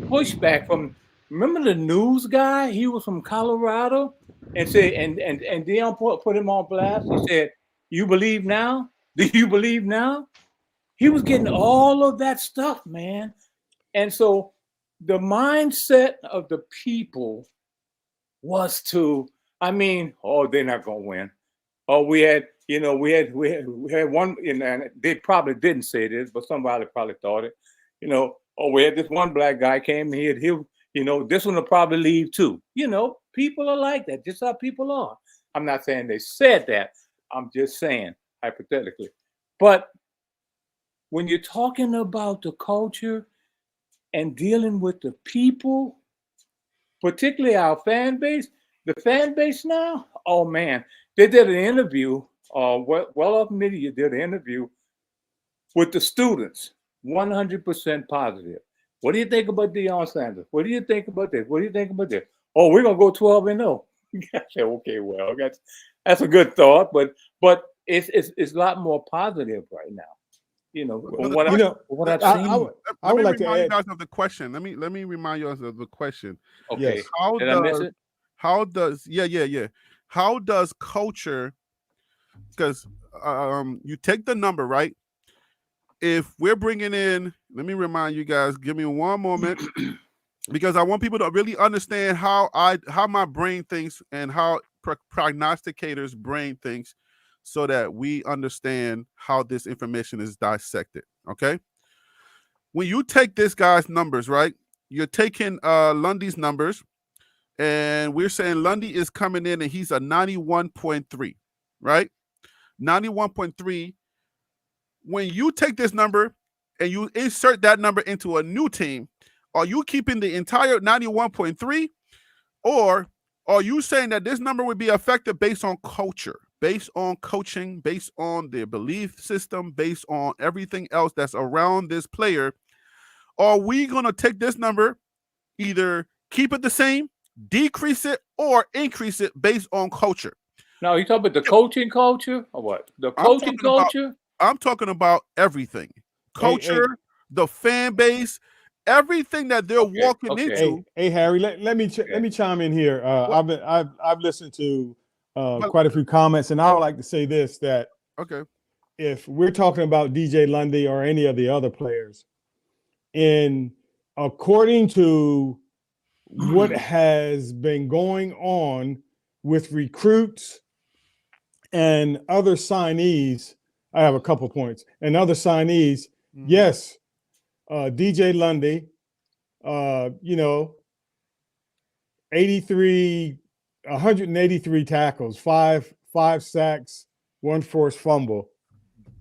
pushback from, remember the news guy? He was from Colorado and said, and Dion put him on blast. He said, "You believe now? Do you believe now?" He was getting all of that stuff, man. And so the mindset of the people was to, oh, they're not gonna win. Oh, we had one, and they probably didn't say this, but somebody probably thought it. Oh, we had this one black guy came here. This one will probably leave too. People are like that. Just how people are. I'm not saying they said that. I'm just saying hypothetically. But when you're talking about the culture and dealing with the people, particularly our fan base, the fan base now, oh man, they did an interview, well off media did an interview with the students, 100% positive. What do you think about Deion Sanders? What do you think about this? What do you think about this? Oh, we're gonna go 12-0. I said, okay, well, that's a good thought, but it's a lot more positive right now. Well, What I've seen. I would like to remind you add. guys of the question. Let me remind you guys of the question. Okay, Yes. did I miss it? How does how does culture, because you take the number, right? If we're bringing in, let me remind you guys, give me one moment, because I want people to really understand how my brain thinks and how prognosticators' brain thinks, so that we understand how this information is dissected. Okay, when you take this guy's numbers, right? You're taking Lundy's numbers, and we're saying Lundy is coming in and he's a 91.3, right? 91.3. When you take this number and you insert that number into a new team, are you keeping the entire 91.3, or are you saying that this number would be affected based on culture, based on coaching, based on their belief system, based on everything else that's around this player? Are we going to take this number, either keep it the same, decrease it, or increase it based on culture? Now, you talking about the coaching culture or what? The coaching culture? I'm talking about everything. Culture, the fan base, everything that they're walking into. Hey, Harry, let me chime in here. I've listened to quite a few comments, and I would like to say this, that if we're talking about DJ Lundy or any of the other players, according to what has been going on with recruits and other signees, I have a couple points. And other signees, yes, DJ Lundy, 183 tackles, five sacks, one forced fumble,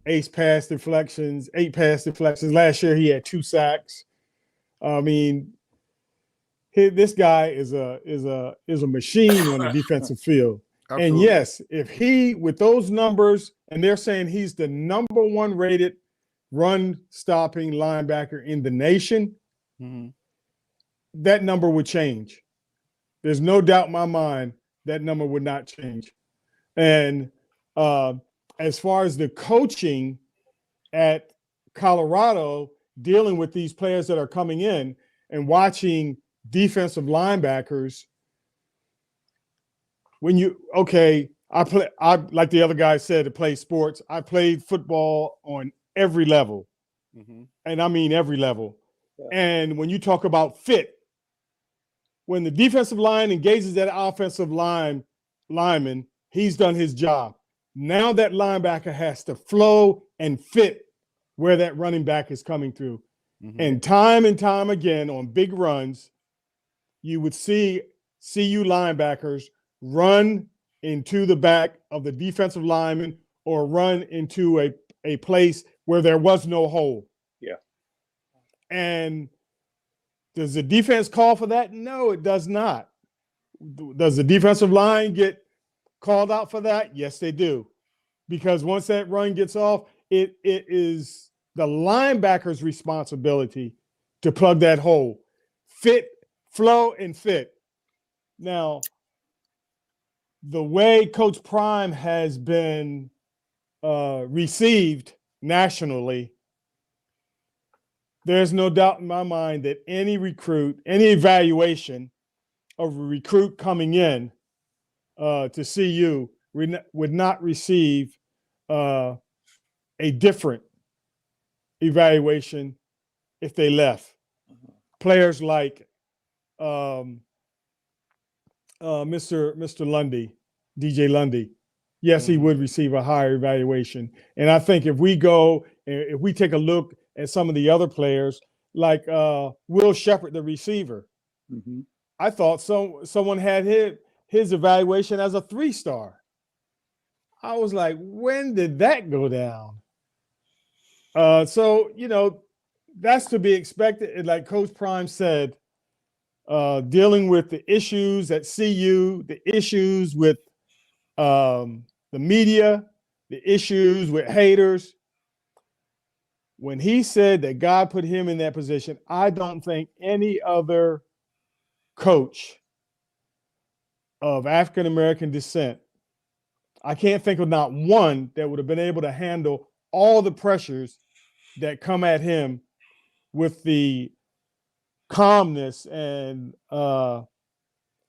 8 pass deflections. Last year he had 2 sacks. I mean, this guy is a machine on the defensive field. Absolutely. And yes, if he, with those numbers, and they're saying he's the number 1 rated run stopping linebacker in the nation, that number would change. There's no doubt in my mind that number would not change. And as far as the coaching at Colorado, dealing with these players that are coming in and watching defensive linebackers, I like the other guy said, to play sports. I played football on every level, and I mean every level. Yeah. And when you talk about fit, when the defensive line engages that offensive lineman, he's done his job. Now that linebacker has to flow and fit where that running back is coming through. Mhm. And time again on big runs, you would see CU linebackers run into the back of the defensive lineman or run into a place where there was no hole. Yeah. And does the defense call for that? No, it does not. Does the defensive line get called out for that? Yes, they do. Because once that run gets off, it is the linebacker's responsibility to plug that hole. Fit, flow, and fit. Now, the way Coach Prime has been received nationally, there's no doubt in my mind that any recruit, any evaluation of a recruit coming in to CU would not receive a different evaluation if they left. Players like Mr. Lundy, DJ Lundy, yes, he would receive a higher evaluation. And I think if we take a look at some of the other players, like Will Shepherd, the receiver, I thought someone had his evaluation as a 3-star. I was like, when did that go down? So, that's to be expected. And like Coach Prime said, dealing with the issues at CU, the issues with the media, the issues with haters. When he said that God put him in that position, I don't think any other coach of African-American descent, I can't think of not one that would have been able to handle all the pressures that come at him with the calmness and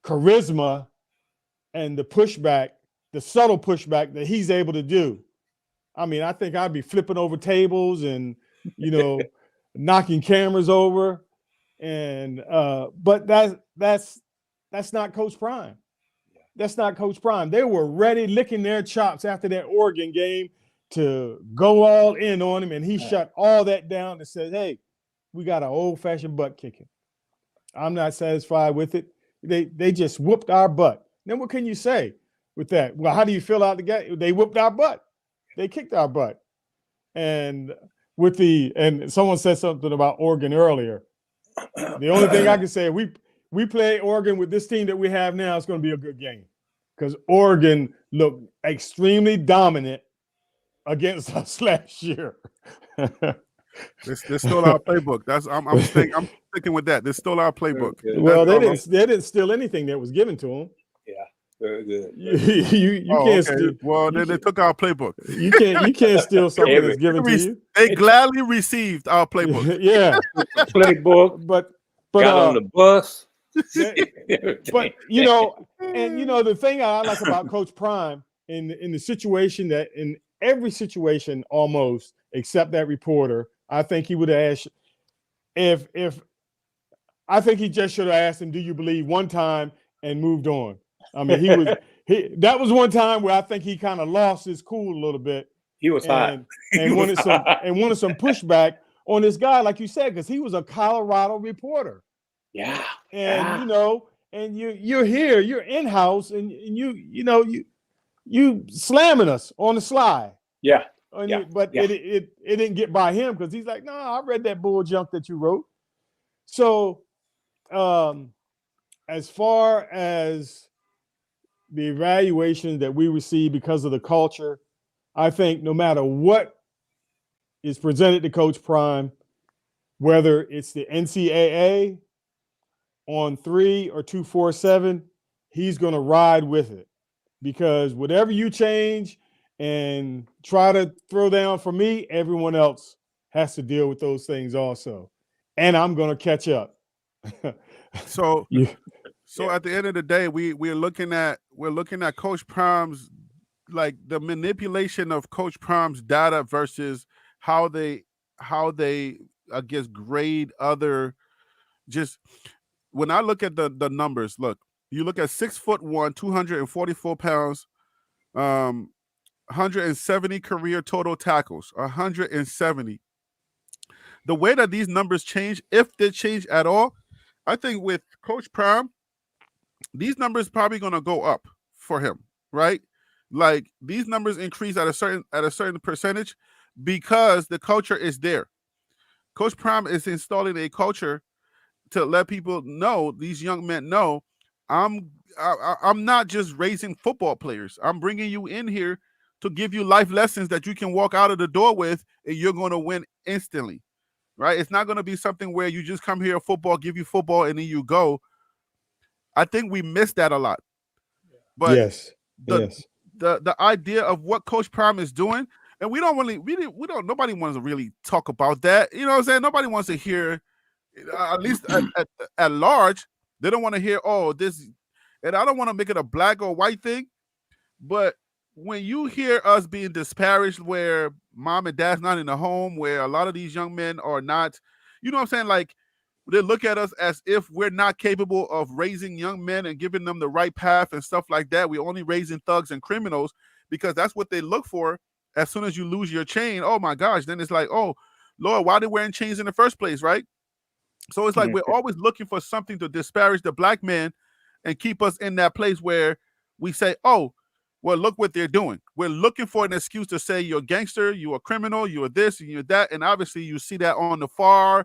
charisma and the pushback, the subtle pushback that he's able to do. I mean, I think I'd be flipping over tables and, knocking cameras over. And but that's not Coach Prime. That's not Coach Prime. They were ready, licking their chops after that Oregon game to go all in on him, and he shut all that down and said, "Hey, we got an old-fashioned butt kicking. I'm not satisfied with it. They just whooped our butt." Then what can you say with that? Well, how do you feel out the game? They whooped our butt. They kicked our butt. And someone said something about Oregon earlier. The only thing I can say, we play Oregon with this team that we have now, it's going to be a good game because Oregon looked extremely dominant against us last year. This stole our playbook. I'm sticking with that. This stole our playbook. Well, they didn't steal anything that was given to them. Yeah, very good. You can't steal. Well, they took our playbook. You can't steal something that's given to you. They gladly received our playbook. Yeah, playbook. But got on the bus. But the thing I like about Coach Prime in the situation that in every situation almost except that reporter, I think he would have asked if I think he just should have asked him, "Do you believe?" one time and moved on. I mean, that was one time where I think he kind of lost his cool a little bit. He was hot and wanted some pushback on this guy, like you said, because he was a Colorado reporter. Yeah. And and you're here, you're in-house, and you slamming us on the slide. Yeah. But it didn't get by him because he's like, "No, I read that bull junk that you wrote." So as far as the evaluation that we receive because of the culture, I think no matter what is presented to Coach Prime, whether it's the NCAA on 3 or 247, he's going to ride with it because whatever you change and try to throw down for me, everyone else has to deal with those things also. And I'm going to catch up. So at the end of the day, we're looking at Coach Prime's, like, the manipulation of Coach Prime's data versus how they I guess grade other, just when I look at the numbers, look, you look at 6'1", 244 pounds, 170 career total tackles, 170. The way that these numbers change, if they change at all, I think with Coach Prime, these numbers probably going to go up for him, right? Like these numbers increase at a certain percentage because the culture is there. Coach Prime is installing a culture to let people know, these young men know, I'm not just raising football players. I'm bringing you in here to give you life lessons that you can walk out of the door with, and you're going to win instantly, right? It's not going to be something where you just come here, football, give you football, and then you go. I think we miss that a lot. But yes, the idea of what Coach Prime is doing, and we don't nobody wants to really talk about that. You know what I'm saying? Nobody wants to hear, at least at large, they don't want to hear, oh, this, and I don't want to make it a black or white thing, but when you hear us being disparaged where mom and dad's not in the home, where a lot of these young men are not, you know what I'm saying? Like, they look at us as if we're not capable of raising young men and giving them the right path and stuff like that. We're only raising thugs and criminals because that's what they look for. As soon as you lose your chain, oh my gosh, then it's like, oh, Lord, why are they wearing chains in the first place, right? So it's like we're always looking for something to disparage the black man and keep us in that place where we say, oh, well, look what they're doing. We're looking for an excuse to say you're a gangster, you're a criminal, you're this, and you're that. And obviously you see that on the far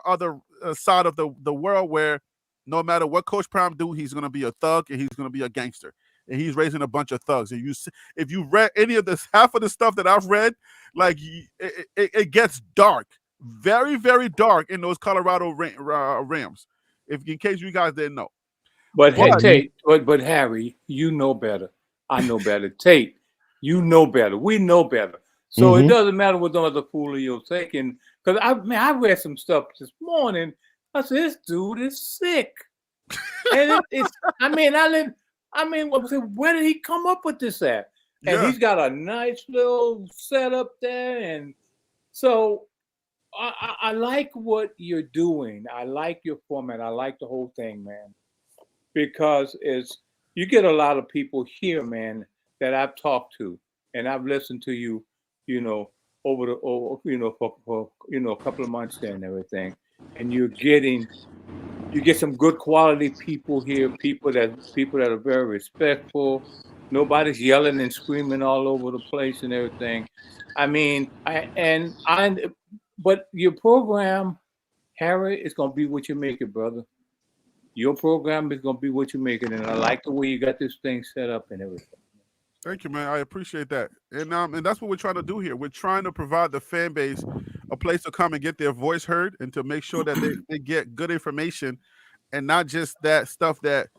other side of the world, where no matter what Coach Prime do, he's going to be a thug and he's going to be a gangster. And he's raising a bunch of thugs. And if you read any of this, half of the stuff that I've read, like it gets dark, very, very dark in those Colorado Rams. In case you guys didn't know. But hey, Tate, but Harry, you know better. I know better. Tate, you know better. We know better. So it doesn't matter what the other fool you're taking. Because I read some stuff this morning. I said, this dude is sick. And where did he come up with this at? And he's got a nice little setup there. And so I like what you're doing. I like your format. I like the whole thing, man. Because you get a lot of people here, man, that I've talked to, and I've listened to you, for a couple of months there and everything, and you get some good quality people here, people that are very respectful. Nobody's yelling and screaming all over the place and everything. I mean, but your program, Harry, is gonna be what you make it, brother. Your program is gonna be what you make it, and I like the way you got this thing set up and everything. Thank you, man. I appreciate that. And that's what we're trying to do here. We're trying to provide the fan base a place to come and get their voice heard, and to make sure that they get good information, and not just that stuff that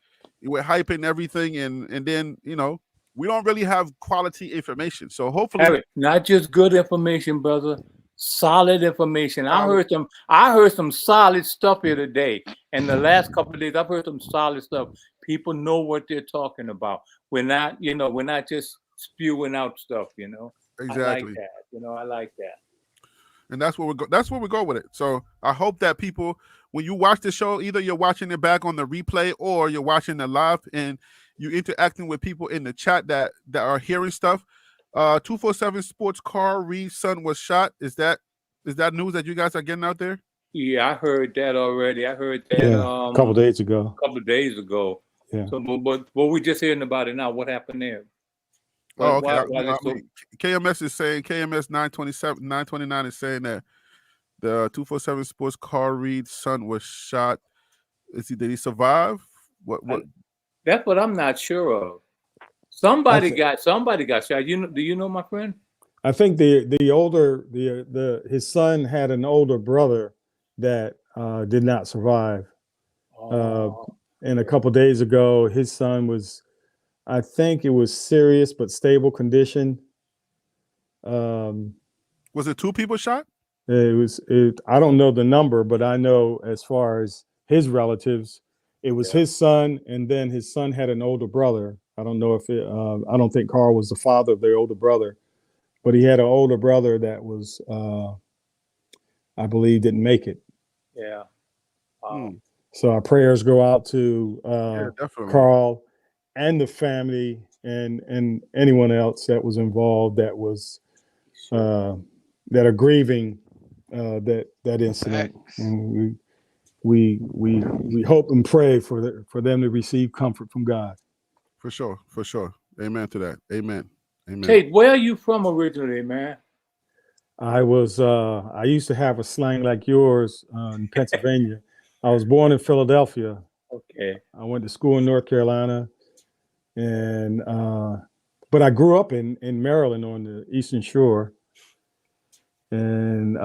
we're hyping everything, and then we don't really have quality information. So hopefully, Harry, not just good information, brother. Solid information. I heard some solid stuff here today. And the last couple of days, I've heard some solid stuff. People know what they're talking about. We're not just spewing out stuff, Exactly. I like that. I like that. And that's where we go with it. So I hope that people, when you watch the show, either you're watching it back on the replay or you're watching it live, and you're interacting with people in the chat that are hearing stuff. 247 Sports Carl Reed's son was shot. Is that news that you guys are getting out there? Yeah, I heard that already. I heard that a couple days ago. Yeah. So, but we're just hearing about it now. What happened there? Okay. KMS is saying, KMS 929 is saying that the 247 Sports Carl Reed's son was shot. Did he survive? What? That's what I'm not sure of. Somebody got shot. Do you know, my friend? I think his son had an older brother that did not survive. And a couple days ago, his son was, I think it was serious but stable condition. Was it 2 people shot? I don't know the number, but I know as far as his relatives, it was his son, and then his son had an older brother. I don't know if I don't think Carl was the father of their older brother, but he had an older brother that was, I believe, didn't make it. Yeah. So our prayers go out to definitely. Carl and the family and anyone else that was involved that was that are grieving that incident. And we hope and pray for them to receive comfort from God. For sure. Amen to that. Amen. Tate, where are you from originally, man? I used to have a slang like yours in Pennsylvania. I was born in Philadelphia. Okay. I went to school in North Carolina, and but I grew up in Maryland on the Eastern Shore, and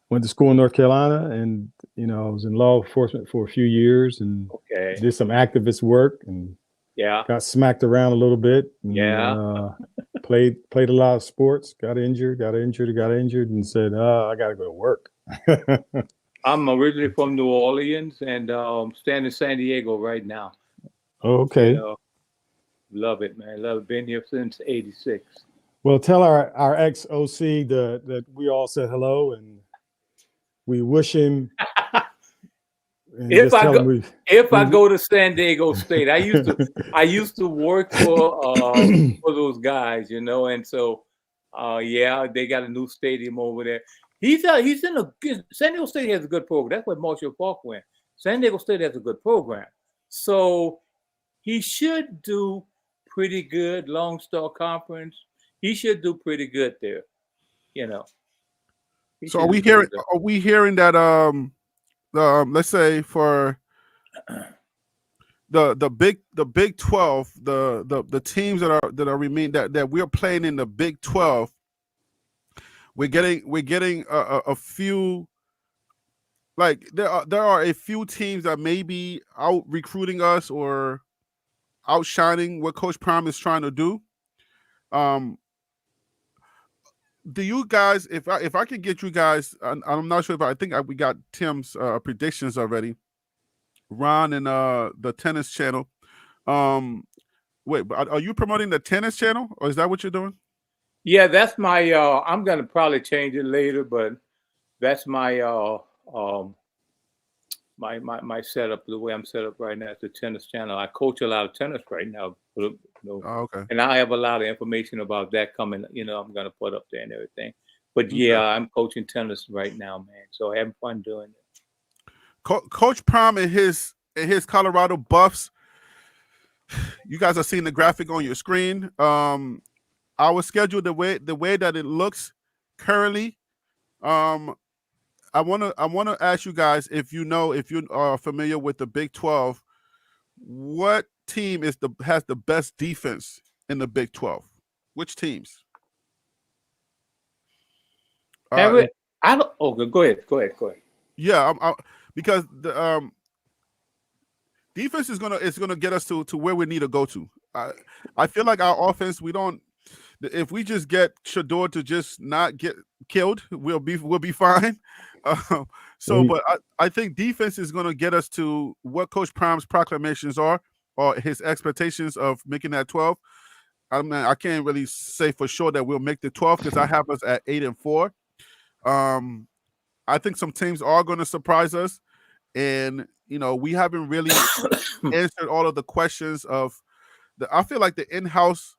went to school in North Carolina, and I was in law enforcement for a few years, and did some activist work, and got smacked around a little bit, and, played a lot of sports, got injured, and said, I got to go to work. I'm originally from New Orleans and staying in San Diego right now. Okay. Love it, man. Love it. Been here since '86. Well, tell our ex-OC that we all said hello and we wish him. If I go to San Diego State, I used to work for those guys, and so they got a new stadium over there. He's in San Diego State has a good program. That's what Marshall Falk went. San Diego State has a good program, so he should do pretty good. Lone Star Conference, he should do pretty good there, So are we hearing that let's say for the Big 12, the teams that are remain that we're playing in the Big 12, we're getting a few, like there are a few teams that may be out recruiting us or outshining what Coach Prime is trying to do. Do you guys, if I could get you guys, I'm not sure if I think we got Tim's predictions already. Ron and the tennis channel. Wait, are you promoting the tennis channel, or is that what you're doing? Yeah, that's my. I'm gonna probably change it later, but that's my my setup. The way I'm set up right now is the tennis channel. I coach a lot of tennis right now. Okay. And I have a lot of information about that coming. I'm gonna put up there and everything. But I'm coaching tennis right now, man. So having fun doing it. Coach Prime and his Colorado Buffs. You guys are seeing the graphic on your screen. Our schedule, the way that it looks currently, I want to ask you guys if you are familiar with the Big 12, what team has the best defense in the Big 12? Which teams? I don't. Oh, go ahead. Yeah, because the defense is gonna get us to where we need to go to. I feel like our offense, if we just get Shador to just not get killed, we'll be fine. But I think defense is going to get us to what Coach Prime's proclamations are, or his expectations of making that 12. I mean, I can't really say for sure that we'll make the 12 because I have us at 8-4. I think some teams are going to surprise us, and we haven't really answered all of the questions of I feel like the in-house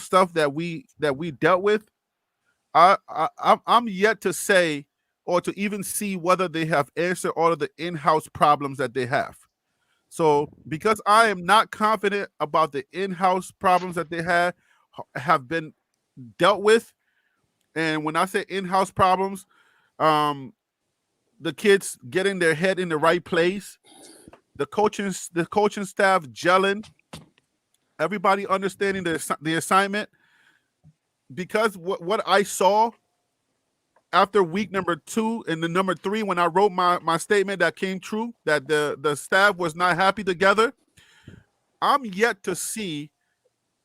stuff that we dealt with. I'm yet to say or to even see whether they have answered all of the in-house problems that they have. So because I am not confident about the in-house problems that they have been dealt with, and when I say in-house problems, the kids getting their head in the right place, the coaching staff gelling, everybody understanding the assignment. Because what I saw after week number 2 and the number 3, when I wrote my statement that came true, that the staff was not happy together, I'm yet to see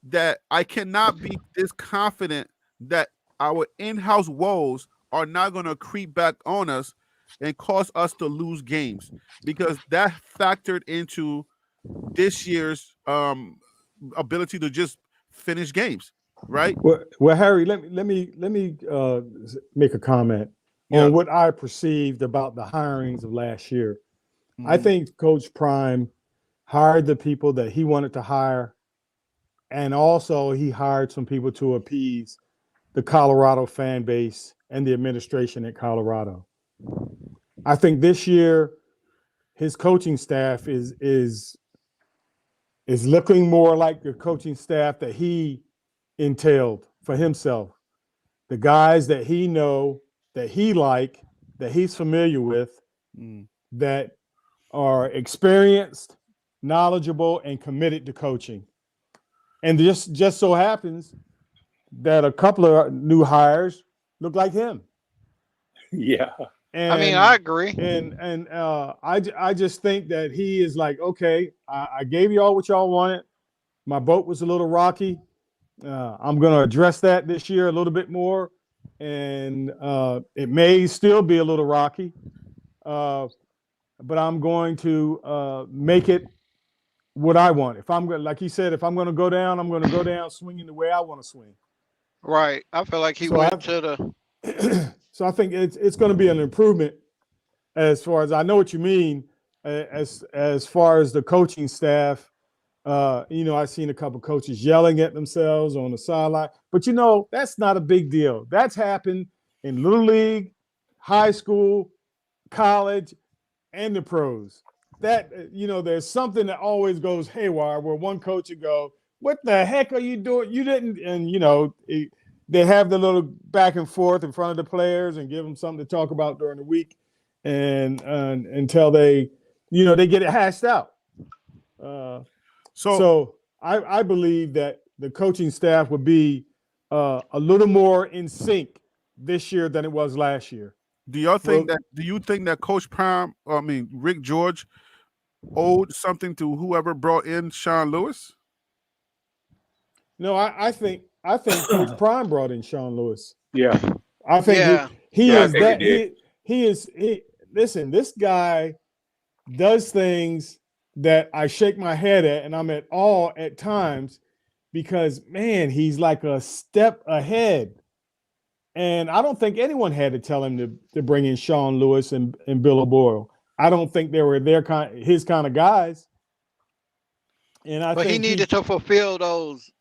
that I cannot be this confident that our in-house woes are not going to creep back on us and cause us to lose games, because that factored into this year's ability to just finish games, right? Well, Harry, let me make a comment on what I perceived about the hirings of last year. I think Coach Prime hired the people that he wanted to hire, and also he hired some people to appease the Colorado fan base and the administration at Colorado. I think this year his coaching staff is looking more like the coaching staff that he entailed for himself. The guys that he know, that he like, that he's familiar with, that are experienced, knowledgeable, and committed to coaching. And just so happens that a couple of new hires look like him. Yeah. And, I mean, I agree. And I just think that he is like, okay, I gave you all what y'all wanted. My boat was a little rocky. I'm going to address that this year a little bit more. And it may still be a little rocky, but I'm going to make it what I want. If I'm like he said, if I'm going to go down, I'm going to go down swinging the way I want to swing. Right. I feel like he went to the. So I think it's going to be an improvement as far as I know what you mean. As far as the coaching staff, I've seen a couple coaches yelling at themselves on the sideline, but that's not a big deal. That's happened in little league, high school, college, and the pros. That there's something that always goes haywire where one coach would go, "What the heck are you doing? You didn't," and they have the little back and forth in front of the players and give them something to talk about during the week, and until they get it hashed out. So I believe that the coaching staff would be a little more in sync this year than it was last year. Do you think that Coach Prime, Rick George, owed something to whoever brought in Sean Lewis? No, I think Coach Prime brought in Sean Lewis. Yeah. I think he is. Listen, this guy does things that I shake my head at, and I'm at awe at times because, man, he's like a step ahead. And I don't think anyone had to tell him to bring in Sean Lewis and Bill O'Boyle. I don't think they were his kind of guys. But he needed to fulfill those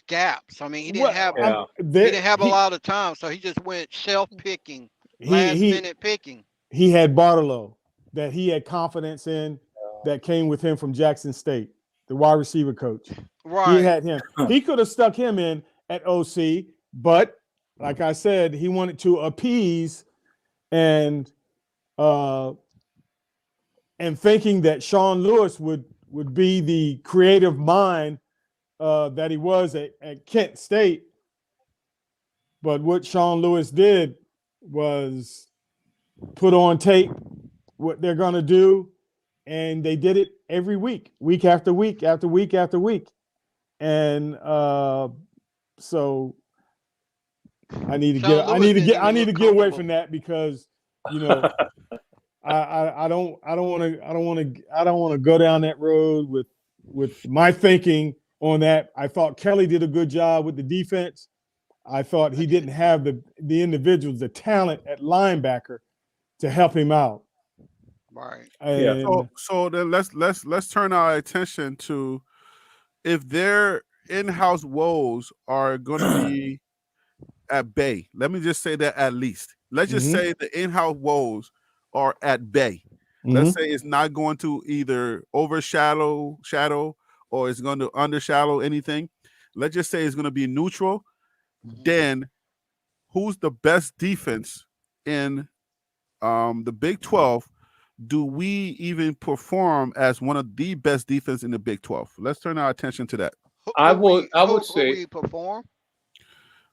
gaps. I mean, he didn't have a lot of time, so he just went shelf picking, last minute picking. He had Bartolo that he had confidence in, that came with him from Jackson State, the wide receiver coach. Right. He had him. He could have stuck him in at OC, but like I said, he wanted to appease and thinking that Sean Lewis would be the creative mind that he was at Kent State. But what Sean Lewis did was put on tape what they're going to do, and they did it every week, week after week after week after week. And so I need to get away from that because I don't want to go down that road with my thinking on that. I thought Kelly did a good job with the defense. I thought he didn't have the individuals, the talent at linebacker to help him out. Right. So then let's turn our attention to if their in-house woes are going to be at bay. Let me just say that at least. Let's just say the in-house woes are at bay. Let's say it's not going to either overshadow or it's going to undershadow anything. Let's just say it's going to be neutral. Then who's the best defense in the Big 12? Do we even perform as one of the best defense in the Big 12? Let's turn our attention to that. I would say we perform.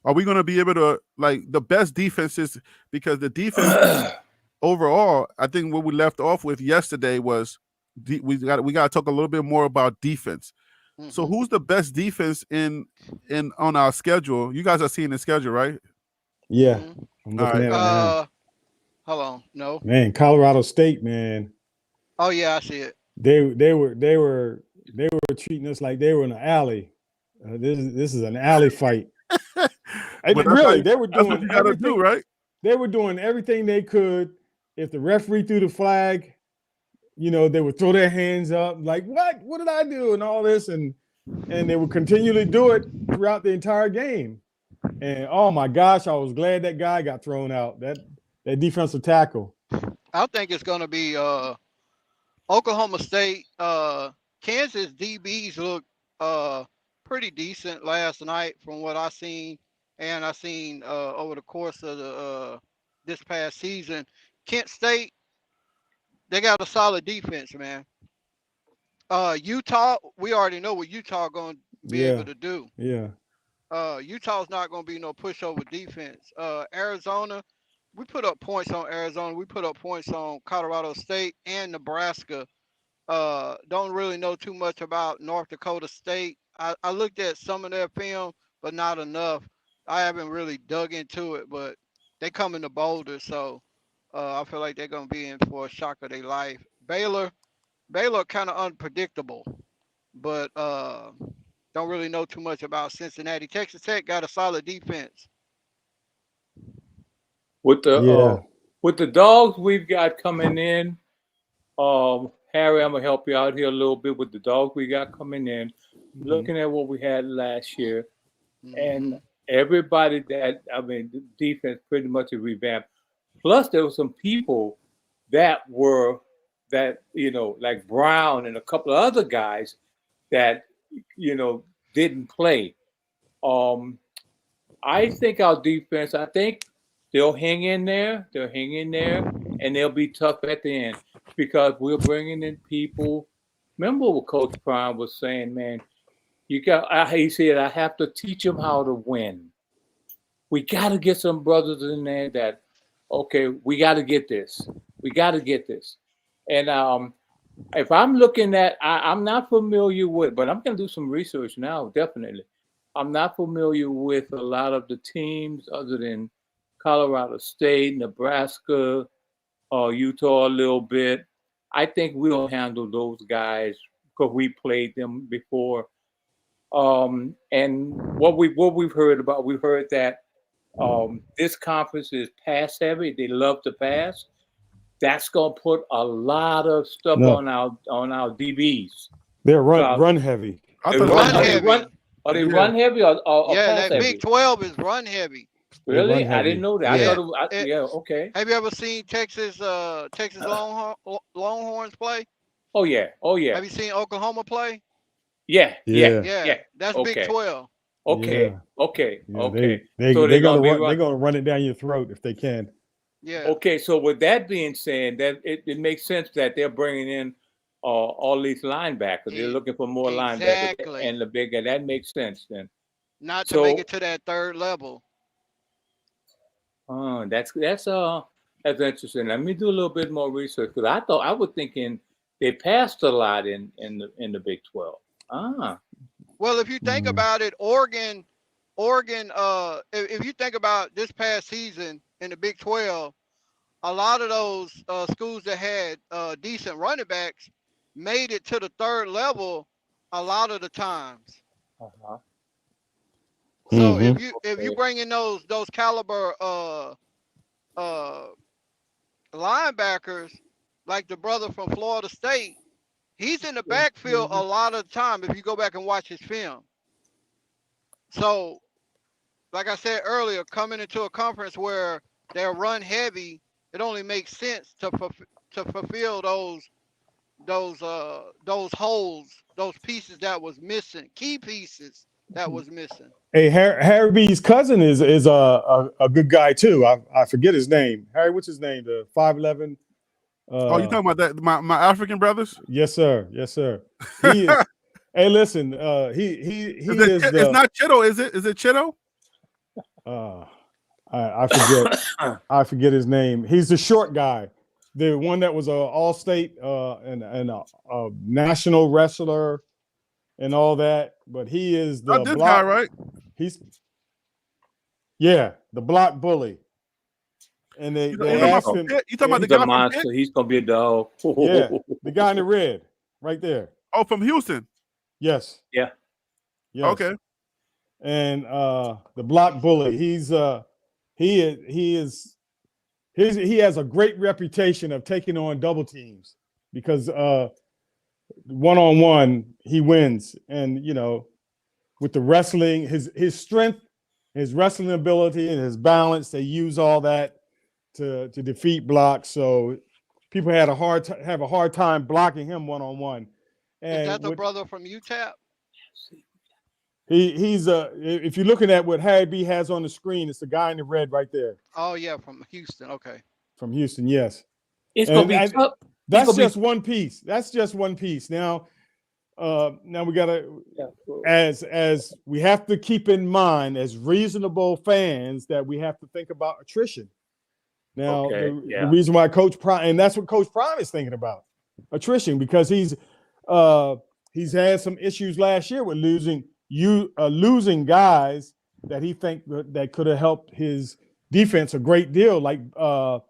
Are we going to be able to, like, the best defenses? Because the defense overall, I think what we left off with yesterday was we got to talk a little bit more about defense. So who's the best defense in on our schedule? You guys are seeing the schedule, right? Yeah. I'm looking at it now. Hold on. No. Man, Colorado State, man. Oh yeah, I see it. They were treating us like they were in an alley. This is an alley fight. Really, they were doing everything, right? They were doing everything they could. If the referee threw the flag, they would throw their hands up like, what did I do? And all this. And they would continually do it throughout the entire game. And oh my gosh, I was glad that guy got thrown out. That defensive tackle. I think it's going to be Oklahoma State. Kansas DBs look pretty decent last night from what I seen, and I seen over the course of the this past season. Kent State, they got a solid defense, man. Utah, we already know what Utah going to be able to do. Yeah. Utah's not going to be no pushover defense. Arizona, we put up points on Arizona. We put up points on Colorado State and Nebraska. Don't really know too much about North Dakota State. I looked at some of their film, but not enough. I haven't really dug into it, but they come into Boulder, so I feel like they're going to be in for a shock of their life. Baylor kind of unpredictable, but don't really know too much about Cincinnati. Texas Tech got a solid defense. With the dogs we've got coming in, Harry, I'm gonna help you out here a little bit with the dogs we got coming in. Looking at what we had last year, and everybody the defense pretty much is revamped. Plus, there were some people that like Brown and a couple of other guys that didn't play. I think our defense, they'll hang in there. They'll hang in there, and they'll be tough at the end because we're bringing in people. Remember what Coach Prime was saying, man? He said, I have to teach them how to win. We got to get some brothers in there that, okay, we got to get this. We got to get this. And if I'm looking at, I'm not familiar with, but I'm going to do some research now, definitely. I'm not familiar with a lot of the teams other than Colorado State, Nebraska, Utah a little bit. I think we'll handle those guys because we played them before. And what we've heard that this conference is pass heavy. They love to pass. That's gonna put a lot of stuff on our DBs. They're run heavy. Are they run heavy or that pass heavy? Big 12 is run heavy. Really? I didn't know that. Yeah. I thought okay. Have you ever seen Texas Longhorns play? Oh yeah. Have you seen Oklahoma play? Yeah. That's Okay. Big 12. Okay. They're So gonna run it down your throat if they can. Yeah. Okay. So with that being said, that it makes sense that they're bringing in all these linebackers. They're looking for more linebackers and the bigger. That makes sense then. Not to make it to that third level. That's interesting. Let me do a little bit more research because I was thinking they passed a lot in the Big 12. Well, if you think about it, Oregon, if you think about this past season in the Big 12, a lot of those schools that had decent running backs made it to the third level a lot of the times. So if you bring in those caliber linebackers, like the brother from Florida State, he's in the backfield a lot of the time if you go back and watch his film. So, like I said earlier, coming into a conference where they're run heavy, it only makes sense to fulfill those holes, those pieces that was missing, key pieces that was missing. Hey, Harry B's cousin is a good guy too. I forget his name. Harry, what's his name? The 5'11". You talking about that? My African brothers? Yes, sir. He is. Hey, listen. It's not Chitto, is it? Is it Chitto? I forget. I forget his name. He's the short guy, the one that was a all-state and a national wrestler and all that. But he is the this guy, right? The block bully. And they asked him. You talking about the guy from monster? Pitt? He's gonna be a dog. Yeah, the guy in the red, right there. Oh, from Houston. Yes. Yeah. Yes. Okay. And the block bully, he has a great reputation of taking on double teams because one-on-one he wins, and with the wrestling, his strength, his wrestling ability, and his balance, they use all that to defeat blocks. So people have a hard time blocking him one-on-one. Is that the brother from UTEP? He's if you're looking at what Harry B has on the screen, it's the guy in the red right there. Oh yeah, from Houston. Okay. From Houston, yes. It's gonna be tough. That's just one piece. That's just one piece. Now we gotta, as we have to keep in mind as reasonable fans, that we have to think about attrition. Now, the reason why Coach Prime, and that's what Coach Prime is thinking about, attrition, because he's had some issues last year with losing guys that he think that could have helped his defense a great deal, like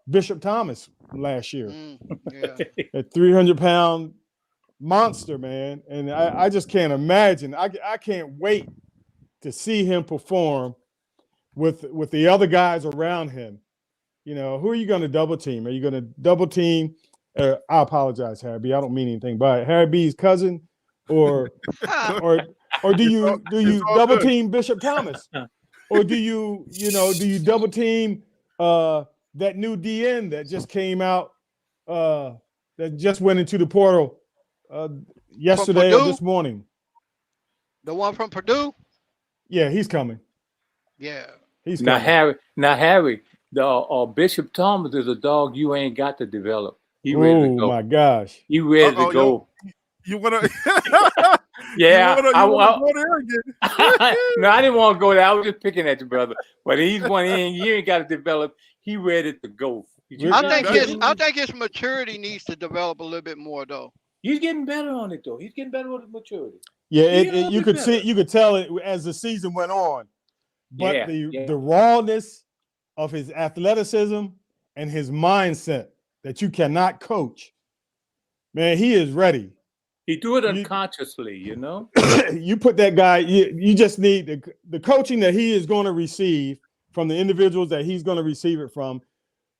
Bishop Thomas last year, a 300-pound monster, man. And I just can't imagine. I can't wait to see him perform with the other guys around him. Who are you going to double team? Are you going to double team? I apologize, Harry B. I don't mean anything by it. Harry B's cousin, or do you double team Bishop Thomas, or do you double team that new DN that just came out, that just went into the portal yesterday or this morning? The one from Purdue? Yeah, he's coming. Yeah, he's coming. Harry. The Bishop Thomas is a dog you ain't got to develop. He ready to go. Oh my gosh, he ready to go. You wanna? Yeah, you wanna go there again? No, I didn't want to go there. I was just picking at you, brother. But he's one in. You ain't got to develop. He ready to go. I think his maturity needs to develop a little bit more, though. He's getting better on it, though. He's getting better with maturity. Yeah, you could tell it as the season went on. But the rawness of his athleticism and his mindset that you cannot coach, man, he is ready. He do it unconsciously, You put that guy, you just need the coaching that he is going to receive from the individuals that he's going to receive it from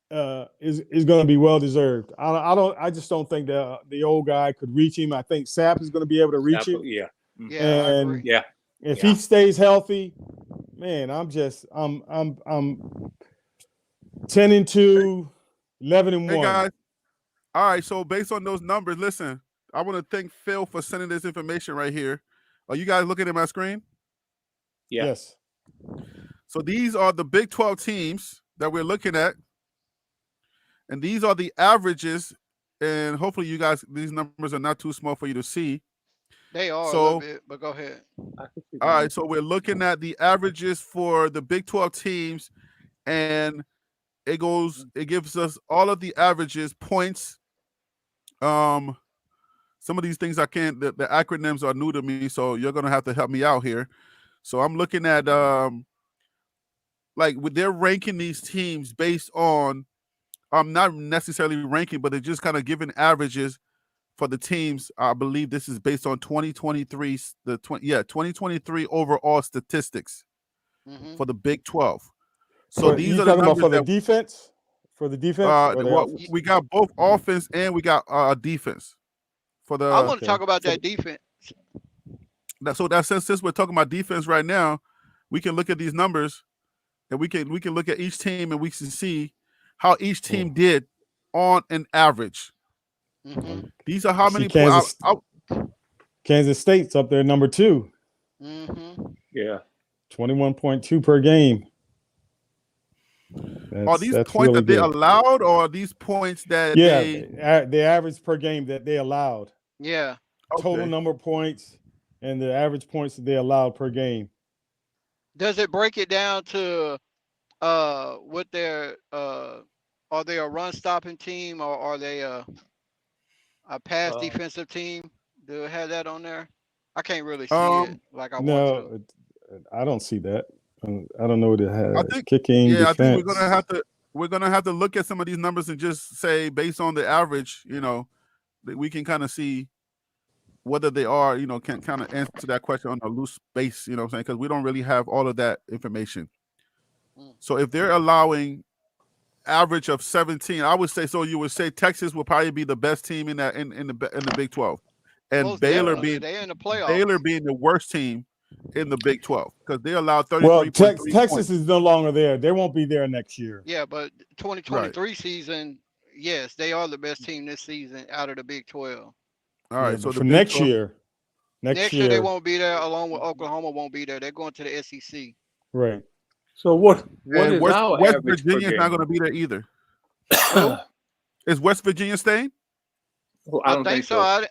is going to be well deserved. I just don't think that the old guy could reach him. I think Sapp is going to be able to reach him. Yeah. And if he stays healthy, man, I'm 10-2, 11-1. Hey guys, all right. So based on those numbers, listen, I want to thank Phil for sending this information right here. Are you guys looking at my screen? Yeah. Yes. So these are the Big 12 teams that we're looking at, and these are the averages. And hopefully, you guys, these numbers are not too small for you to see. They are a little bit, but go ahead. All right. So we're looking at the averages for the Big 12 teams, and it gives us all of the averages, points. Some of these things the acronyms are new to me, so you're gonna have to help me out here. So I'm looking at they're ranking these teams based on not necessarily ranking, but they're just kind of giving averages for the teams. I believe this is based on 2023 overall statistics for the Big 12. So these are the numbers for the defense. For the defense, we got both offense and we got defense. I want to talk about that defense. Since we're talking about defense right now, we can look at these numbers, and we can look at each team, and we can see how each team did on an average. These are how many points. Kansas State's up there, number 2. Yeah, 21.2 per game. Are these points really that they allowed, or are these points that the average per game that they allowed? Yeah. Total number of points and the average points that they allowed per game. Does it break it down to what their are they a run stopping team, or are they a pass defensive team? Do it have that on there? I can't really see it like I want to. I don't see that. I don't know what it has. I think, kicking. Yeah, defense. I think we're gonna have to look at some of these numbers and just say, based on the average, that we can kind of see whether they are, can kind of answer that question on a loose base, what I'm saying? Because we don't really have all of that information. So if they're allowing average of 17. I would say so. You would say Texas will probably be the best team in the Big 12, and Most Baylor definitely, they in the playoffs. Baylor being the worst team in the Big 12 because they allowed 33.3 Well, points. Texas is no longer there. They won't be there next year. Yeah, but 2023 season, yes, they are the best team this season out of the Big 12. All right, Yeah, so for the Big next 12 year, Next year they won't be there, along with Oklahoma won't be there. They're going to the SEC. right? So what and is West, our West average Virginia's per not game? going to be there either. Who? Is West Virginia staying? Well, I think so.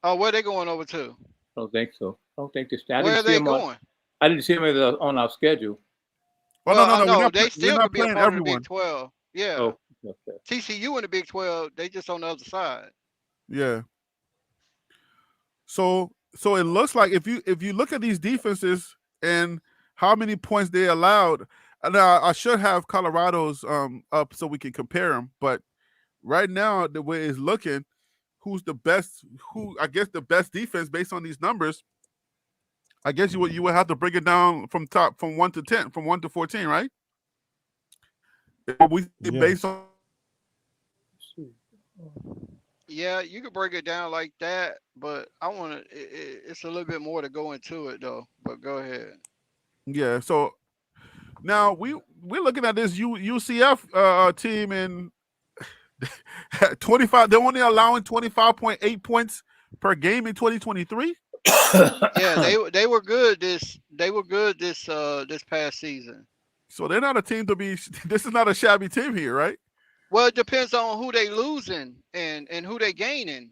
Where they going over to? I don't think so. I don't think this. Where are they going? I didn't see them on our schedule. Oh Well, no, we're they still not could be a playing part of the everyone. Big 12. Yeah. Oh, okay. TCU in the Big 12, they just on the other side. Yeah. So it looks like if you look at these defenses and how many points they allowed, and I should have Colorado's up so we can compare them. But right now, the way it's looking, who's the best? I guess the best defense based on these numbers. I guess you would have to break it down from 1 to 10, from 1 to 14, right? Based on. Yeah, you could break it down like that, but I want to. It's a little bit more to go into it though. But go ahead. Yeah. So now we're looking at this UCF team in 25. They're only allowing 25.8 points per game in 2023. Yeah, they were good this past season. So they're not a team to be. This is not a shabby team here, right? Well, it depends on who they losing and who they gaining.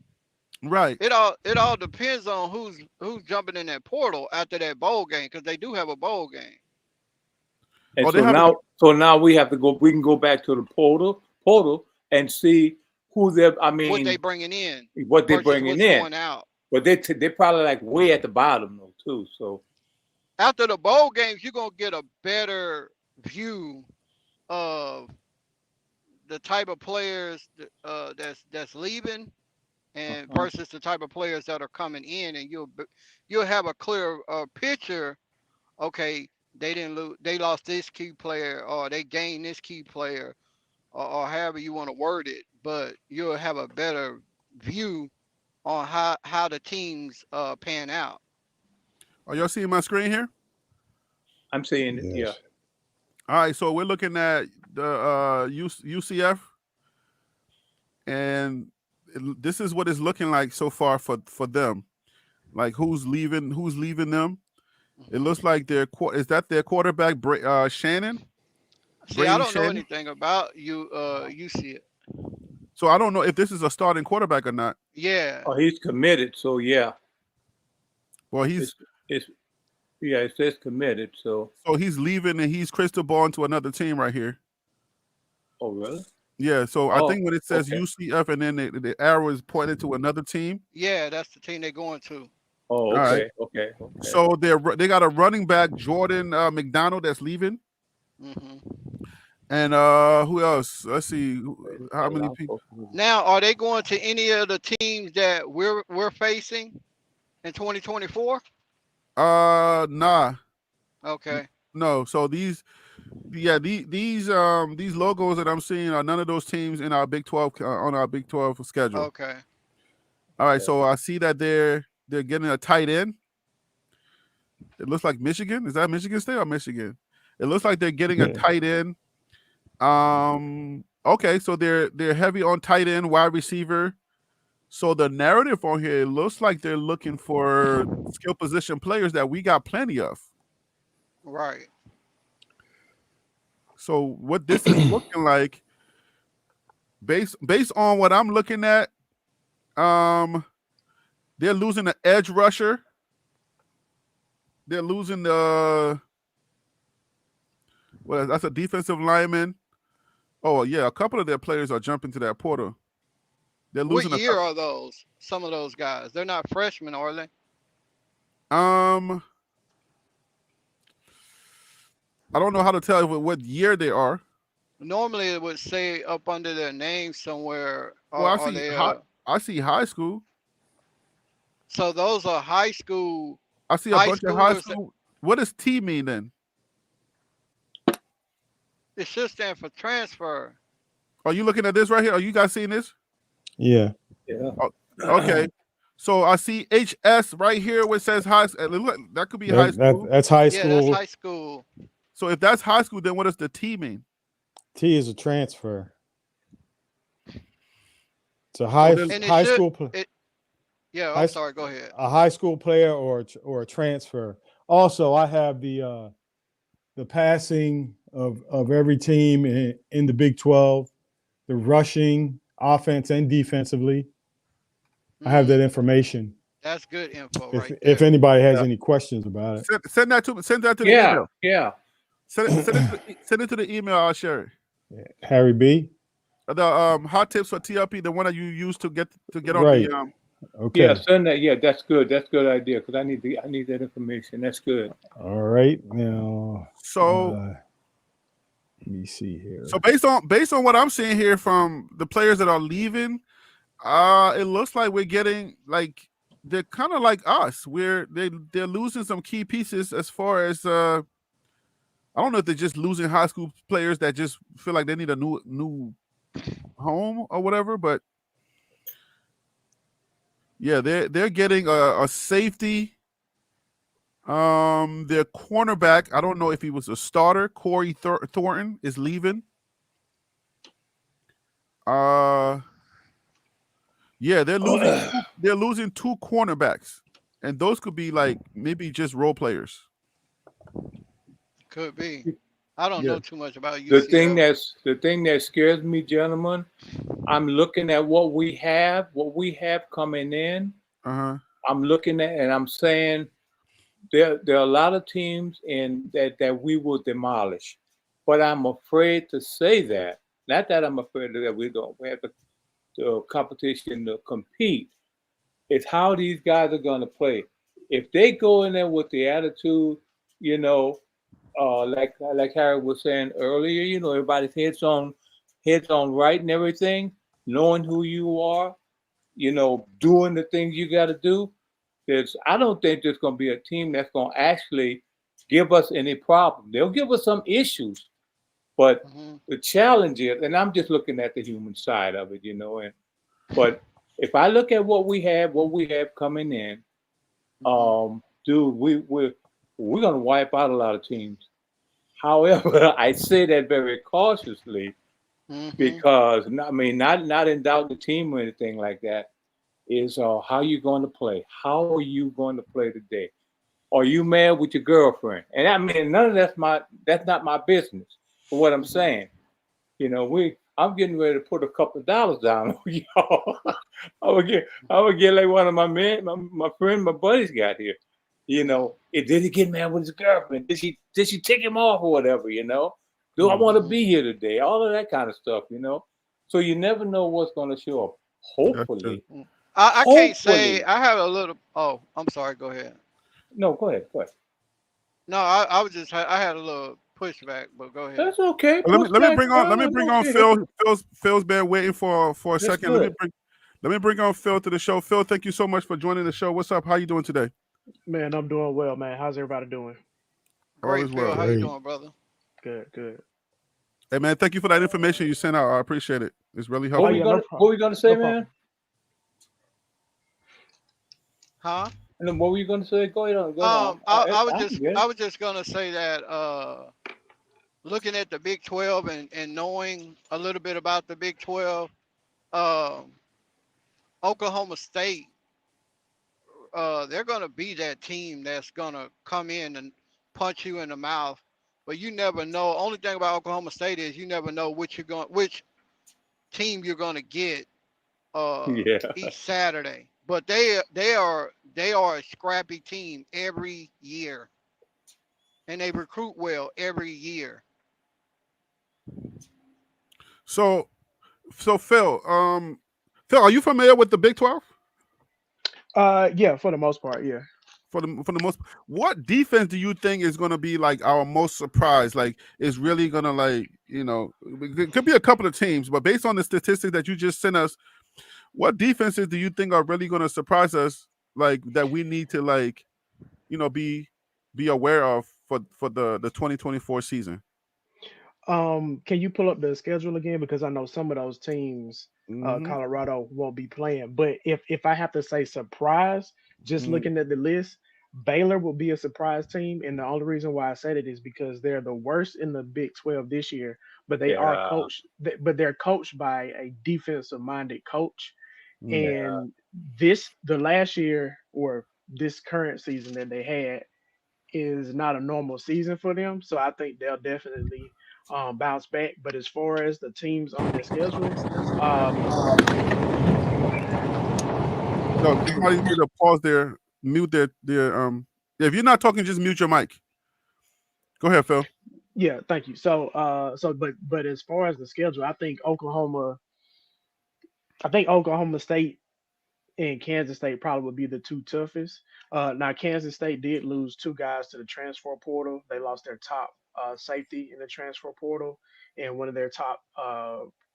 Right. It all depends on who's jumping in that portal after that bowl game, because they do have a bowl game. And so now we have to go. We can go back to the portal and see who they're. I mean, what they bringing in. What they're bringing in. Going out. But they're probably like way at the bottom though too. So after the bowl games, you're gonna get a better view of the type of players that's leaving, and versus the type of players that are coming in, and you'll have a clear picture. Okay, they didn't lose. They lost this key player, or they gained this key player, or however you want to word it. But you'll have a better view on how the teams pan out. Are y'all seeing my screen here? I'm seeing it. Yeah. All right, so we're looking at the UCF, and this is what it's looking like so far for them. Like who's leaving them? It looks like their quarterback Shannon. See, I don't know anything about UCF. So I don't know if this is a starting quarterback or not. Yeah. Oh, he's committed. So yeah. Well, it says committed. So he's leaving and he's crystal balling to another team right here. Oh, really? Yeah. So I think when it says UCF and then the arrow is pointed to another team. Yeah, that's the team they're going to. Oh, okay. Right. Okay. So they got a running back, Jordan McDonald, that's leaving. Mm-hmm. And who else? Let's see how many people. Now, are they going to any of the teams that we're facing in 2024? Nah. Okay. No. So these logos that I'm seeing are none of those teams in our Big 12 on our Big 12 schedule. Okay. All right. So I see that they're getting a tight end. It looks like Michigan. Is that Michigan State or Michigan? It looks like they're getting a tight end. Okay, so they're heavy on tight end, wide receiver. So the narrative on here, it looks like they're looking for skill position players that we got plenty of. Right. So what this is looking like, based on what I'm looking at, they're losing an edge rusher. They're losing that's a defensive lineman. Oh yeah, a couple of their players are jumping to that portal. They're losing. What year are those? Some of those guys, they're not freshmen, are they? I don't know how to tell what year they are. Normally, it would say up under their name somewhere. Well, I see high school. So those are high school. I see a bunch of high school. What does T mean then? It should stand for transfer. Are you looking at this right here? Are you guys seeing this? Yeah. Yeah. Okay. So I see HS right here, which says high. That could be high school. That's high Yeah, that's school. high school. So if that's high school, then what does the T mean? T is a transfer. It's a Oh, high then- And it high should- school. Yeah, High I'm s- sorry. Go ahead. A high school player or a transfer. Also, I have the passing of every team in the Big 12, the rushing, offense and defensively. I have that information. That's good info If right if there. anybody has any questions about it. Send that to the Yeah, email. yeah. Send it to the email. I'll share it. Harry B. The hot tips for TLP, the one that you use to get on Right. the Okay. Yeah, send that. Yeah, that's good. That's a good idea because I need that information. That's good. All right. Now, So let me see here. so based on what I'm seeing here from the players that are leaving, it looks like we're getting like they're kind of like us. They're losing some key pieces as far as I don't know if they're just losing high school players that just feel like they need a new home or whatever, but yeah, they're getting a safety. Their cornerback, I don't know if he was a starter. Corey Thornton is leaving. Yeah, they're losing two cornerbacks, and those could be like maybe just role players. Could be. I don't Yeah. know too much about The UCF. thing that scares me, gentlemen. I'm looking at what we have coming in. Uh-huh. I'm looking at and I'm saying there are a lot of teams in that we will demolish, but I'm afraid to say that. Not that I'm afraid that we have the competition to compete. It's how these guys are going to play. If they go in there with the attitude, you know, like Harry was saying earlier, you know, everybody's heads on right and everything, knowing who you are, you know, doing the things you got to do. I don't think there's going to be a team that's going to actually give us any problem. They'll give us some issues, but the challenge is, and I'm just looking at the human side of it, you know, but if I look at what we have coming in, dude, we're going to wipe out a lot of teams. However, I say that very cautiously because I mean, not in doubt the team or anything like that. Is how you going to play? How are you going to play today? Are you mad with your girlfriend? And I mean, none of that's not my business. For what I'm saying, you know, I'm getting ready to put a couple of dollars down on y'all. I would get like one of my friend, my buddies got here. You know, did he get mad with his girlfriend? Did she take him off or whatever? You know, do I want to be here today? All of that kind of stuff. You know, so you never know what's going to show up. Hopefully. I can't say I have a little. Oh, I'm sorry. Go ahead. No, go ahead. No, I was just. I had a little pushback, but go ahead. That's okay. Let me bring on Phil. Phil's been waiting for a second. Good. Let me bring on Phil to the show. Phil, thank you so much for joining the show. What's up? How you doing today? Man, I'm doing well, man. How's everybody doing? Great, is Phil. well. How you doing, brother? Good. Hey man, thank you for that information you sent out. I appreciate it. It's really What helpful. were you gonna say, man? Huh? And what were you gonna say? Go ahead. I was just gonna say that looking at the Big 12 and knowing a little bit about the Big 12, Oklahoma State, they're gonna be that team that's gonna come in and punch you in the mouth. But you never know. Only thing about Oklahoma State is you never know which team you're gonna get each Saturday. But they are a scrappy team every year, and they recruit well every year. So Phil, Phil, are you familiar with the Big 12? Yeah, for the most part, yeah. For the most, what defense do you think is going to be like our most surprise? Like, is really going to like, you know, it could be a couple of teams, but based on the statistics that you just sent us, what defenses do you think are really going to surprise us? Like that we need to like, you know, be aware of for the 2024 season. Can you pull up the schedule again? Because I know some of those teams, Mm-hmm. Colorado won't be playing. But if I have to say surprise, just Mm. looking at the list, Baylor will be a surprise team, and the only reason why I said it is because they're the worst in the Big 12 this year. But they are Yeah. coached, but they're coached by a defensive-minded coach. Mm. And the last year or this current season that they had is not a normal season for them. So I think they'll definitely bounce back. But as far as the teams on their schedule, um, So somebody need to pause there, mute their. If you're not talking, just mute your mic. Go ahead, Phil. yeah, thank you. But as far as the schedule, I think Oklahoma State and Kansas State probably would be the two toughest. Now, Kansas State did lose two guys to the transfer portal. They lost their top safety in the transfer portal and one of their top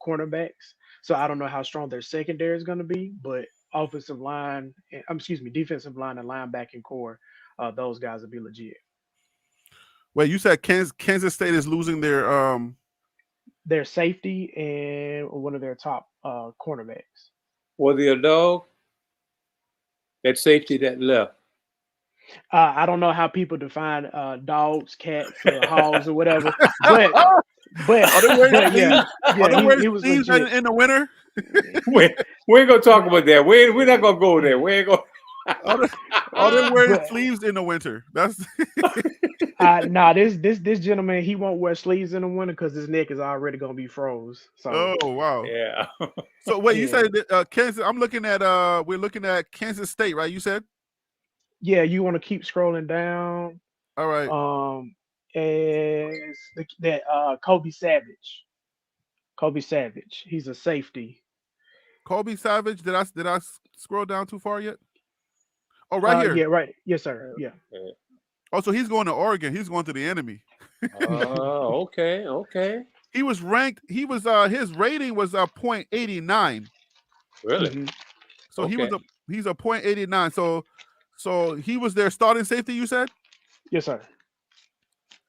cornerbacks. So I don't know how strong their secondary is going to be, but offensive line, defensive line and linebacking core, those guys will be legit. Wait, you said Kansas State is losing Their safety and one of their top cornerbacks. Was he a dog? That safety that left. I don't know how people define dogs, cats, or hogs or whatever, but Are they wearing but sleeves? Are they wearing he was sleeves legit. in the winter? we ain't gonna talk about that. We're not gonna go there. We ain't gonna. Are they wearing But sleeves in the winter? That's nah, this gentleman he won't wear sleeves in the winter because his neck is already gonna be froze. So oh wow. Yeah. So wait, you yeah, said Kansas? I'm looking at we're looking at Kansas State, right? You said. yeah, you want to keep scrolling down. All right. As that Kobe Savage. Kobe Savage. He's a safety. Kobe Savage. Did I scroll down too far yet? Oh, right here. Yeah, right. Yes, sir. Yeah. Oh, so he's going to Oregon. He's going to the enemy. Oh, okay. He was ranked. He was his rating was 0.89. Really? Mhm. So Okay. he's a 0.89. So he was their starting safety. You said. Yes, sir.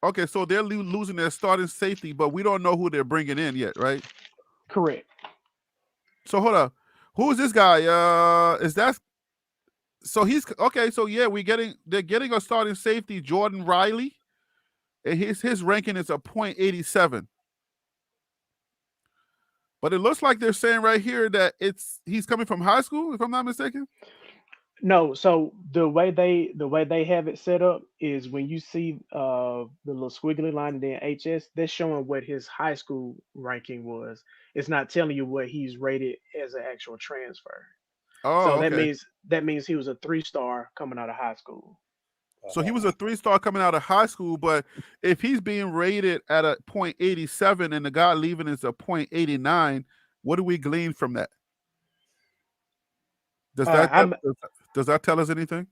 Okay, so they're losing their starting safety, but we don't know who they're bringing in yet, right? Correct. So hold up, who is this guy? Is that? So he's okay. So yeah, they're getting a starting safety, Jordan Riley, and his ranking is a 0.87. But it looks like they're saying right here that he's coming from high school, if I'm not mistaken. No, so the way they have it set up is when you see the little squiggly line and then HS, they're showing what his high school ranking was. It's not telling you what he's rated as an actual transfer. Oh, So okay. that means he was a 3-star coming out of high school. So he was a 3-star coming out of high school, but if he's being rated at a 0.87 and the guy leaving is a 0.89, what do we glean from that? Does that tell us anything?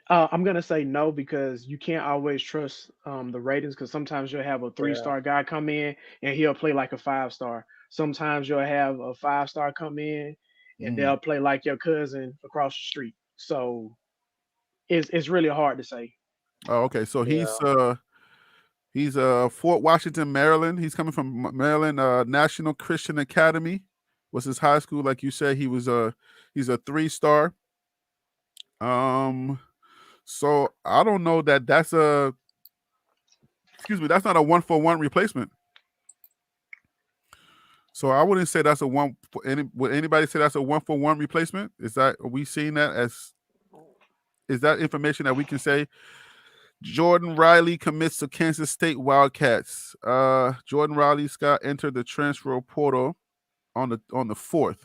I'm gonna say no because you can't always trust the ratings because sometimes you'll have a 3-star guy come in and he'll play like a 5-star. Sometimes you'll have a 5-star come in and they'll play like your cousin across the street. So it's really hard to say. Oh, okay. So he's Fort Washington, Maryland. He's coming from Maryland National Christian Academy. Was his high school, like you said? He's a 3-star. So I don't know that's not a 1-for-1 replacement. So I wouldn't say that's would anybody say that's a 1-for-1 replacement? Are we seeing that is that information that we can say Jordan Riley commits to Kansas State Wildcats? Jordan Riley Scott entered the transfer portal on the 4th.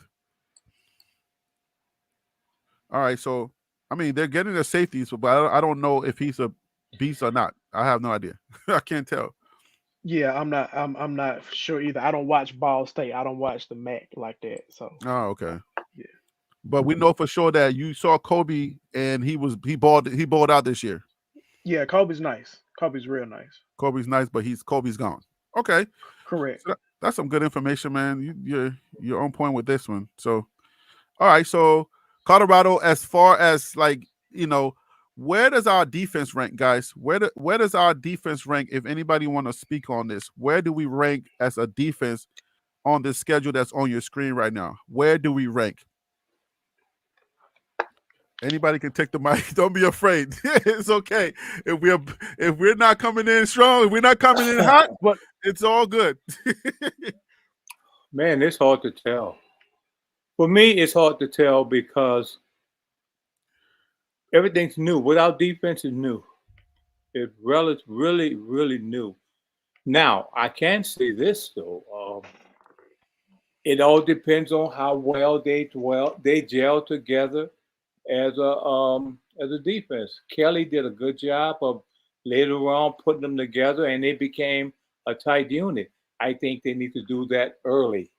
All right, so I mean they're getting their safeties, but I don't know if he's a beast or not. I have no idea. I can't tell. Yeah, I'm not sure either. I don't watch Ball State. I don't watch the MAC like that. So Oh, okay. yeah. But we know for sure that you saw Kobe and he balled out this year. Yeah, Kobe's nice. Kobe's real nice. Kobe's nice, but Kobe's gone. Okay. Correct. So that's some good information, man. You're on point with this one. So all right, so Colorado, as far as Where does our defense rank, guys? Where does our defense rank? If anybody want to speak on this, where do we rank as a defense on this schedule that's on your screen right now? Where do we rank? Anybody can take the mic. Don't be afraid. It's okay. If we're not coming in strong, if we're not coming in hot, But it's all good. Man, it's hard to tell. For me, it's hard to tell because everything's new. Without defense is new. It's really, really new. Now, I can say this though. It all depends on how well they gel together as a defense. Kelly did a good job of later on putting them together, and they became a tight unit. I think they need to do that early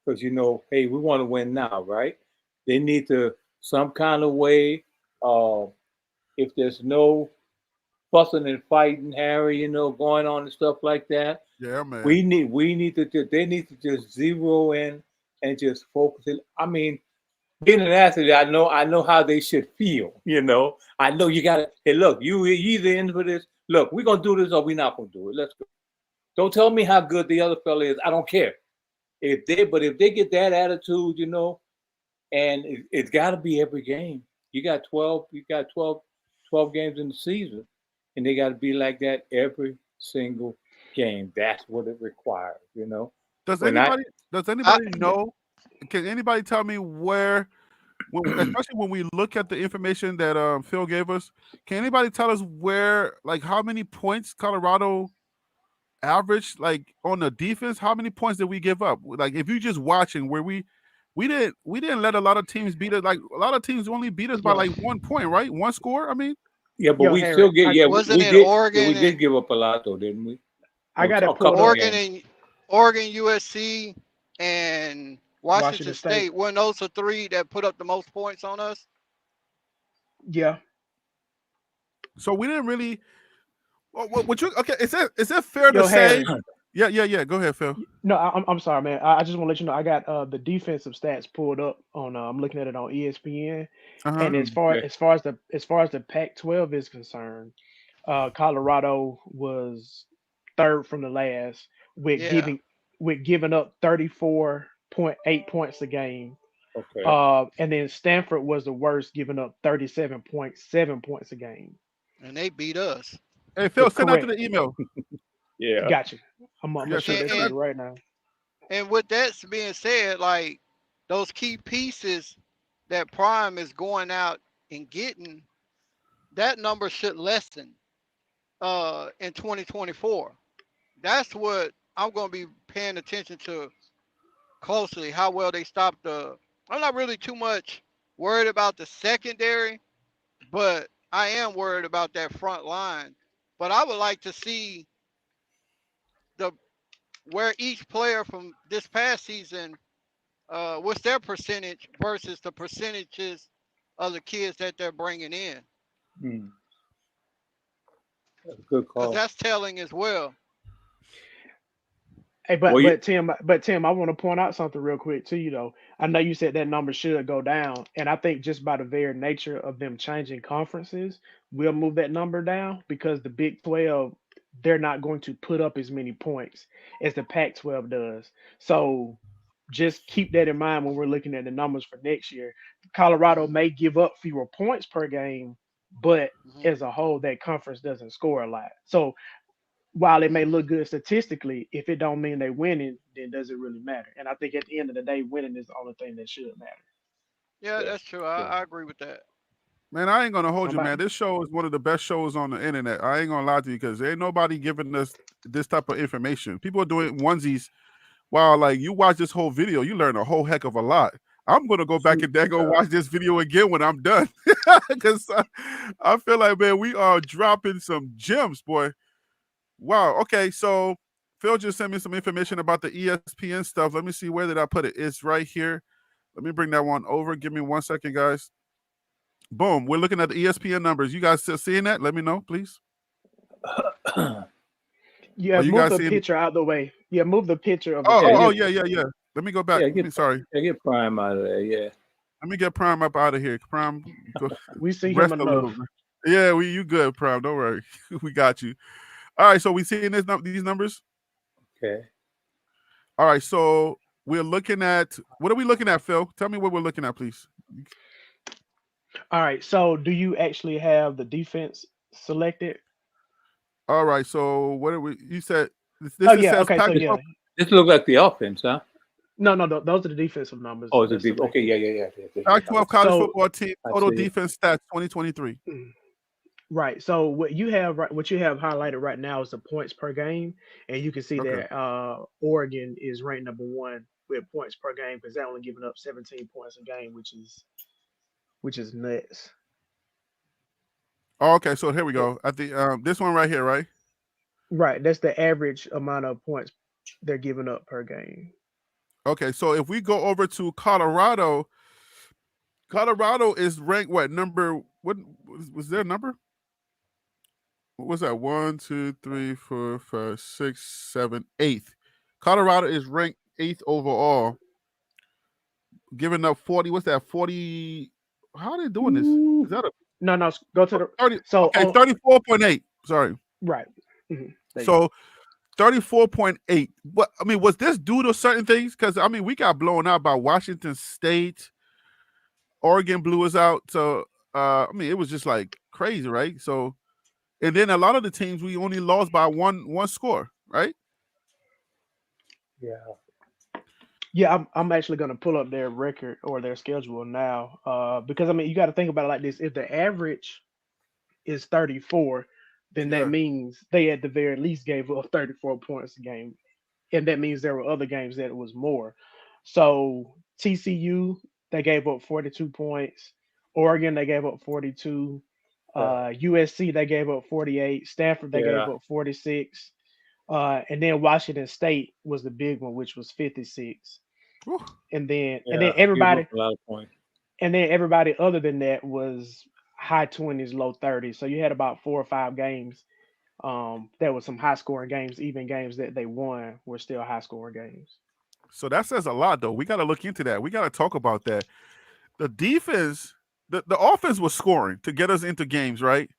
because hey, we want to win now, right? They need to some kind of way. If there's no fussing and fighting, Harry, going on and stuff like that. Yeah, man. They need to just zero in and just focus it. I mean, being an athlete, I know how they should feel. I know you gotta. Hey, look, you either in for this. Look, we're gonna do this or we're not gonna do it. Let's go. Don't tell me how good the other fella is. I don't care. If they get that attitude, and it's got to be every game. You got 12 games in the season, and they got to be like that every single game. That's what it requires, Does anybody know? Can anybody tell me where, especially when we look at the information that Phil gave us, can anybody tell us where, like, how many points Colorado averaged, like, on the defense? How many points did we give up? Like, if you're just watching, where we didn't let a lot of teams beat us. Like, a lot of teams only beat us by like 1 point, right? One score. I mean, yeah, but we Harry, still get Wasn't we it did Oregon we did and give up a lot though, didn't we? I got it A pulled couple up. of games. Oregon, USC, and Washington Washington State? State. Weren't those the three that put up the most points on us? Yeah. so we didn't really. What you okay? Is it fair to Yo, say? Harry. Yeah. Go ahead, Phil. No, I'm sorry, man. I just want to let you know I got the defensive stats pulled up on. I'm looking at it on ESPN, Uh-huh. and as far as the Pac-12 is concerned, Colorado was third from the last with Yeah. giving up 34.8 points a game. Okay. And then Stanford was the worst, giving up 37.7 points a game. And they beat us. Hey, Phil, send that to Correct. the email. Yeah. Gotcha. I'm gonna Yeah, shoot that to And you right now. and with that being said, like those key pieces that Prime is going out and getting, that number should lessen in 2024. That's what I'm going to be paying attention to closely, how well they stop I'm not really too much worried about the secondary, but I am worried about that front line. But I would like to see where each player from this past season, what's their percentage versus the percentages of the kids that they're bringing in. That's a good Because call. that's telling as well. Hey, Well, you- but Tim, I want to point out something real quick too. I know you said that number should go down, and I think just by the very nature of them changing conferences, we'll move that number down because the Big 12, they're not going to put up as many points as the Pac-12 does. So just keep that in mind when we're looking at the numbers for next year. Colorado may give up fewer points per game, but as a whole, that conference doesn't score a lot. So while it may look good statistically, if it don't mean they winning, then does it really matter? And I think at the end of the day, winning is the only thing that should matter. Yeah, that's true. I agree with that. Man, I ain't gonna hold you, Somebody, man. This show is one of the best shows on the internet. I ain't gonna lie to you because ain't nobody giving us this type of information. People are doing onesies. While like you watch this whole video, you learn a whole heck of a lot. I'm gonna go back and then go watch this video again when I'm done because I feel like, man, we are dropping some gems, boy. Wow. Okay, so Phil just sent me some information about the ESPN stuff. Let me see, where did I put it? It's right here. Let me bring that one over. Give me 1 second, guys. Boom. We're looking at the ESPN numbers. You guys still seeing that? Let me know, please. yeah, Are you move guys the seeing? picture out of the way. Yeah, move the picture of the Oh, table. yeah. Let me go back. Yeah, Sorry. get Prime out of there. Yeah. Let me get Prime up out of here. Prime, go We see him rest a little enough. bit. Yeah, you good, Prime. Don't worry. We got you. All right, so we seeing these numbers? Okay. All right, so we're looking at, what are we looking at, Phil? Tell me what we're looking at, please. All right. So, do you actually have the defense selected? All right, so what are we? You said Oh this it yeah. says Okay. So Pac yeah. This looks like the offense, huh? No, no, those are the defensive numbers Oh, it's a that's deep. Okay, selected. yeah. Pac-12 college So, football team I total see. defense stats 2023. right. So what you have what you have highlighted right now is the points per game, and you can see Okay. that Oregon is ranked number one with points per game because they're only giving up 17 points a game, which is nuts. Oh, okay, so here we It- go. At the this one right here, right? right. That's the average amount of points they're giving up per game. Okay, so if we go over to Colorado, Colorado is ranked what number? What was their number? What was that? 1, 2, 3, 4, 5, 6, 7, 8th. Colorado is ranked 8th overall, giving up 40. What's that? 40. How are they doing this? Is that a No, go to the 30? so Okay, on 34.8. Sorry. right. There you go. So 34.8. What I mean, was this due to certain things? Because I mean, we got blown out by Washington State. Oregon blew us out. So I mean, it was just like crazy, right? So, and then a lot of the teams we only lost by one score, right? Yeah. Yeah, I'm actually gonna pull up their record or their schedule now. Because I mean you got to think about it like this. If the average is 34, then that Yeah. means they at the very least gave up 34 points a game. And that means there were other games that it was more. So TCU, they gave up 42 points. Oregon, they gave up 42. USC, they gave up 48. Stanford, they gave Yeah. up 46. And then Washington State was the big one, which was 56. Whew. And then Give everybody up a lot of points. and then everybody other than that was high 20s, low 30s. So you had about 4 or 5 games. There was some high scoring games, even games that they won were still high scoring games. So that says a lot, though. We got to look into that. We got to talk about that. The defense, the offense was scoring to get us into games, right?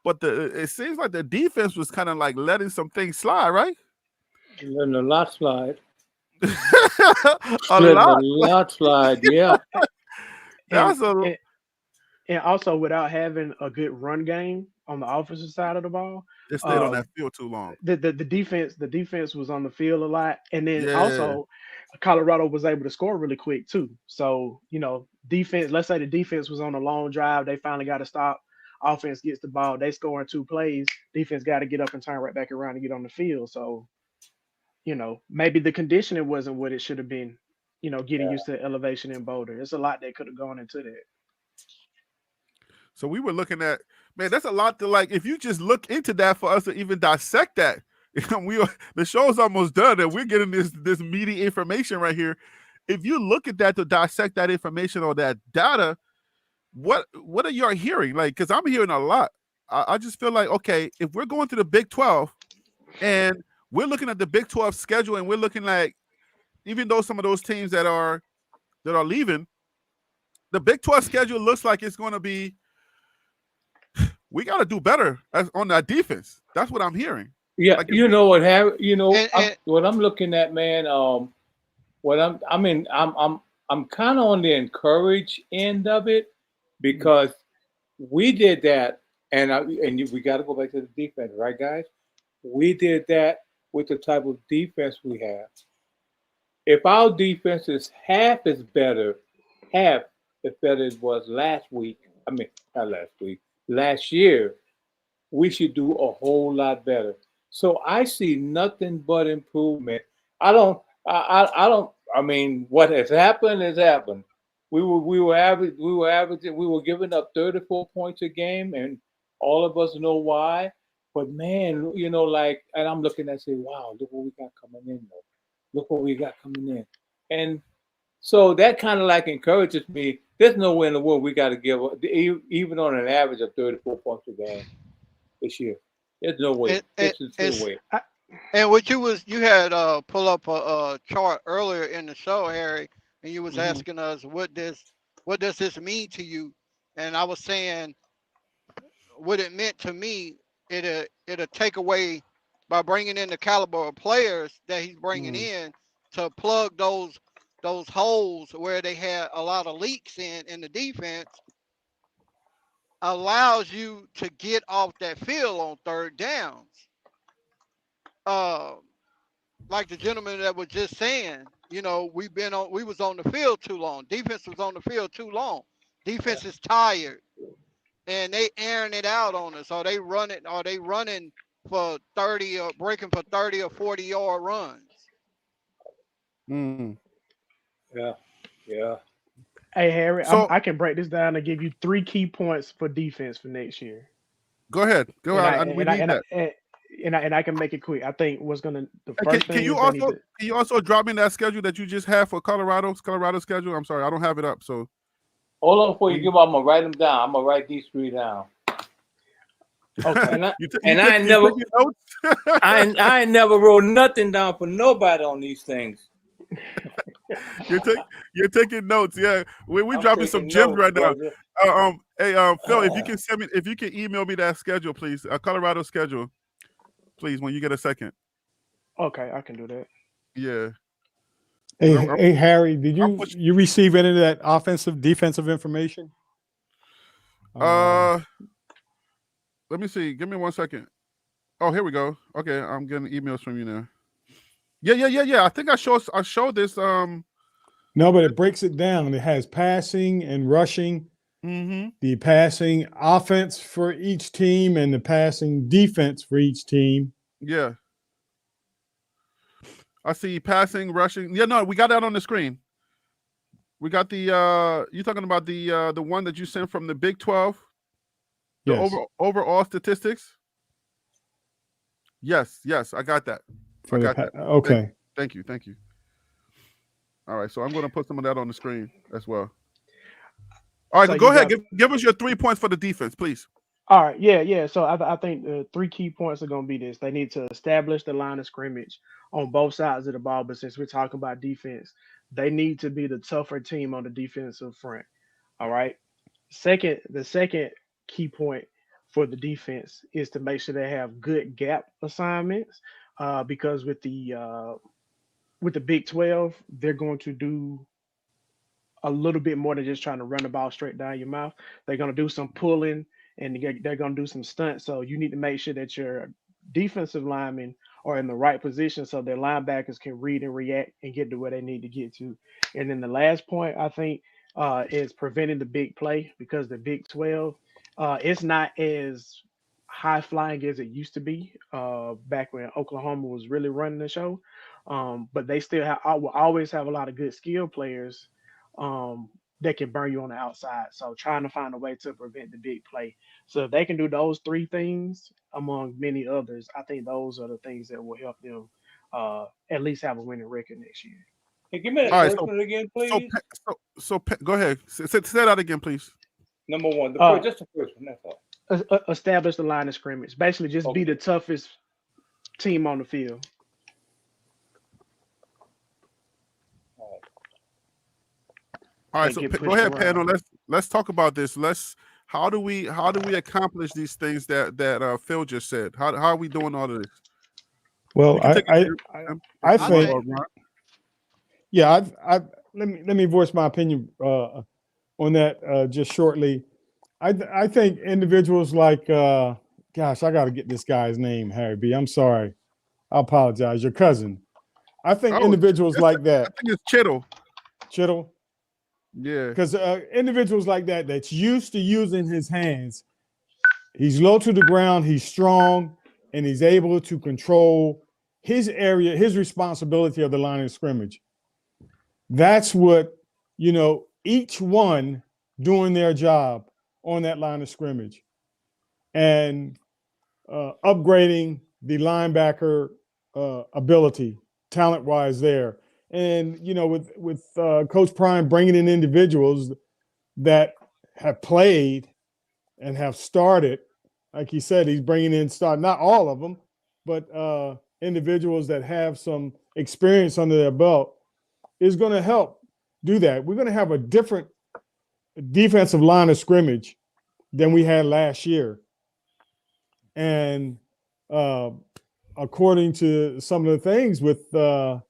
But it seems like the defense was kind of like letting some things slide, right? Letting a lot slide. A Letting lot. a lot slide. Yeah. And, That's a and and also without having a good run game on the offensive side of the ball, They stayed on uh, that field too long. the defense was on the field a lot, and then Yeah. also Colorado was able to score really quick too. So defense. Let's say the defense was on a long drive, they finally got to stop. Offense gets the ball, they score in 2 plays. Defense got to get up and turn right back around and get on the field. So maybe the conditioning wasn't what it should have been. Getting used to elevation in Boulder. There's a lot that could have gone into that. So we were looking at, man, that's a lot to like. If you just look into that for us to even dissect that, the show's almost done, and we're getting this meaty information right here. If you look at that to dissect that information or that data, what are you hearing? Like, because I'm hearing a lot. I just feel like, okay, if we're going to the Big 12 and we're looking at the Big 12 schedule and we're looking like, even though some of those teams that are leaving, the Big 12 schedule looks like it's going to be, we got to do better on that defense. That's what I'm hearing. Yeah. Like, You know what happened? And What I'm looking at, man. I'm kind of on the encouraged end of it because we did that, we got to go back to the defense, right, guys? We did that with the type of defense we have. If our defense is half as better as it was last week, I mean not last week, last year, we should do a whole lot better. So I see nothing but improvement. I don't. I don't. I mean, what has happened has happened. We were giving up 34 points a game, and all of us know why. But man, and I'm looking at say, wow, look what we got coming in, though. Look what we got coming in, and so that kind of like encourages me. There's no way in the world we got to give up, even on an average of 34 points a game this year. There's no way. it, There's it's no way. and what you had pull up a chart earlier in the show, Harry, and you was asking us what does this mean to you? And I was saying what it meant to me. It'll take away by bringing in the caliber of players that he's bringing in to plug those holes where they had a lot of leaks in the defense, allows you to get off that field on third downs. Like the gentleman that was just saying, we was on the field too long. Defense was on the field too long. Defense is tired, and they airing it out on us. Are they running for 30 or breaking for 30 or 40-yard runs? Yeah. Hey Harry, So I can break this down and give you 3 key points for defense for next year. go ahead, go And I out, and we and I need and I that. and I can make it quick. I think the And first Can thing you is they need also to. can you also drop me that schedule that you just had for Colorado schedule? I'm sorry, I don't have it up. So Hold on before you give up. I'm gonna write them down. I'm gonna write these 3 down. Okay. And I you ain't never taking notes? I ain't never wrote nothing down for nobody on these things. You're taking notes. Yeah, we I'm dropping some taking gems notes, right now. brother. Hey, Phil, if you can email me that schedule, please, Colorado schedule, please, when you get a second. Okay, I can do that. Yeah. Hey, Harry, did I'm you receive any of that offensive, defensive information? Let me see. Give me 1 second. Oh, here we go. Okay, I'm getting emails from you now. Yeah. I think I showed this. No, but it breaks it down. It has passing and rushing, the passing offense for each team and the passing defense for each team. Yeah. I see passing, rushing. Yeah, no, we got that on the screen. We got the you talking about the one that you sent from the Big 12? The Yes. overall statistics? Yes, I got that. I got that. Okay. Thank you. All right, so I'm going to put some of that on the screen as well. All right, So go you ahead. got Give us your 3 points for the defense, please. All right, yeah. So I think the 3 key points are going to be this: they need to establish the line of scrimmage on both sides of the ball. But since we're talking about defense, they need to be the tougher team on the defensive front. All right. The second key point for the defense is to make sure they have good gap assignments, because with the Big 12, they're going to do a little bit more than just trying to run the ball straight down your mouth. They're going to do some pulling and they're going to do some stunts. So you need to make sure that your defensive linemen are in the right position so their linebackers can read and react and get to where they need to get to. And then the last point, I think, is preventing the big play, because the Big 12, it's not as high flying as it used to be back when Oklahoma was really running the show. But they still will always have a lot of good skill players that can burn you on the outside. So trying to find a way to prevent the big play. So if they can do those 3 things among many others, I think those are the things that will help them at least have a winning record next year. Hey, give me that All right, first one again, please. Go ahead. Say that again, please. Number 1, just the first one. That's all. Establish the line of scrimmage. Basically, just be the toughest team on the field. All right, so go ahead, panel. Let's talk about this. How do we accomplish these things that Phil just said? How are we doing all of this? Well, I think, yeah, let me voice my opinion on that just shortly. I think individuals like, gosh, I got to get this guy's name, Harry B. I'm sorry, I apologize. Your cousin. I think individuals like that. I think it's Chittle. Chittle. Yeah. Because individuals like that's used to using his hands. He's low to the ground. He's strong, and he's able to control his area, his responsibility of the line of scrimmage. That's what, each one doing their job on that line of scrimmage and upgrading the linebacker ability, talent-wise there. And, with Coach Prime bringing in individuals that have played and have started, like he said, he's bringing in not all of them, but individuals that have some experience under their belt, is going to help do that. We're going to have a different defensive line of scrimmage than we had last year. And according to some of the things with the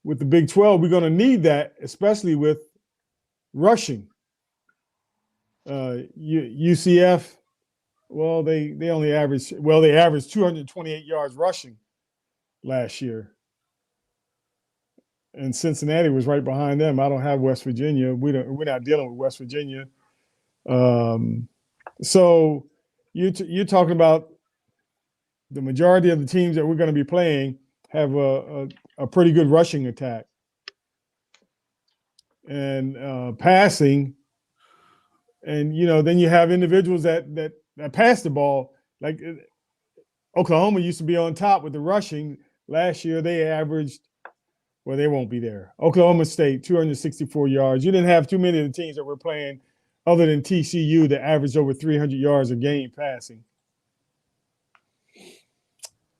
Big 12, we're going to need that, especially with rushing. UCF, well, they averaged 228 yards rushing last year. And Cincinnati was right behind them. I don't have West Virginia. We're not dealing with West Virginia. So you're talking about the majority of the teams that we're going to be playing have a pretty good rushing attack and passing. And then you have individuals that pass the ball. Like Oklahoma used to be on top with the rushing. Last year they averaged, well, they won't be there. Oklahoma State, 264 yards. You didn't have too many of the teams that were playing other than TCU that averaged over 300 yards a game passing.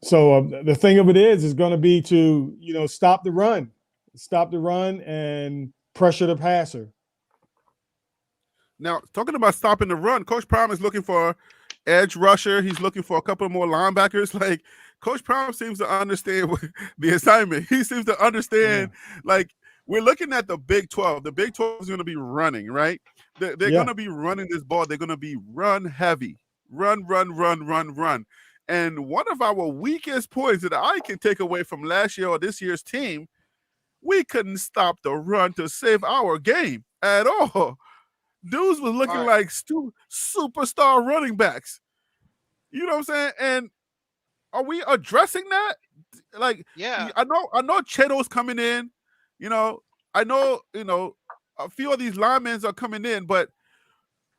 So the thing of it is going to be to, stop the run and pressure the passer. Now, talking about stopping the run, Coach Prime is looking for edge rusher. He's looking for a couple more linebackers. Like, Coach Prime seems to understand the assignment. He seems to understand, like, we're looking at the Big 12. The Big 12 is going to be running, right? They're going to be running this ball. They're going to be run heavy. Run. And one of our weakest points that I can take away from last year or this year's team, we couldn't stop the run to save our game at all. Dudes was looking like superstar running backs. You know what I'm saying? And are we addressing that? Like, I know Cheto's coming in. I know, a few of these linemen are coming in, but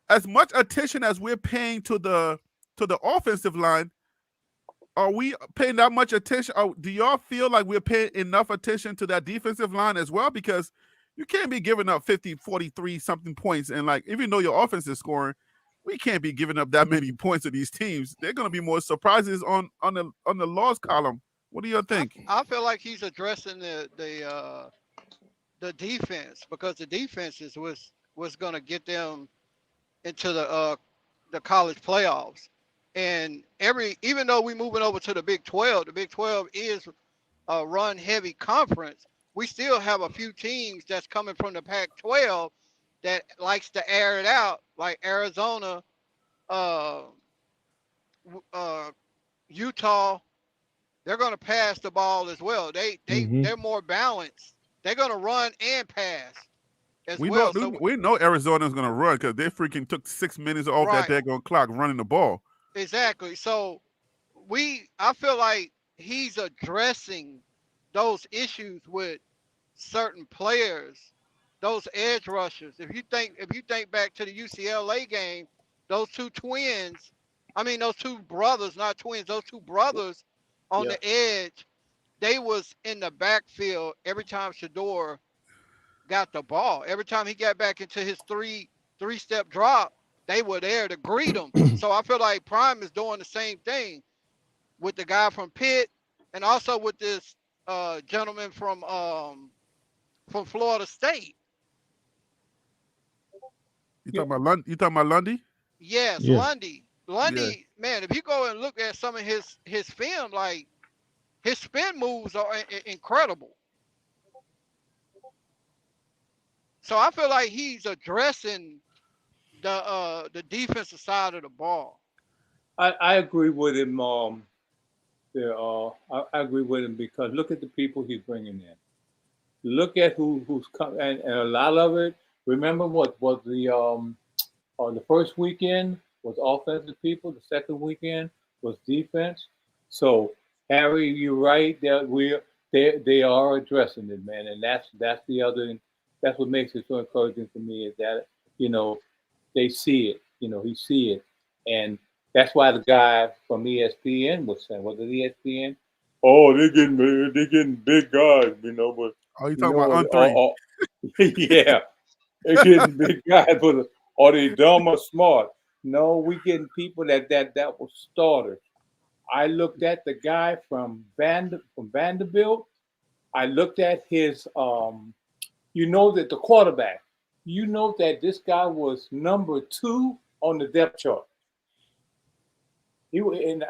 as much attention as we're paying to the offensive line, are we paying that much attention? Do y'all feel like we're paying enough attention to that defensive line as well? Because you can't be giving up 50, 43 something points. And like, even though your offense is scoring, we can't be giving up that many points to these teams. They're going to be more surprises on the loss column. What do you think? I feel like he's addressing the defense, because the defense is what's going to get them into the college playoffs. And even though we're moving over to the Big 12 is a run heavy conference. We still have a few teams that's coming from the Pac-12 that likes to air it out, like Arizona, Utah. They're going to pass the ball as well. They're more balanced. They're going to run and pass as well. We know Arizona's going to run because they freaking took 6 minutes off that daggone clock running the ball. Exactly. So I feel like he's addressing those issues with certain players, those edge rushers. If you think back to the UCLA game, those two brothers, not twins, those two brothers on the edge, they was in the backfield every time Shador got the ball. Every time he got back into his three-step drop, they were there to greet him. So I feel like Prime is doing the same thing with the guy from Pitt and also with this gentleman from Florida State. You talking about Lundy? Yes, Yeah. Lundy. Lundy, man, if you go and look at some of his film, like his spin moves are incredible. So I feel like he's addressing the defensive side of the ball. I agree with him. I agree with him because look at the people he's bringing in. Look at who's come, and a lot of it. Remember what was the first weekend was offensive people. The second weekend was defense. So Harry, you're right. That they are addressing it, man, and that's the other. That's what makes it so encouraging for me is that they see it. He see it, and that's why the guy from ESPN was saying, was it ESPN? Oh, they're getting big guys, but you talking about on three? Yeah, they're getting big guys, but are they dumb or smart? No, we getting people that were starters. I looked at the guy from Vanderbilt. I looked at his, that the quarterback. you know that this guy was number 2 on the depth chart. And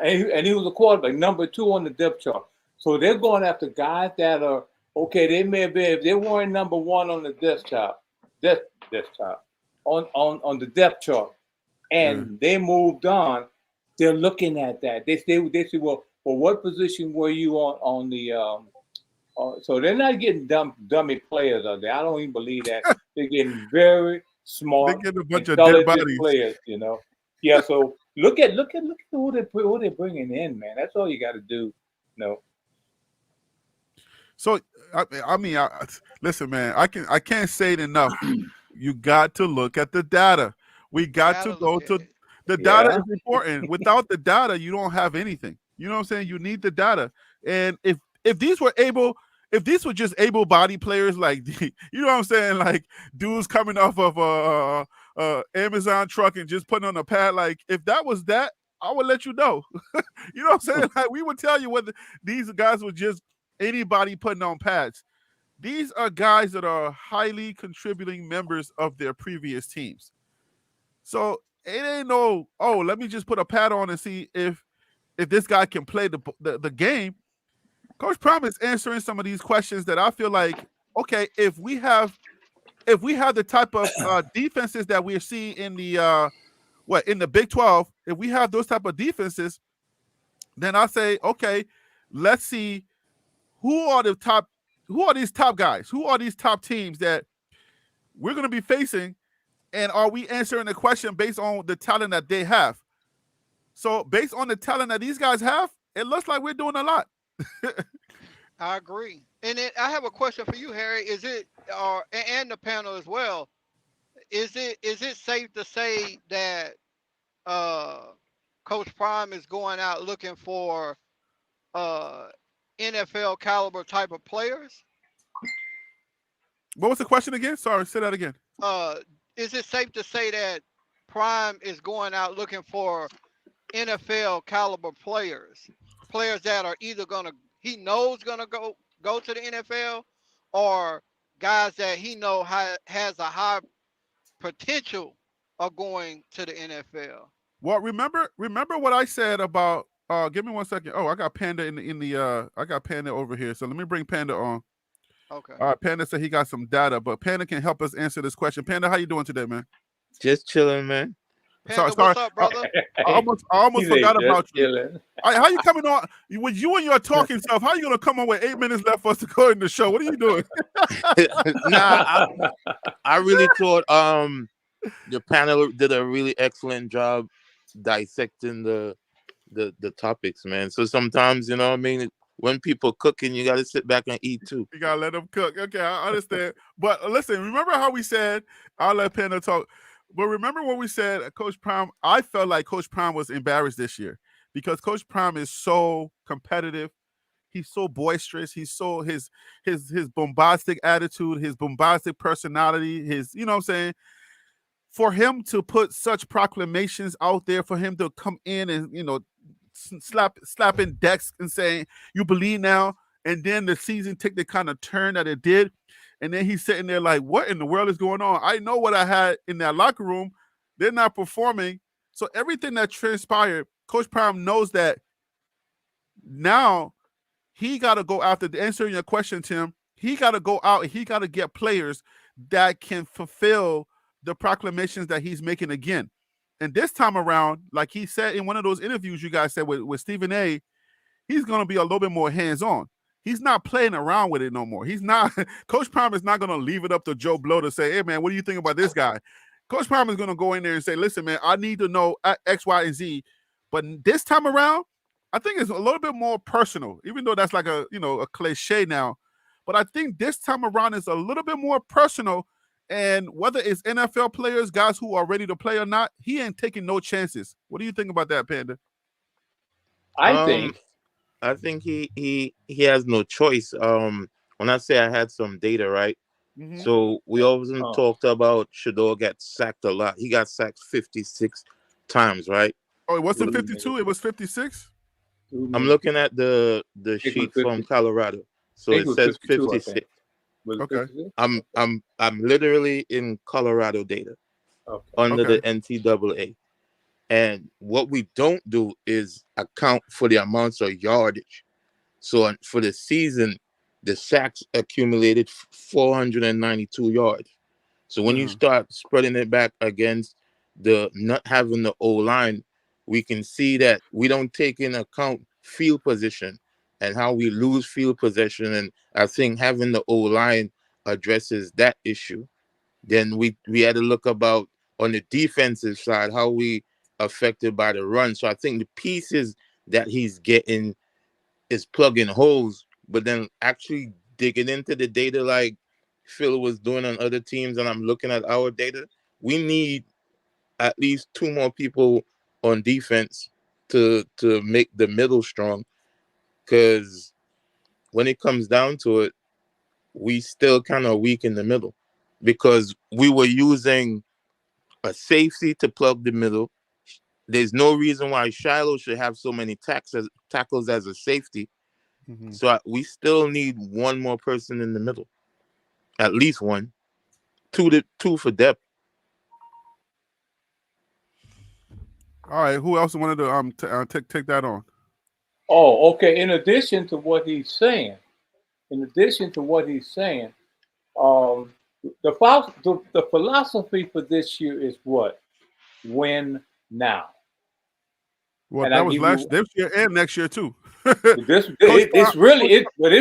he was a quarterback, number 2 on the depth chart. So they're going after guys that are okay. They may have been, if they weren't number 1 on the desktop, on the depth chart, and they moved on. They're looking at that. They say, well, what position were you on the? So they're not getting dummy players out there. I don't even believe that. They're getting very smart, They get a bunch of dead intelligent bodies. players. Yeah. So look at who they're bringing in, man. That's all you got to do. So I mean, listen, man. I can't say it enough. You got to look at the data. We got to go to the data is important. Without the data, you don't have anything. You know what I'm saying? You need the data. And if these were just able-bodied players, like you know what I'm saying, like dudes coming off of Amazon truck and just putting on a pad, like if that was that, I would let you know. You know what I'm saying? Like we would tell you whether these guys were just anybody putting on pads. These are guys that are highly contributing members of their previous teams. So it ain't no, let me just put a pad on and see if this guy can play the game. Coach Prime is answering some of these questions that I feel like, okay, if we have the type of defenses that we're seeing in the in the Big 12, if we have those type of defenses, then I say, okay, let's see who are these top guys? Who are these top teams that we're going to be facing? And are we answering the question based on the talent that they have? So based on the talent that these guys have, it looks like we're doing a lot. I agree. And then I have a question for you, Harry. Is it, and the panel as well, is it safe to say that Coach Prime is going out looking for NFL caliber type of players? What was the question again? Sorry, say that again. Is it safe to say that Prime is going out looking for NFL caliber players that are either he knows gonna go to the NFL, or guys that he know has a high potential of going to the NFL? Well, remember what I said about give me 1 second. Oh, I got Panda in the I got Panda over here. So let me bring Panda on. Okay. All right, Panda said he got some data, but Panda can help us answer this question. Panda, how you doing today, man? Just chilling, man. Panda, sorry. what's up, brother? I almost forgot about you. How you coming on with you and your talking stuff? How you gonna come on with 8 minutes left for us to go in the show? What are you doing? Nah, I really thought the panel did a really excellent job dissecting the topics, man. So sometimes, you know what I mean, when people cooking, you got to sit back and eat too. You gotta let them cook. Okay, I understand. But listen, remember how we said, I'll let Panda talk. But remember when we said Coach Prime, I felt like Coach Prime was embarrassed this year because Coach Prime is so competitive. He's so boisterous. He's so his bombastic attitude, his bombastic personality, his, you know what I'm saying? For him to put such proclamations out there, for him to come in and, you know, slapping decks and saying, you believe now, and then the season take the kind of turn that it did. And then he's sitting there like, what in the world is going on? I know what I had in that locker room. They're not performing. So everything that transpired, Coach Prime knows that now he got to go after, answering your question, Tim, he got to go out and he got to get players that can fulfill the proclamations that he's making again. And this time around, like he said in one of those interviews you guys said with Stephen A., he's going to be a little bit more hands-on. He's not playing around with it no more. He's not. Coach Prime is not going to leave it up to Joe Blow to say, hey, man, what do you think about this guy? Coach Prime is going to go in there and say, listen, man, I need to know X, Y, and Z. But this time around, I think it's a little bit more personal, even though that's like a cliche now. But I think this time around is a little bit more personal. And whether it's NFL players, guys who are ready to play or not, he ain't taking no chances. What do you think about that, Panda? I think he has no choice. When I say I had some data, right? Mm-hmm. So we always talked about Shador got sacked a lot. He got sacked 56 times, right? Oh, it wasn't 52. It was 56. I'm looking at the sheet from Colorado. So it says 56. Okay. I'm literally in Colorado data under Okay. the NCAA. And what we don't do is account for the amounts of yardage. So for the season, the sacks accumulated 492 yards. So when you start spreading it back against the not having the O line, we can see that we don't take in account field position and how we lose field possession. And I think having the O line addresses that issue. Then we had to look about on the defensive side how we affected by the run. So I think the pieces that he's getting is plugging holes, but then actually digging into the data like Phil was doing on other teams, and I'm looking at our data, we need at least 2 more people on defense to make the middle strong. Because when it comes down to it, we still kind of weak in the middle because we were using a safety to plug the middle. There's no reason why Shiloh should have so many tackles as a safety. So we still need 1 more person in the middle, at least 1, 2 for depth. All right. Who else wanted to take that on? Oh, okay. In addition to what he's saying, the philosophy for this year is what? Win now. Well, And that I was give this year and next year too. it's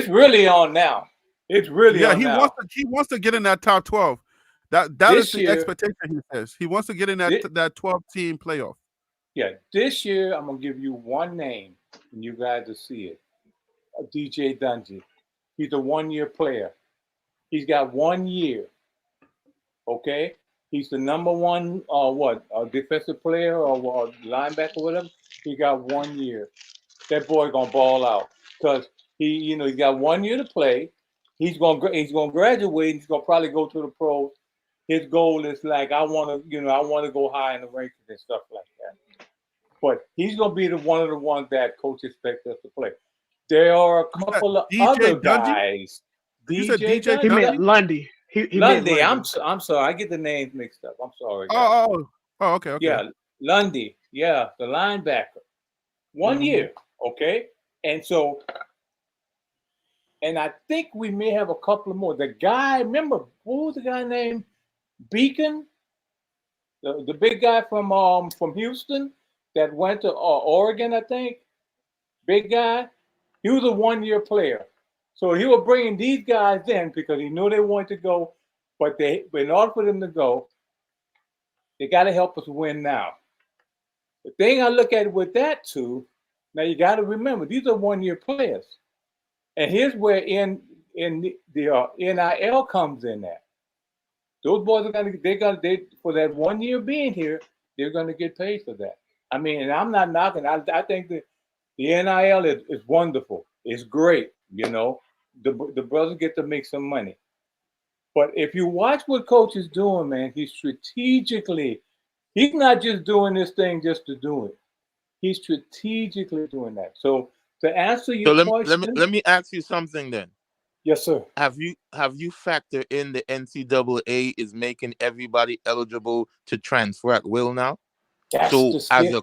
really on now. It's really on he now. wants to get in that top 12. That This is the year- expectation. He says he wants to get in that 12 team playoff. Yeah, this year I'm gonna give you one name, and you guys will see it. DJ Dungy. He's a 1-year player. He's got 1 year. Okay, he's the number one defensive player or linebacker, or whatever. He got 1 year. That boy gonna ball out because he got 1 year to play. He's gonna graduate. He's gonna probably go to the pros. His goal is like I want to go high in the rankings and stuff like that. But he's gonna be one of the ones that coach expects us to play. There are a couple of other guys. You said DJ He meant Lundy. He meant Lundy. Lundy. I'm sorry. I get the names mixed up. I'm sorry. Guys. Oh, okay. Yeah, Lundy. Yeah, the linebacker. 1 year. Okay, and I think we may have a couple of more. The guy, remember, what was the guy named Beacon? The big guy from Houston that went to Oregon, I think. Big guy. He was a 1 year player. So he was bringing these guys in because he knew they wanted to go, but in order for them to go, they got to help us win now. The thing I look at with that too, now you got to remember these are 1 year players, and here's where the NIL comes in. That those boys are for that 1 year being here, they're gonna get paid for that. I mean, and I'm not knocking. I think that the NIL is wonderful. It's great. The brothers get to make some money. But if you watch what coach is doing, man, he's not just doing this thing just to do it. He's strategically doing that. So to answer your question, let me ask you something then. Yes, sir. Have you factored in the NCAA is making everybody eligible to transfer at will now? So as a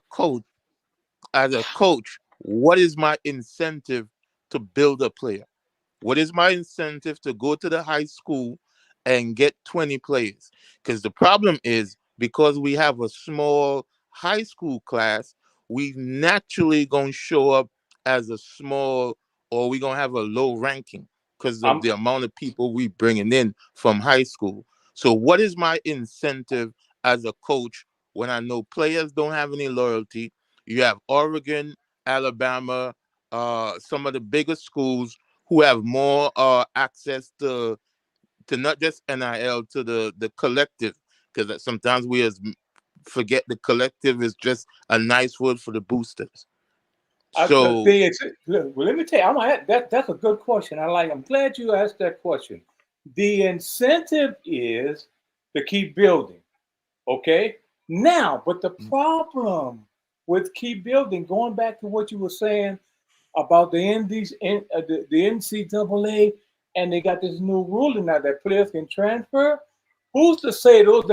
coach, what is my incentive to build a player? What is my incentive to go to the high school and get 20 players? Because the problem is because we have a small high school class, we naturally going to show up as a small, or we're going to have a low ranking because of the amount of people we bringing in from high school. So what is my incentive as a coach when I know players don't have any loyalty? You have Oregon, Alabama, some of the biggest schools who have more access to not just NIL, to the collective, because sometimes we forget the collective is just a nice word for the boosters. So let me tell you, that's a good question. I'm glad you asked that question. The incentive is to keep building. Okay. Now, but the problem with keep building, going back to what you were saying about the NCAA and they got this new ruling now that players can transfer. Who's to say those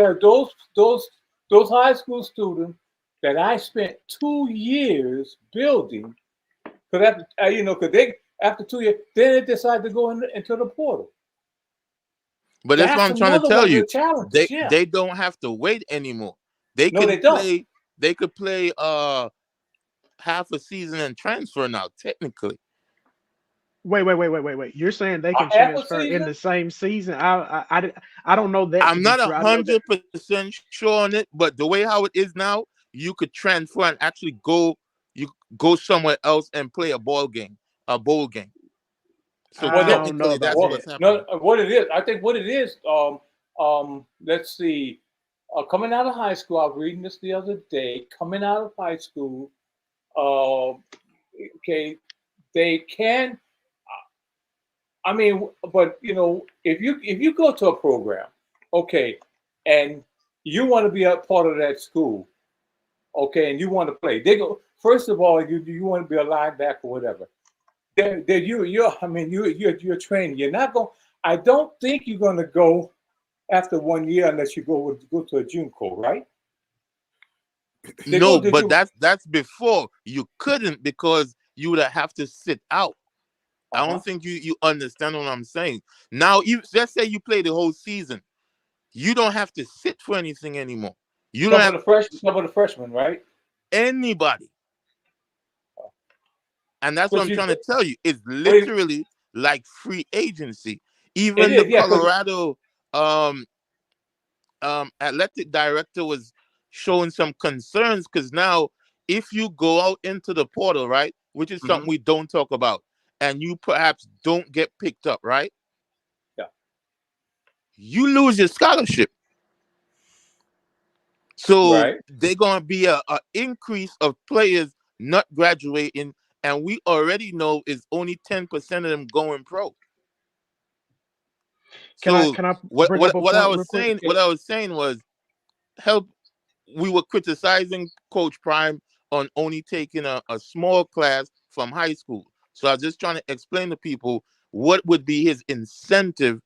high school students that I spent 2 years building? Because because they after 2 years, then they decide to go into the portal. But that's what That's I'm trying to another tell one of you. the challenges. Yeah. They don't have to wait anymore. They No, can they don't. play. They could play half a season and transfer now, technically. Wait. You're saying they can Half a transfer in season? the same season? I don't know that to I'm be not true. I know that. 100% sure on it, but the way how it is now, you could transfer and actually go somewhere else and play a bowl game. So I Well, don't know technically, about that's well, that. what's no, happening. what it is, I think what it is, let's see, coming out of high school, I was reading this the other day. Coming out of high school, uh, okay, they can. I mean, but if you go to a program, okay, and you want to be a part of that school, okay, and you want to play, they go first of all, you want to be a linebacker or whatever. You're training. You're not going. I don't think you're going to go after 1 year unless you go to a JUCO, right? They go No, to but JUCO. that's before you couldn't because you would have to sit out. I Uh-huh. don't think you understand what I'm saying. Now, let's say you play the whole season, you don't have to sit for anything anymore. You don't have Some of the freshmen, right? anybody, and that's what But I'm you, trying to tell you. It's but literally like free agency. it Even the is, yeah, because Colorado um athletic director was showing some concerns because now if you go out into the portal, right, which is something we don't talk about, and you perhaps don't get picked up, right, yeah, you lose your scholarship. So right. they're gonna be a increase of players not graduating, and we already know is only 10% of them going pro. Can I So can I what bring what up a what I point was real quick? saying, what I was saying was help. We were criticizing Coach Prime on only taking a small class from high school. So I was just trying to explain to people what would be his incentive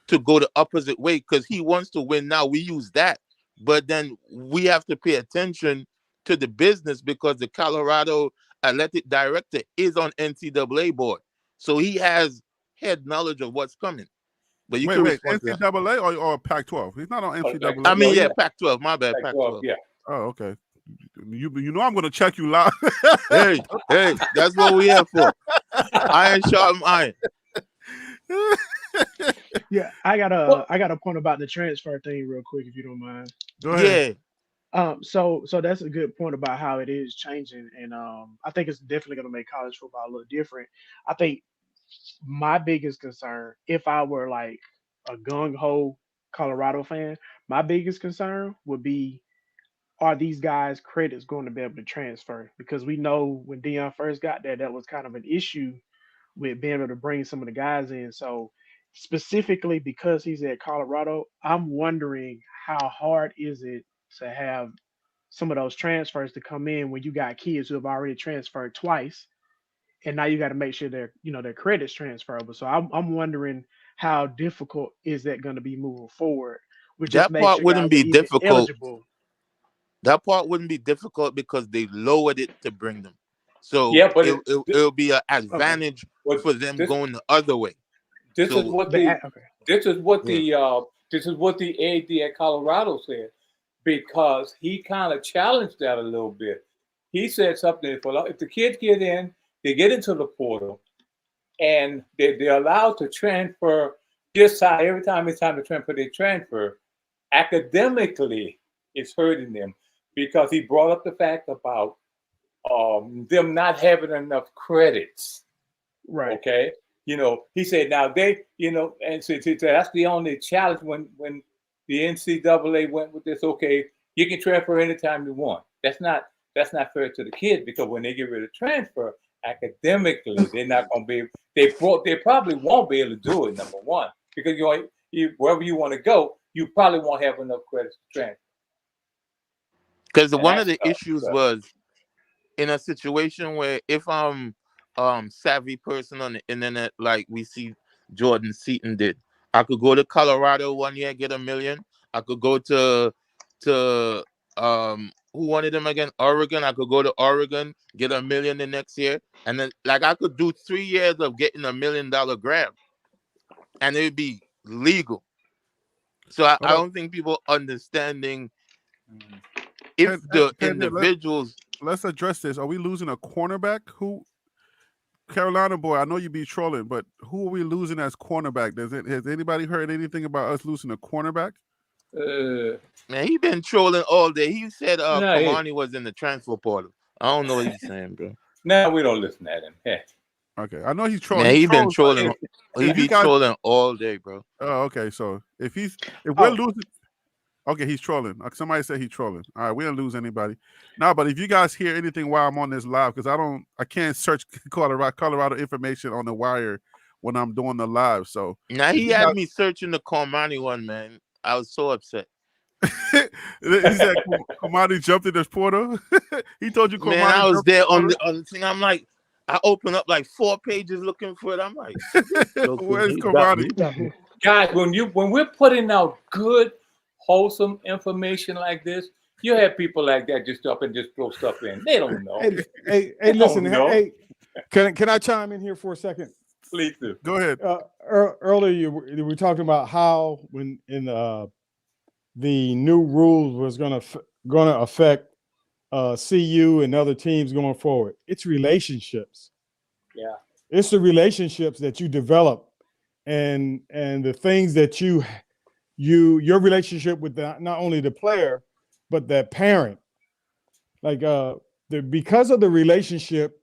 to go the opposite way because he wants to win now. We use that, but then we have to pay attention to the business because the Colorado athletic director is on NCAA board, so he has head knowledge of what's coming. But you can Wait, respond to that. NCAA or Pac-12? He's not on I NCAA. mean, Yeah, yeah, Pac-12. My bad, Pac-12, Pac-12. yeah. Oh, okay. You know I'm gonna check you live. Hey, that's what we here for. Iron sharpen iron. Yeah, I got Well, a point about the transfer thing real quick, if you don't mind. Go ahead. Yeah, So that's a good point about how it is changing, and I think it's definitely going to make college football a little different. I think my biggest concern, if I were like a gung ho Colorado fan, my biggest concern would be, are these guys' credits going to be able to transfer? Because we know when Dion first got there, that was kind of an issue with being able to bring some of the guys in. So specifically because he's at Colorado, I'm wondering how hard is it to have some of those transfers to come in when you got kids who have already transferred twice, and now you got to make sure their credits transferable. So I'm wondering how difficult is that going to be moving forward, which just that makes part sure wouldn't guys are be even difficult. eligible. That part wouldn't be difficult because they lowered it to bring them. So yeah, but it'll be an Okay, advantage what for them this going the other way. this is So what but the okay, this is what yeah, the AD at Colorado said, because he kind of challenged that a little bit. He said something, if the kids get in, they get into the portal, and they're allowed to transfer just how every time it's time to transfer, they transfer. Academically, it's hurting them because he brought up the fact about them not having enough credits. right. Okay, he said now and so that's the only challenge when the NCAA went with this. Okay, you can transfer anytime you want. That's not fair to the kids, because when they get rid of transfer, academically they're not going to be. They probably won't be able to do it. Number one, because wherever you want to go, you probably won't have enough credits to transfer, because and one that's of the tough. issues So, was in a situation where if I'm savvy person on the internet, like we see Jordan Seaton did. I could go to Colorado one year, get $1 million. I could go to who wanted them again? Oregon. I could go to Oregon, get $1 million the next year, and then like I could do 3 years of getting $1 million grant, and it would be legal. So I don't think people understanding if the individuals. Let's address this. Are we losing a cornerback? Who? Carolina boy, I know you be trolling, but who are we losing as cornerback? Has anybody heard anything about us losing a cornerback? Man, he been trolling all day. He said Kamani Hey. was in the transfer portal. I don't know what he's saying, bro. Now we don't listen at him. Hey. Okay, I know he's trolling. Man, he been trolls, trolling. He be trolling all day, bro. Oh, okay. So if we're losing, okay, he's trolling. Somebody said he's trolling. All right, we didn't lose anybody. No, but if you guys hear anything while I'm on this live, because I can't search Colorado information on the wire when I'm doing the live. So now he had me searching the Cormani one, man. I was so upset. He said Kamani jumped in this portal. He told you Kamani. Man, I was there on the thing. I'm like, I opened up like 4 pages looking for it. I'm like, where's Kamani? Guys, when we're putting out good, wholesome information like this, you have people like that just up and just throw stuff in. They don't know. Hey, listen. Hey, can I chime in here for a second? Please do. Go ahead. Earlier, we were talking about how when in the new rules was going to affect CU and other teams going forward. It's relationships. Yeah. It's the relationships that you develop and the things that your relationship with not only the player, but that parent. Like because of the relationship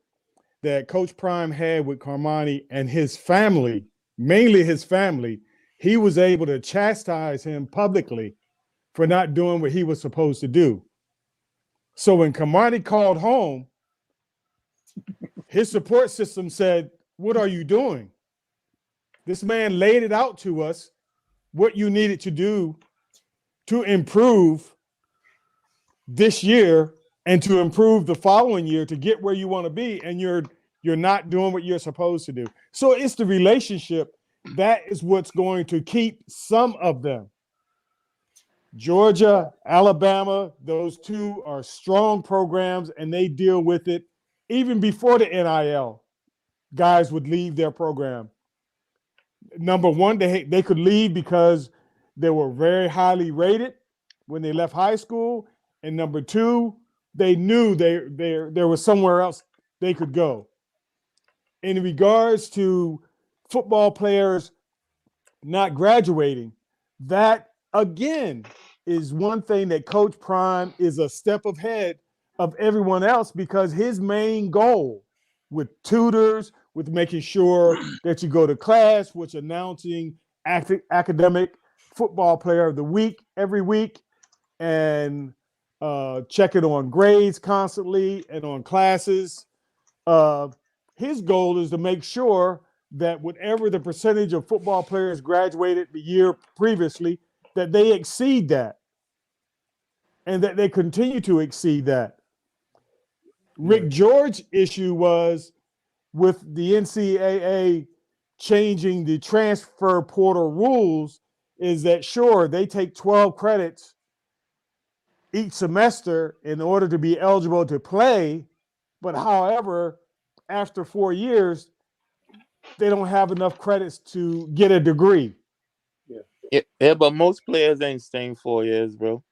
that Coach Prime had with Carmani and his family, mainly his family, he was able to chastise him publicly for not doing what he was supposed to do. So when Kamani called home, his support system said, "What are you doing?" This man laid it out to us what you needed to do to improve this year and to improve the following year to get where you want to be, and you're not doing what you're supposed to do. So it's the relationship that is what's going to keep some of them. Georgia, Alabama, those two are strong programs, and they deal with it even before the NIL. Guys would leave their program. Number one, they could leave because they were very highly rated when they left high school, and number two, they knew there was somewhere else they could go. In regards to football players not graduating, that again is one thing that Coach Prime is a step ahead of everyone else, because his main goal with tutors, with making sure that you go to class, which announcing academic football player of the week every week, and checking on grades constantly and on classes. His goal is to make sure that whatever the percentage of football players graduated the year previously, that they exceed that and that they continue to exceed that. Rick George's issue was with the NCAA changing the transfer portal rules is that, sure, they take 12 credits each semester in order to be eligible to play, but however, after 4 years, they don't have enough credits to get a degree. Yeah, but most players ain't staying 4 years, bro.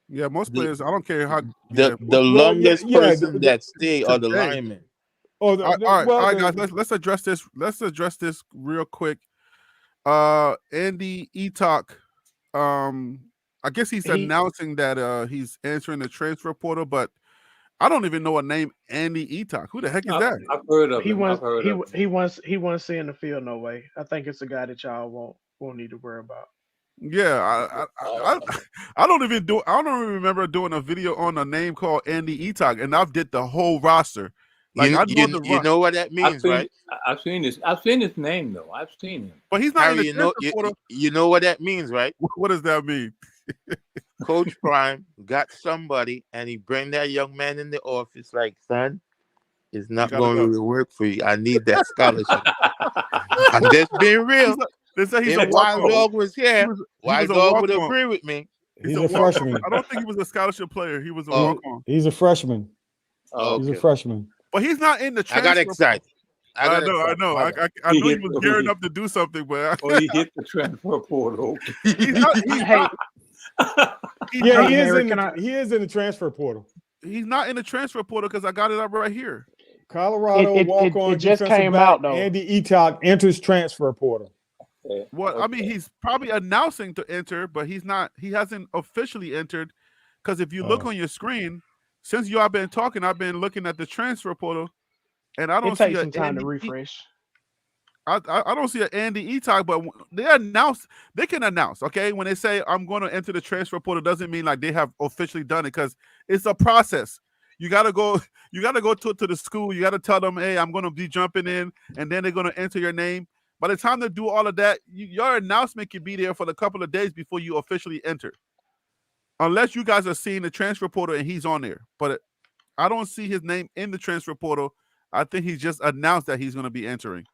Yeah, most players, I don't care how. The longest person that stay are the linemen. All right, guys. Let's address this. Let's address this real quick. Andy Etok, I guess he's announcing that he's answering the transfer portal, but I don't even know a name Andy Etok. Who the heck is that? I've heard of him. He wants to see in the field. No way. I think it's a guy that y'all won't need to worry about. Yeah, I don't even remember doing a video on a name called Andy Etok, and I've did the whole roster. Like you know what that means, right? I've seen this. I've seen his name though. I've seen him. But he's not Harry, in the you know what that means, right? What does that mean? Coach Prime got somebody, and he bring that young man in the office like, son, it's not gotta going to go. really work for you. I need that scholarship. I'm just being real. They say he's a If Wild walk-on. Dog was here, He was Wild a Dog would walk-on. agree with me. He's He's a a walk-on. freshman. I don't think he was a scholarship player. He was a Oh. walk-on. He's a freshman. Oh, He's a okay. freshman. But he's not in the I transfer. got excited. I know. My bad. I He knew he hit was the- gearing up to do something, but Oh, he hit the transfer portal. he's not. Hey, Yeah, Hey, Harry, can he is in the transfer portal. He's not in the transfer portal because I got it up right here. Colorado walk-on it just defensive came back out, though. Andy Etok enters transfer portal. Well, I mean, he's probably announcing to enter, but he's not. He hasn't officially entered because if you look on your screen, since y'all been talking, I've been looking at the transfer portal, and I don't It see takes a some time to Andy refresh. I don't see an Andy Etok, but they can announce, okay? When they say I'm going to enter the transfer portal, doesn't mean like they have officially done it because it's a process. You gotta go to the school, you gotta tell them, hey, I'm gonna be jumping in, and then they're gonna enter your name. By the time they do all of that, your announcement can be there for a couple of days before you officially enter. Unless you guys are seeing the transfer portal and he's on there. But I don't see his name in the transfer portal. I think he's just announced that he's gonna be entering.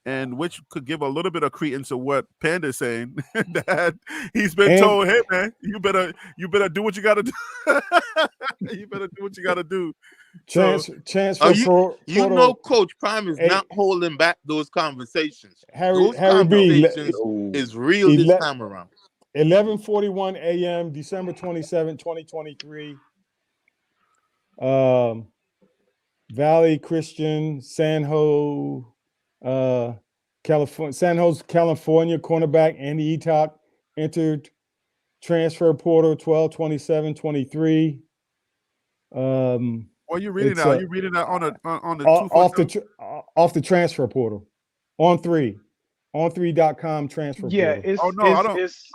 And which could give a little bit of credence to what Panda's saying that he's been told, hey man, you better do what you gotta do. You better do what you gotta do. Transfer portal. You know, Coach Prime is not holding back those conversations. Those Harry B. conversations is real this time around. 11:41 a.m. December 27, 2023. Valley Christian, San Jose, California cornerback Andy Etok entered transfer portal 12/27/23. Well, you reading that? Are you reading that on the off the transfer portal on 3.com transfer portal.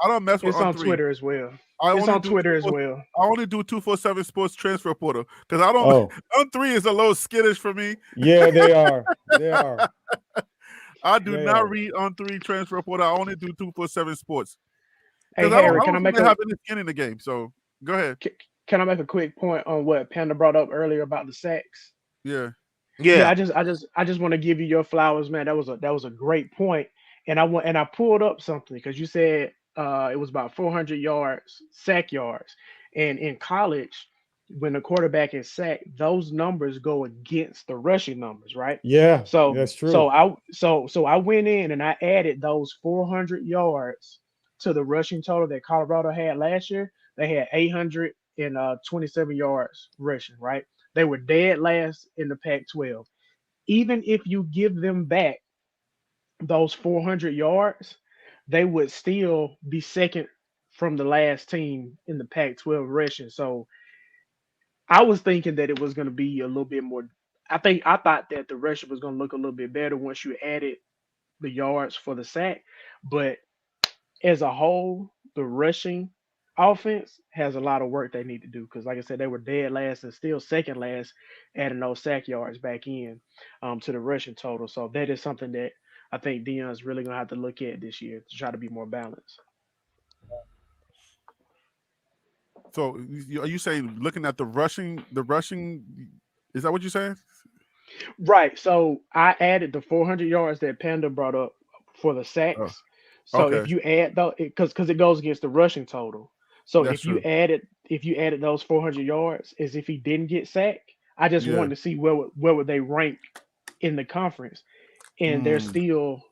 I don't mess with it's on 3. Twitter as well. I only do 247 Sports transfer portal because I don't. On 3 is a little skittish for me. Yeah, they are. They are. I do not read on 3 transfer portal. I only do 247 Sports. Hey, Harry, can I make have any skin in the game? So go ahead. Can I make a quick point on what Panda brought up earlier about the sacks? Yeah. I just want to give you your flowers, man. That was a great point. And I pulled up something because you said it was about 400 yards, sack yards. And in college, when the quarterback is sacked, those numbers go against the rushing numbers, right? Yeah. So that's true. So I went in and I added those 400 yards to the rushing total that Colorado had last year. They had 827 yards rushing, right? They were dead last in the Pac-12. Even if you give them back those 400 yards, they would still be second from the last team in the Pac-12 rushing. So I was thinking that it was going to be a little bit more. I thought that the rushing was going to look a little bit better once you added the yards for the sack. But as a whole, the rushing offense has a lot of work they need to do because, like I said, they were dead last and still second last, adding those sack yards back in to the rushing total. So that is something that I think Dion's really going to have to look at this year to try to be more balanced. So are you saying looking at the rushing, is that what you're saying? Right. So I added the 400 yards that Panda brought up for the sacks. So if you add those, because it goes against the rushing total. So if you added those 400 yards as if he didn't get sacked, I just wanted to see where would they rank in the conference, and they're still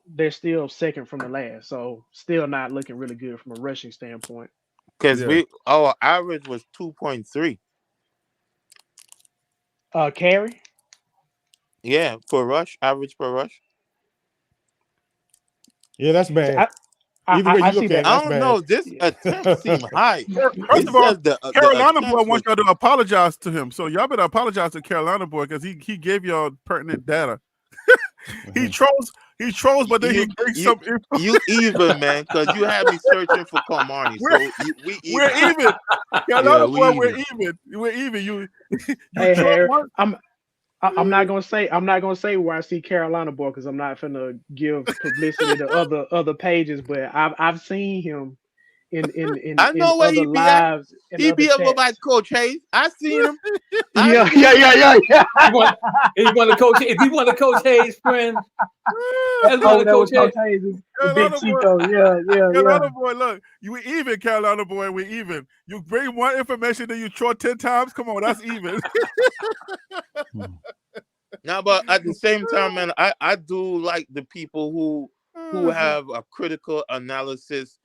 second from the last. So still not looking really good from a rushing standpoint. Because our average was 2.3. Carry? Yeah, for rush, average per rush. Yeah, that's bad. Either way you look at it, I don't know. This attempt seems high. First of all, Carolina boy wants y'all to apologize to him. So y'all better apologize to Carolina boy because he gave y'all pertinent data. He trolls, but then he brings some info. You even, man, because you had me searching for Carmani. We're even. Carolina boy, we're even. Hey, Harry, I'm not gonna say where I see Carolina boy because I'm not finna give publicity to other pages, but I've seen him I know where other he be at. lives and He other be over by chats. Coach Hayes. I seen him. Yeah, I seen him. yeah. He want, he want to coach. If he want to coach Hayes' friend, that's one Over of there Coach with Coach Hayes. Hayes and Big Carolina boy, Chico. Yeah. Carolina boy, look, you even, Carolina boy, we even. You bring more information than you throw 10 times. Come on, that's even. Now, but at the same time, man, I do like the people who have a critical analysis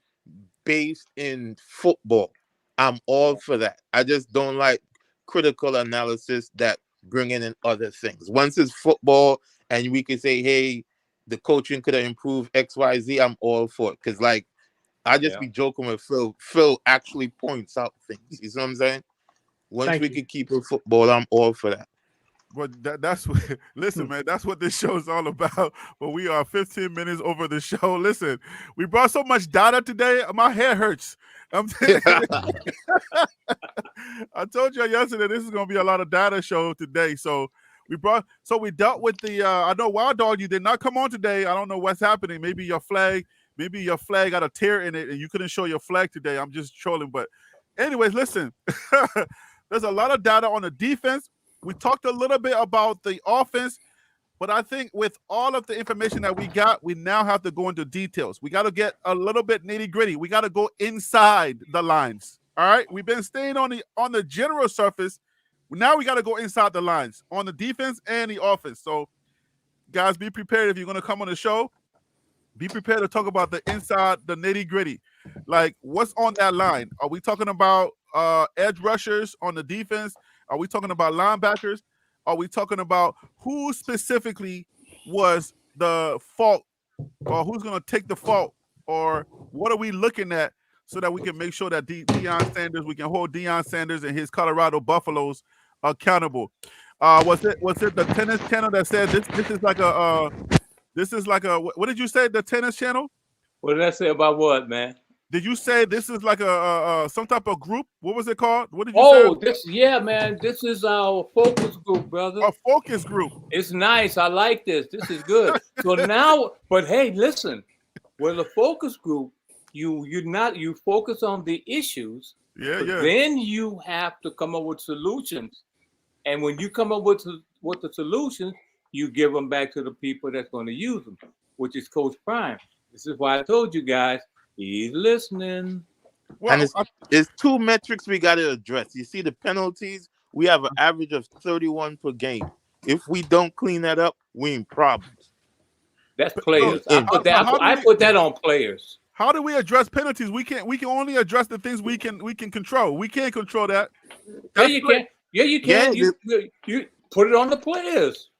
based in football. I'm all for that. I just don't like critical analysis that bringing in other things. Once it's football and we can say, hey, the coaching could have improved XYZ, I'm all for it. Because, like, I just Yeah. be joking with Phil. Phil actually points out things. You see what I'm saying? Once Thank we you. can keep it football, I'm all for that. But that's what, listen, man, that's what this show is all about. But we are 15 minutes over the show. Listen, we brought so much data today, my hair hurts. I told you yesterday this is gonna be a lot of data show today. So we dealt with the I know Wild Dog, you did not come on today. I don't know what's happening. Maybe your flag got a tear in it and you couldn't show your flag today. I'm just trolling. But anyways, listen, there's a lot of data on the defense. We talked a little bit about the offense, but I think with all of the information that we got, we now have to go into details. We got to get a little bit nitty gritty. We got to go inside the lines. All right. We've been staying on the general surface. Now we got to go inside the lines on the defense and the offense. So, guys, be prepared if you're going to come on the show. Be prepared to talk about the inside, the nitty gritty. Like, what's on that line? Are we talking about edge rushers on the defense? Are we talking about linebackers? Are we talking about who specifically was the fault, or who's going to take the fault, or what are we looking at so that we can make sure that we can hold Deion Sanders and his Colorado Buffaloes accountable? Was it the tennis channel that said this is like a what did you say, the tennis channel? What did I say about what, man? Did you say this is like a some type of group? What was it called? What did you say? Man, this is our focus group, brother. A focus group. It's nice. I like this. This is good. So now, but hey, listen, with a focus group, you focus on the issues. Yeah. Then you have to come up with solutions, and when you come up with the solutions, you give them back to the people that's going to use them, which is Coach Prime. This is why I told you guys. He's listening. Well, and it's two metrics we got to address. You see the penalties, we have an average of 31 per game. If we don't clean that up, we in problems. That's players. I put that on players. How do we address penalties? We can only address the things we can control. We can't control that. You can. You put it on the players.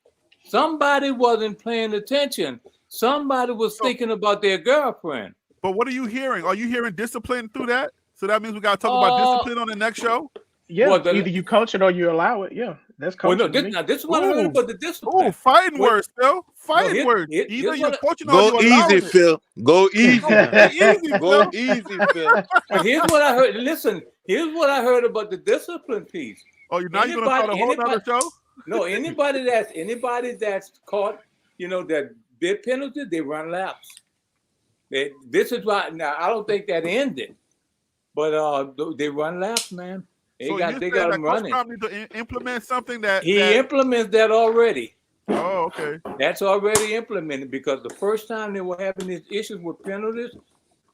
Somebody wasn't paying attention. Somebody was thinking about their girlfriend. But what are you hearing? Are you hearing discipline through that? So that means we got to talk about discipline on the next show? Yeah, either you coach it or you allow it. Yeah, that's coaching. This is what I heard about the discipline. Oh, fighting words, Phil. Fighting words. Either you're coaching or go you easy, Phil. Go easy. Go easy, Phil. Here's what I heard. Listen, here's what I heard about the discipline piece. Oh, now you're going to start a whole other show? No, anybody that's caught, that bid penalty, they run laps. This is why. Now I don't think that ended, but they run laps, man. They got them running. Coach need to implement something that he implements that already. Oh, okay. That's already implemented because the first time they were having these issues with penalties,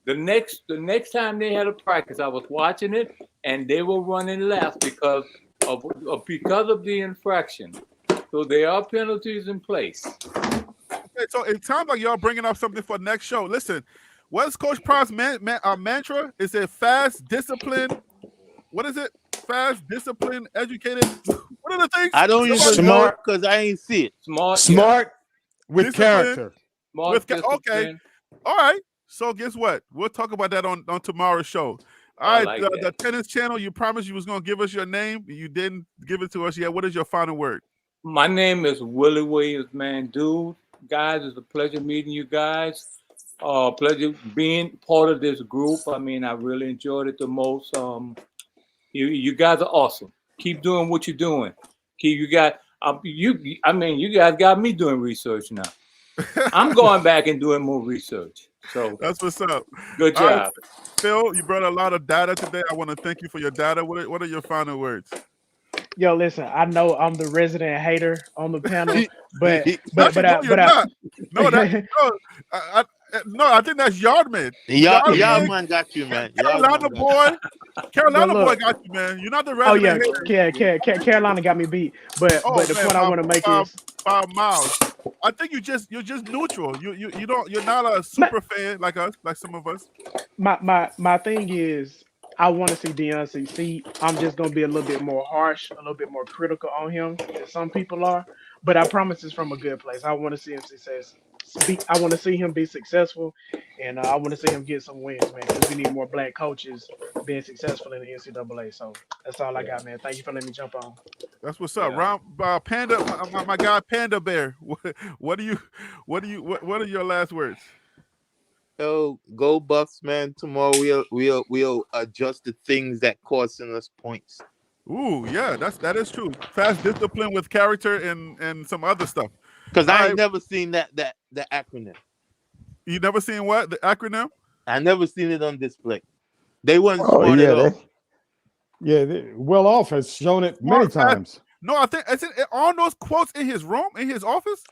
the next time they had a practice, I was watching it, and they were running laps because of the infraction. So there are penalties in place. Okay, so it sounds like y'all bringing up something for next show. Listen, what's Coach Prime's mantra? Is it fast, discipline? What is it? Fast, discipline, educated. What are the things? I don't use smart because I ain't see it. Smart with discipline, character. Okay. All right. So guess what? We'll talk about that on tomorrow's show. All right. The tennis channel, you promised you was going to give us your name. You didn't give it to us yet. What is your final word? My name is Willie Williams, man. Dude, guys, it's a pleasure meeting you guys. Pleasure being part of this group. I mean, I really enjoyed it the most. You guys are awesome. Keep doing what you're doing. You guys got me doing research now. I'm going back and doing more research. So That's what's up. good All right, job. Phil, you brought a lot of data today. I want to thank you for your data. What are your final words? Yo, listen, I know I'm the resident hater on the panel, but but Actually, but no, I you're but I not. No, no, no. I think that's Yardman. Y'all Yardman, man got you, man. Y'all man Carolina got you. boy. but Carolina boy look. got you, man. You're not the Oh resident yeah, hater. Carolina got me beat. But Oh the man, point I want to make by, is by miles. I think you're just neutral. You're not a super fan like us, like some of us. my thing is I want to see Deion succeed. I'm just gonna be a little bit more harsh, a little bit more critical on him than some people are. But I promise it's from a good place. I want to see him success. I want to see him be successful, and I want to see him get some wins, man. Because we need more black coaches being successful in the NCAA. So that's all I Yeah, got, man. Thank you for letting me jump on. That's what's up. yeah. Round Panda, my guy Panda Bear. What do you what are your last words? Yo, go Bucks, man. Tomorrow we'll adjust the things that costing us points. Ooh, yeah, that is true. Fast discipline with character and some other stuff. Cause All I right, ain't never seen the acronym. you never seen what the acronym? I never seen it on display. They weren't Oh smart at yeah, all. Well off has shown it many Smart, fast. times. No, I think is it on those quotes in his room, in his office.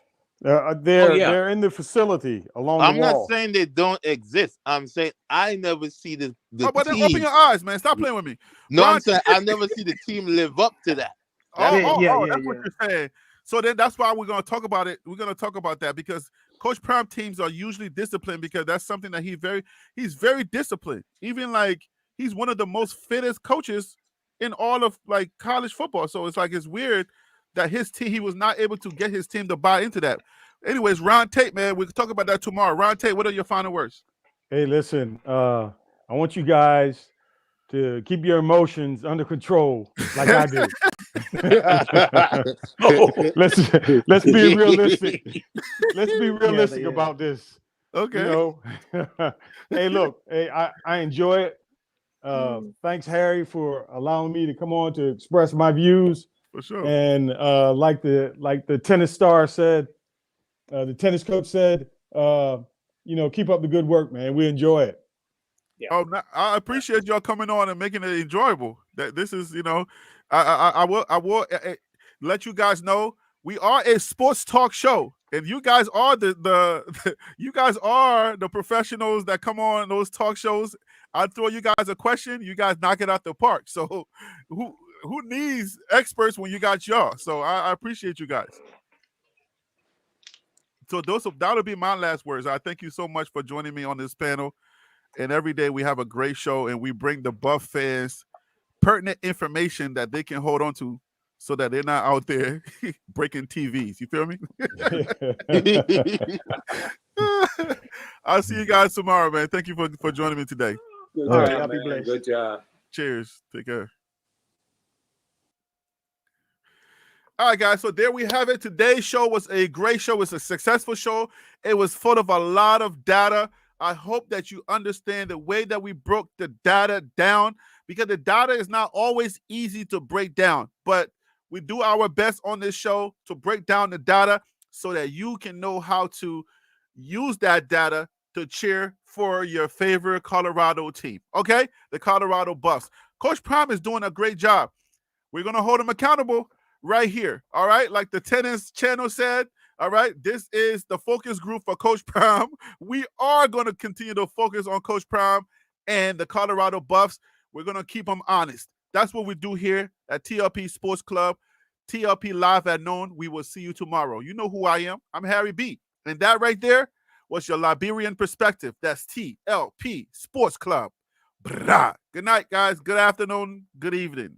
Oh They're yeah. they're in the facility along the I'm not wall. saying they don't exist. I'm saying I never see the Oh, but then open team. your eyes, man. Stop playing with me. No, I'm Ron, saying I never see the team live up to that. That's Yeah, all. yeah, yeah, that's what yeah. you're saying. So then that's why we're gonna talk about it. We're gonna talk about that because Coach Prime teams are usually disciplined because that's something that he's very disciplined. Even like he's one of the most fittest coaches in all of like college football. So it's like it's weird that his team he was not able to get his team to buy into that. Anyways, Ron Tate, man, we can talk about that tomorrow. Ron Tate, what are your final words? Hey, listen, I want you guys to keep your emotions under control, like I do. let's be realistic. Let's be realistic Yeah. about this. Okay. You know, hey, look, hey, I enjoy it. Thanks, Harry, for allowing me to come on to express my views. For sure. And like the tennis star said, the tennis coach said, keep up the good work, man. We enjoy it. Yeah. Oh, I appreciate y'all coming on and making it enjoyable. That this is, I will let you guys know we are a sports talk show, and you guys are the you guys are the professionals that come on those talk shows. I throw you guys a question, you guys knock it out the park. So, who needs experts when you got y'all? So I appreciate you guys. So that'll be my last words. I thank you so much for joining me on this panel. And every day we have a great show and we bring the Buff fans pertinent information that they can hold on to so that they're not out there breaking TVs. You feel me? I'll see you guys tomorrow, man. Thank you for joining me today. Good All right, job, y'all be man. blessed. Good job. Cheers. Take care. All right, guys. So there we have it. Today's show was a great show. It was a successful show. It was full of a lot of data. I hope that you understand the way that we broke the data down because the data is not always easy to break down, but we do our best on this show to break down the data so that you can know how to use that data to cheer for your favorite Colorado team. Okay? The Colorado Buffs. Coach Prime is doing a great job. We're going to hold him accountable right here. All right? Like the tennis channel said, all right, this is the focus group for Coach Prime. We are going to continue to focus on Coach Prime and the Colorado Buffs. We're going to keep them honest. That's what we do here at TLP Sports Club, TLP Live at noon. We will see you tomorrow. You know who I am. I'm Harry B. And that right there was your Liberian perspective. That's TLP Sports Club. Brah. Good night, guys. Good afternoon. Good evening.